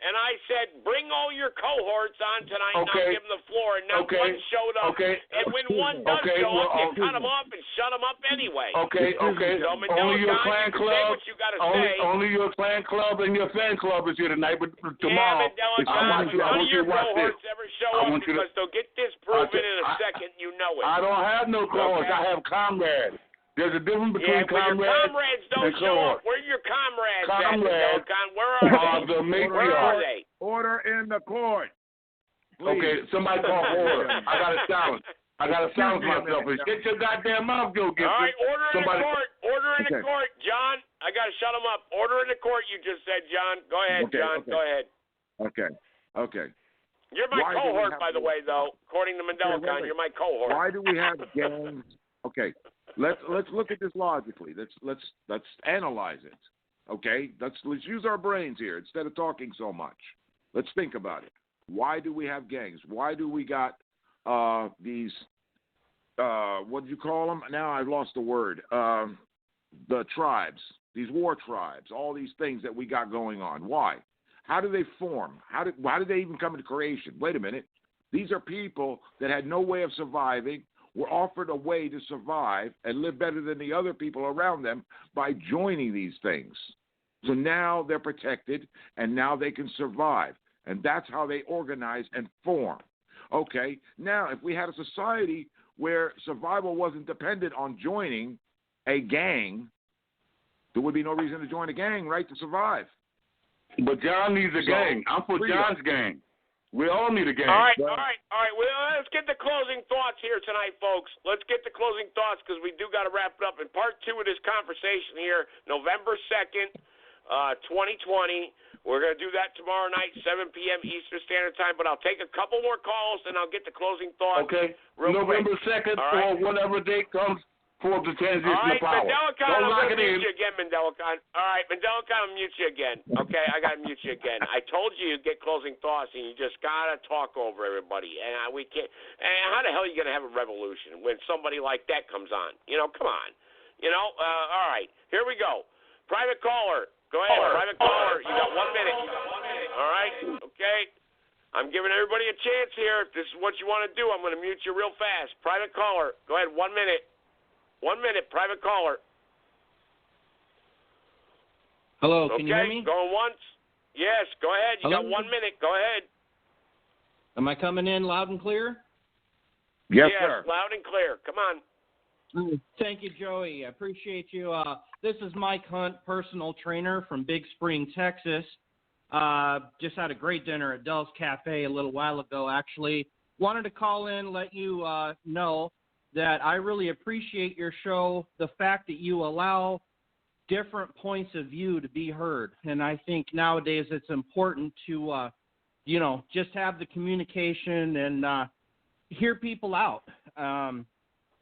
And I said, bring all your cohorts on tonight, and I'll give them the floor. And not one showed up. And when one does show up, you cut them off and shut them up anyway. So, only your clan club. What you gotta only your clan club and your fan club is here tonight. But tomorrow, none of your cohorts ever show up because they'll get disproven in a second. You know it. I don't have no cohorts. I have comrades. There's a difference between comrades your comrades don't and show cohorts. up. Where are your comrades? Comrades Where are they? Where are they? Order in the court. Please. Okay, somebody call order. I got to silence. Myself. Get your goddamn mouth, Joe Gibson. All right, order in the court. Order in the court, John. I got to shut him up. Order in the court, you just said, John. Go ahead, John. Go ahead. Okay. You're my cohort, by the way, though. According to Mandela Khan, you're my cohort. Why do we have gangs? Okay, let's look at this logically. Let's analyze it. Okay, let's use our brains here instead of talking so much. Let's think about it. Why do we have gangs? Why do we got these? What do you call them? Now I've lost the word. The tribes, these war tribes, all these things that we got going on. Why? How do they form? Why did they even come into creation? Wait a minute. These are people that had no way of surviving, were offered a way to survive and live better than the other people around them by joining these things. So now they're protected, and now they can survive. And that's how they organize and form. Okay, now if we had a society where survival wasn't dependent on joining a gang, there would be no reason to join a gang, right, to survive. But John needs a gang. I'm for John's gang. We all need a gang. All right. Well, let's get the closing thoughts here tonight, folks. Let's get the closing thoughts because we do got to wrap it up. In part 2 of this conversation here, November 2nd, 2020. We're going to do that tomorrow night, 7 p.m. Eastern Standard Time. But I'll take a couple more calls, and I'll get the closing thoughts. Okay. quick. November 2nd or whatever date comes for the transition of power. Mandela Khan, Don't I'm lock going it to in. mute you again, Mandela Khan. All right, Mandela Khan, I'll mute you again. Okay, I got to mute you again. I told you you'd get closing thoughts, and you just got to talk over everybody. And we can't. And how the hell are you going to have a revolution when somebody like that comes on? Come on. All right, here we go. Private caller. Go ahead, private caller. You got 1 minute. All right, okay. I'm giving everybody a chance here. If this is what you want to do, I'm going to mute you real fast. Private caller. Go ahead, 1 minute. 1 minute, private caller. Hello, can you hear me? Going once? Yes, go ahead. You got 1 minute. Go ahead. Am I coming in loud and clear? Yes, sir. Loud and clear. Come on. Thank you, Joey. I appreciate you. This is Mike Hunt, personal trainer from Big Spring, Texas. Just had a great dinner at Dell's Cafe a little while ago, actually. Wanted to call in, let you know that I really appreciate your show, the fact that you allow different points of view to be heard. And I think nowadays it's important to, just have the communication and hear people out.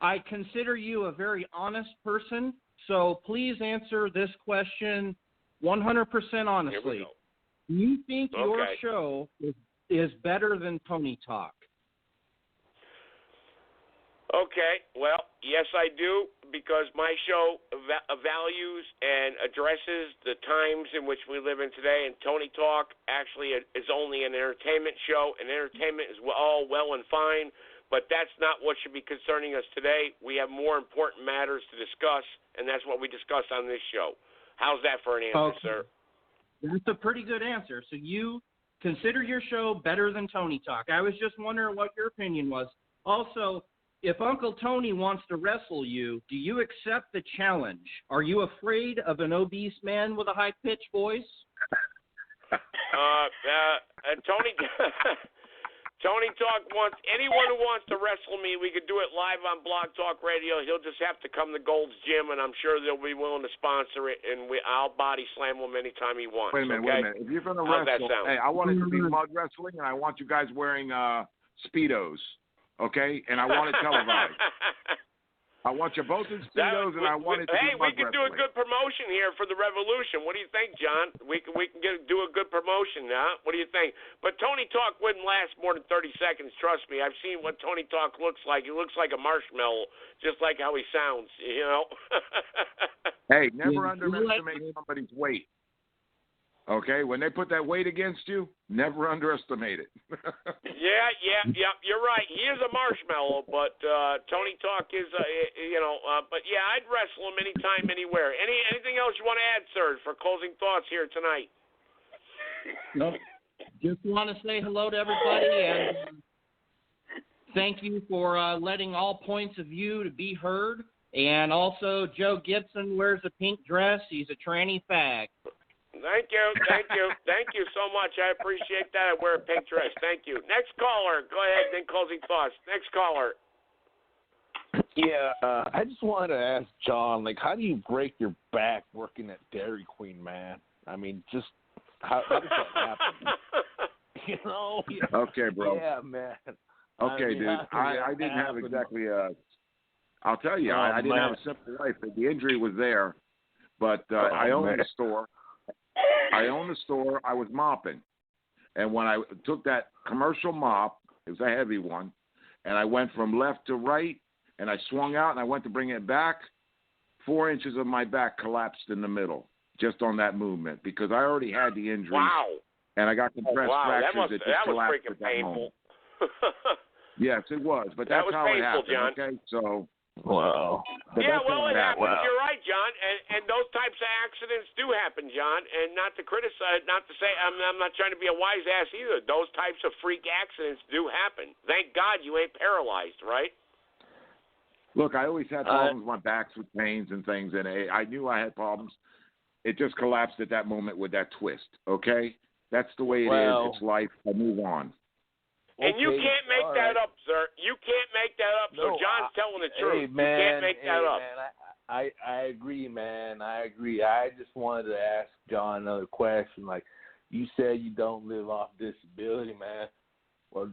I consider you a very honest person, so please answer this question 100% honestly. Do you think your show is better than Tony Talk? Okay, well, yes, I do, because my show values and addresses the times in which we live in today, and Tony Talk actually is only an entertainment show, and entertainment is all well and fine, but that's not what should be concerning us today. We have more important matters to discuss, and that's what we discuss on this show. How's that for an answer, sir? That's a pretty good answer. So you consider your show better than Tony Talk. I was just wondering what your opinion was. Also, if Uncle Tony wants to wrestle you, do you accept the challenge? Are you afraid of an obese man with a high-pitched voice? Tony, Tony Talk wants anyone who wants to wrestle me. We could do it live on Blog Talk Radio. He'll just have to come to Gold's Gym, and I'm sure they'll be willing to sponsor it. And I'll body slam him anytime he wants. Wait a minute. If you're going to wrestle, hey, I want it to be mud wrestling, and I want you guys wearing Speedos, okay? And I want it televised. I want you both in Speedos, and I want it to be mud wrestling. Hey, we can do a good promotion here for the Revolution. What do you think, John? We can do a good promotion, huh? What do you think? But Tony Talk wouldn't last more than 30 seconds. Trust me. I've seen what Tony Talk looks like. He looks like a marshmallow, just like how he sounds. You know. Hey, never underestimate somebody's weight. Okay, when they put that weight against you, never underestimate it. Yeah, you're right. He is a marshmallow, but Tony Talk is, but yeah, I'd wrestle him anytime, anywhere. Anything else you want to add, sir, for closing thoughts here tonight? No, just want to say hello to everybody and thank you for letting all points of view to be heard. And also, Joe Gibson wears a pink dress. He's a tranny fag. Thank you so much. I appreciate that. I wear a pink dress. Thank you. Next caller. Go ahead, then closing thoughts. Next caller. Yeah, I just wanted to ask John, like, how do you break your back working at Dairy Queen, man? I mean, just how does that happen? You know? Okay, bro. Yeah, man. Okay, dude. I didn't have exactly I'll tell you, I didn't have a simple life. The injury was there, but I owned a store. I was mopping. And when I took that commercial mop, it was a heavy one, and I went from left to right, and I swung out, and I went to bring it back. 4 inches of my back collapsed in the middle just on that movement because I already had the injury. Wow. And I got compressed fractures that just collapsed freaking at that painful. Yes, it was, but that's how it happened, John. okay? So... Wow. Yeah, well, it happens. Wow. You're right, John. And those types of accidents do happen, John. And not to criticize, not to say, I'm not trying to be a wise ass either. Those types of freak accidents do happen. Thank God you ain't paralyzed, right? Look, I always had problems with my backs with pains and things, and I knew I had problems. It just collapsed at that moment with that twist, okay? That's the way it is. It's life. I move on. And you can't make that up, sir. You can't make that up. So John's telling the truth. Man, you can't make that up. Man, I agree, man. I agree. I just wanted to ask John another question. Like, you said you don't live off disability, man. Well,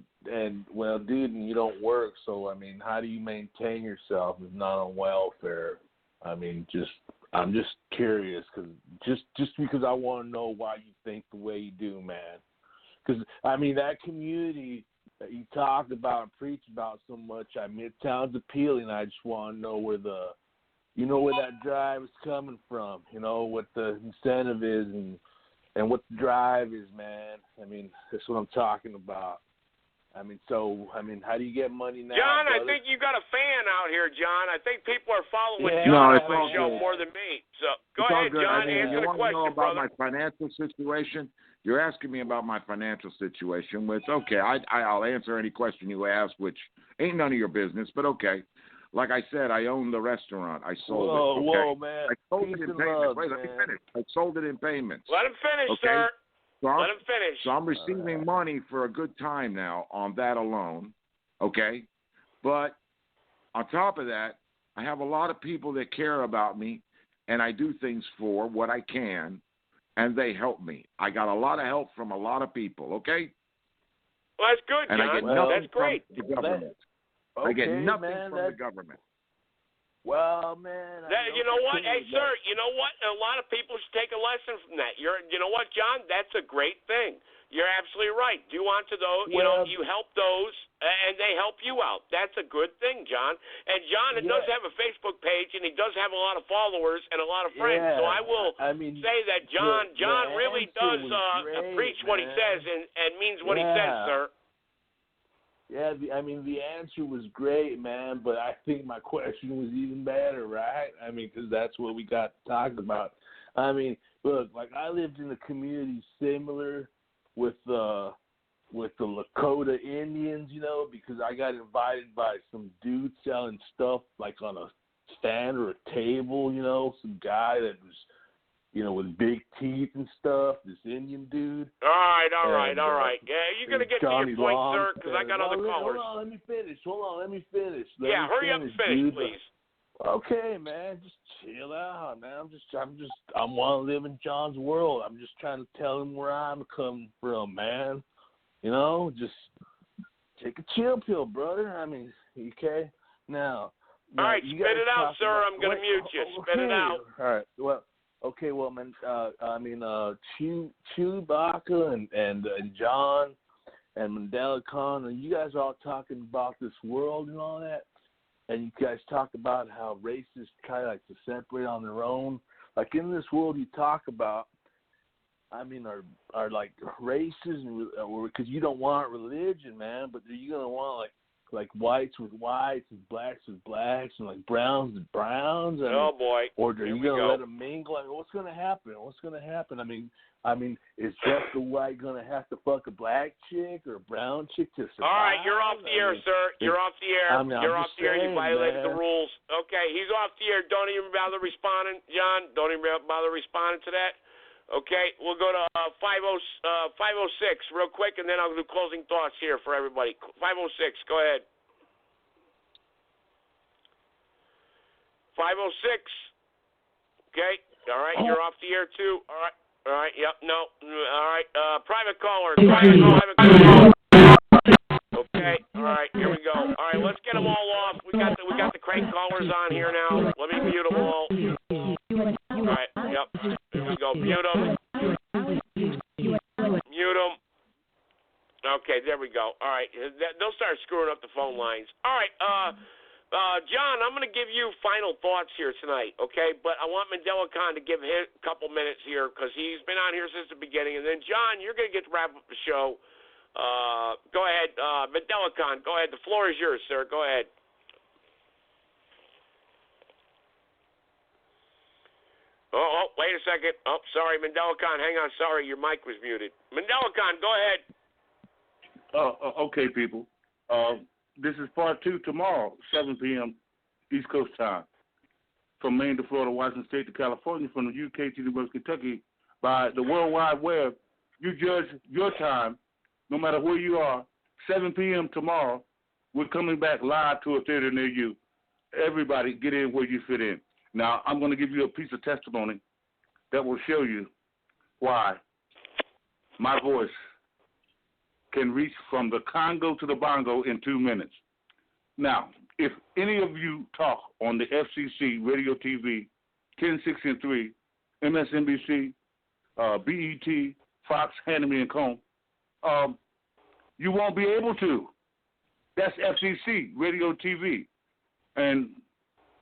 dude, and you don't work. So, I mean, how do you maintain yourself if not on welfare? I mean, I'm just curious, just because I want to know why you think the way you do, man. Because, I mean, that community that you talk about and preach about so much, I mean, it sounds appealing. I just want to know where that drive is coming from, what the incentive is and what the drive is, man. I mean, that's what I'm talking about. I mean, how do you get money now? John, brother? I think you got a fan out here, John. I think people are following Yeah. John No, on my show more than me. So go It's all ahead, good. John, answer the you want question, to know about brother. my financial situation? You're asking me about my financial situation, which, okay, I'll answer any question you ask, which ain't none of your business, but okay. Like I said, I own the restaurant. I sold it. Okay? Whoa, man. I sold it in payments. Love, Wait, let me finish. I sold it in payments. Let him finish, okay? sir. So Let him finish. So I'm receiving money for a good time now on that alone, okay? But on top of that, I have a lot of people that care about me, and I do things for what I can, and they help me. I got a lot of help from a lot of people, okay? Well, that's good, and John. I get nothing That's great. from the government. I get nothing from the government. Well, man. You know what? Hey, sir, you know what? A lot of people should take a lesson from that. You know what, John? That's a great thing. You're absolutely right. Do unto those, you help those, and they help you out. That's a good thing, John. And John does have a Facebook page, and he does have a lot of followers and a lot of friends. So I will say that John really does preach what he says and means what he says, sir. Yeah, the answer was great, man, but I think my question was even better, right? I mean, because that's what we got to talk about. I mean, look, like I lived in a community similar with the Lakota Indians, because I got invited by some dude selling stuff like on a stand or a table, some guy that was, with big teeth and stuff, this Indian dude. All right. Yeah, you're going to get Johnny to your point, Long, sir, because I got other callers. Hold on, let me finish. Yeah, hurry up and finish, dude. please. Okay, man, just chill out, man. I want to live in John's world. I'm just trying to tell him where I'm coming from, man. Just take a chill pill, brother. I mean, okay? Now all right, spit it out, sir. I'm going to mute you. Spit it out. All right, well, man, Chewbacca and John and Mandela Khan, and you guys are all talking about this world and all that, and you guys talk about how races try to separate on their own. Like in this world you talk about, are like races, because you don't want religion, man, but are you going to want like whites with whites and blacks with blacks and like browns with browns? Oh boy! Or are you going to let them mingle? What's going to happen? Is just a white going to have to fuck a black chick or a brown chick to survive? All right, you're off the air, sir. You're off the air. You're off the air. You violated the rules. Okay, he's off the air. Don't even bother responding, John. Don't even bother responding to that. Okay, we'll go to 506 real quick, and then I'll do closing thoughts here for everybody. 506, go ahead. 506. Okay, all right, you're off the air too. All right, yep, no, all right. Private caller. Okay, all right, here we go. All right, let's get them all off. We got the crank callers on here now. Let me mute them all. All right, yep. Here we go. Mute them. Okay, there we go. All right. They'll start screwing up the phone lines. All right. John, I'm going to give you final thoughts here tonight, okay? But I want Mandela Khan to give his couple minutes here because he's been on here since the beginning. And then, John, you're going to get to wrap up the show. Go ahead. Mandela Khan, go ahead. The floor is yours, sir. Go ahead. Oh, wait a second. Oh, sorry, Mandela Khan. Hang on. Sorry, your mic was muted. Mandela Khan, go ahead. Okay, people. This is part 2 tomorrow, 7 p.m. East Coast time. From Maine to Florida, Washington State to California, from the UK to the University of Kentucky, by the World Wide Web. You judge your time, no matter where you are. 7 p.m. tomorrow, we're coming back live to a theater near you. Everybody get in where you fit in. Now, I'm going to give you a piece of testimony that will show you why my voice can reach from the Congo to the Bongo in 2 minutes. Now, if any of you talk on the FCC, Radio TV, 10, 6, and 3, MSNBC, BET, Fox, Hannity, and Cone, you won't be able to. That's FCC, Radio TV. And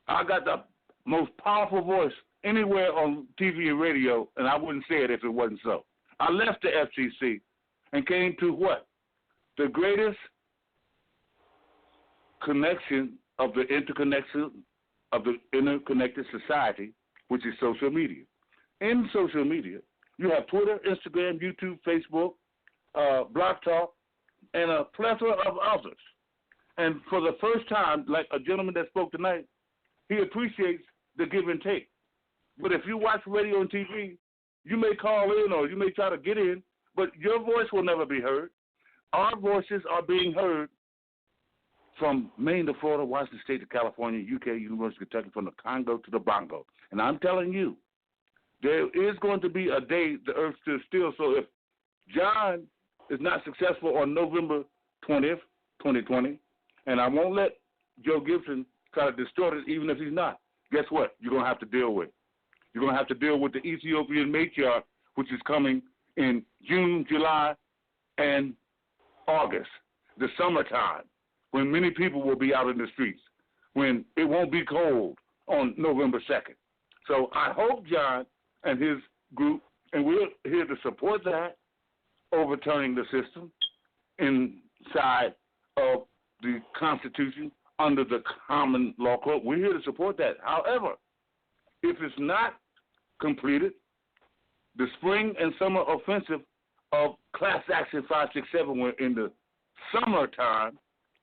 I got the most powerful voice anywhere on TV and radio, and I wouldn't say it if it wasn't so. I left the FCC and came to what? The greatest connection of the interconnection of the interconnected society, which is social media. In social media, you have Twitter, Instagram, YouTube, Facebook, Blog Talk, and a plethora of others. And for the first time, like a gentleman that spoke tonight, he appreciates the give and take. But if you watch radio and TV, you may call in or you may try to get in, but your voice will never be heard. Our voices are being heard from Maine to Florida, Washington State to California, UK, University of Kentucky, from the Congo to the Bongo. And I'm telling you, there is going to be a day the earth stood still. So if John is not successful on November 20th, 2020, and I won't let Joe Gibson try to distort it even if he's not, guess what? You're going to have to deal with. You're going to have to deal with the Ethiopian matriarch, which is coming in June, July, and August, the summertime, when many people will be out in the streets, when it won't be cold on November 2nd. So I hope John and his group, and we're here to support that, overturning the system inside of the Constitution under the common law code. We're here to support that. However, if it's not completed, the spring and summer offensive of Class Action 567, when in the summertime,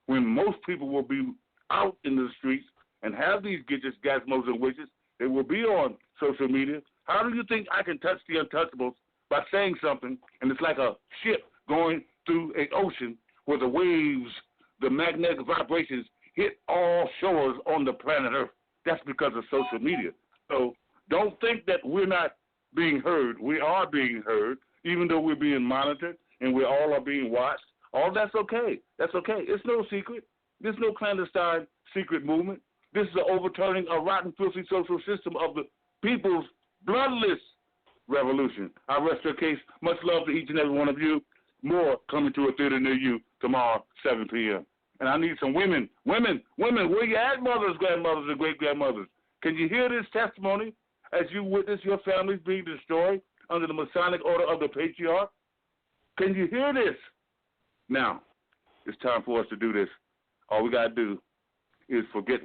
when most people will be out in the streets and have these gadgets, gizmos, and widgets, they will be on social media. How do you think I can touch the untouchables by saying something, and it's like a ship going through an ocean where the waves, the magnetic vibrations hit all shores on the planet Earth? That's because of social media. So don't think that we're not being heard. We are being heard, even though we're being monitored and we all are being watched. All that's okay. That's okay. It's no secret. There's no clandestine secret movement. This is the overturning a rotten, filthy social system of the people's bloodless revolution. I rest your case. Much love to each and every one of you. More coming to a theater near you tomorrow, 7 p.m. And I need some women. Women, where you at, mothers, grandmothers, and great-grandmothers? Can you hear this testimony as you witness your families being destroyed under the Masonic order of the patriarch? Can you hear this? Now, it's time for us to do this. All we got to do is forget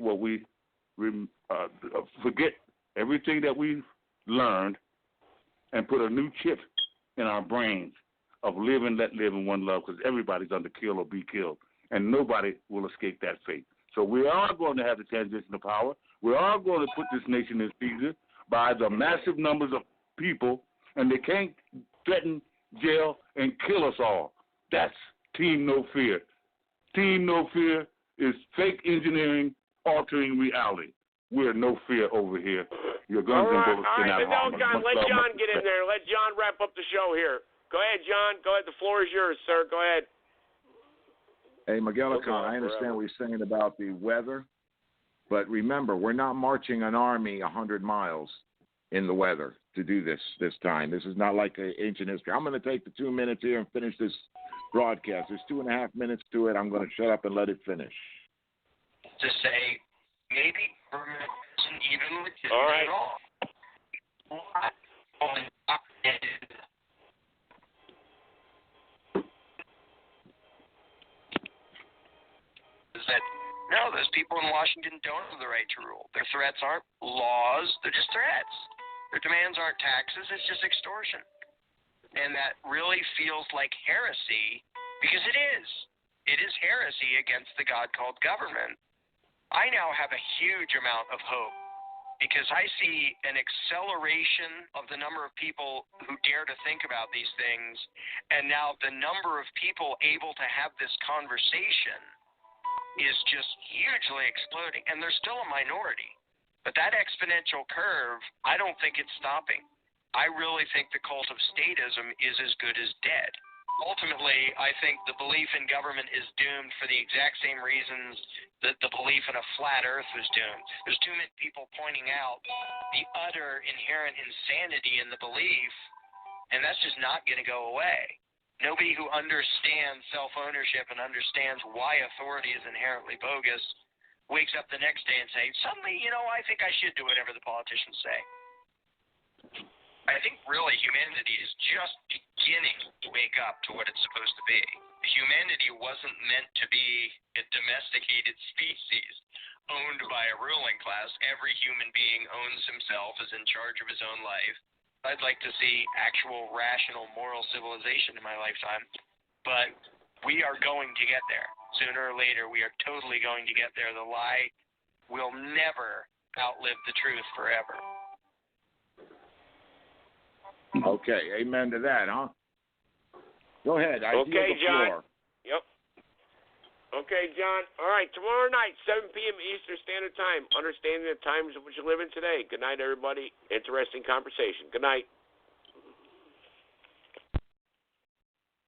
forget everything that we've learned and put a new chip in our brains of live and let live in one love, because everybody's under kill or be killed, and nobody will escape that fate. So we are going to have the transition of power. We are going to put this nation in seizure by the massive numbers of people, and they can't threaten, jail, and kill us all. That's Team No Fear. Team No Fear is fake engineering, altering reality. We're No Fear over here. Your guns and bullets cannot harm us. John, let John get in there. Let John wrap up the show here. Go ahead, John. Go ahead. The floor is yours, sir. Go ahead. Hey, McGillicuddy, I understand what you're saying about the weather, but remember, we're not marching an army 100 miles in the weather to do this time. This is not like ancient history. I'm going to take the 2 minutes here and finish this broadcast. There's 2.5 minutes to it. I'm going to shut up and let it finish. To say, maybe government isn't even legitimate all right. at all. Is that, no, those people in Washington don't have the right to rule. Their threats aren't laws, they're just threats. Their demands aren't taxes, it's just extortion. And that really feels like heresy, because it is. It is heresy against the God called government. I now have a huge amount of hope, because I see an acceleration of the number of people who dare to think about these things, and now the number of people able to have this conversation is just hugely exploding, and they're still a minority. But that exponential curve, I don't think it's stopping. I really think the cult of statism is as good as dead. Ultimately, I think the belief in government is doomed for the exact same reasons that the belief in a flat earth was doomed. There's too many people pointing out the utter inherent insanity in the belief, and that's just not going to go away. Nobody who understands self-ownership and understands why authority is inherently bogus wakes up the next day and says, suddenly, I think I should do whatever the politicians say. I think really humanity is just beginning to wake up to what it's supposed to be. Humanity wasn't meant to be a domesticated species owned by a ruling class. Every human being owns himself, is in charge of his own life. I'd like to see actual rational moral civilization in my lifetime, but we are going to get there. Sooner or later, we are totally going to get there. The lie will never outlive the truth forever. Okay, amen to that, huh? Go ahead. Okay, John. Yep. Okay, John. All right, tomorrow night, 7 p.m. Eastern Standard Time, understanding the times in which you live in today. Good night, everybody. Interesting conversation. Good night.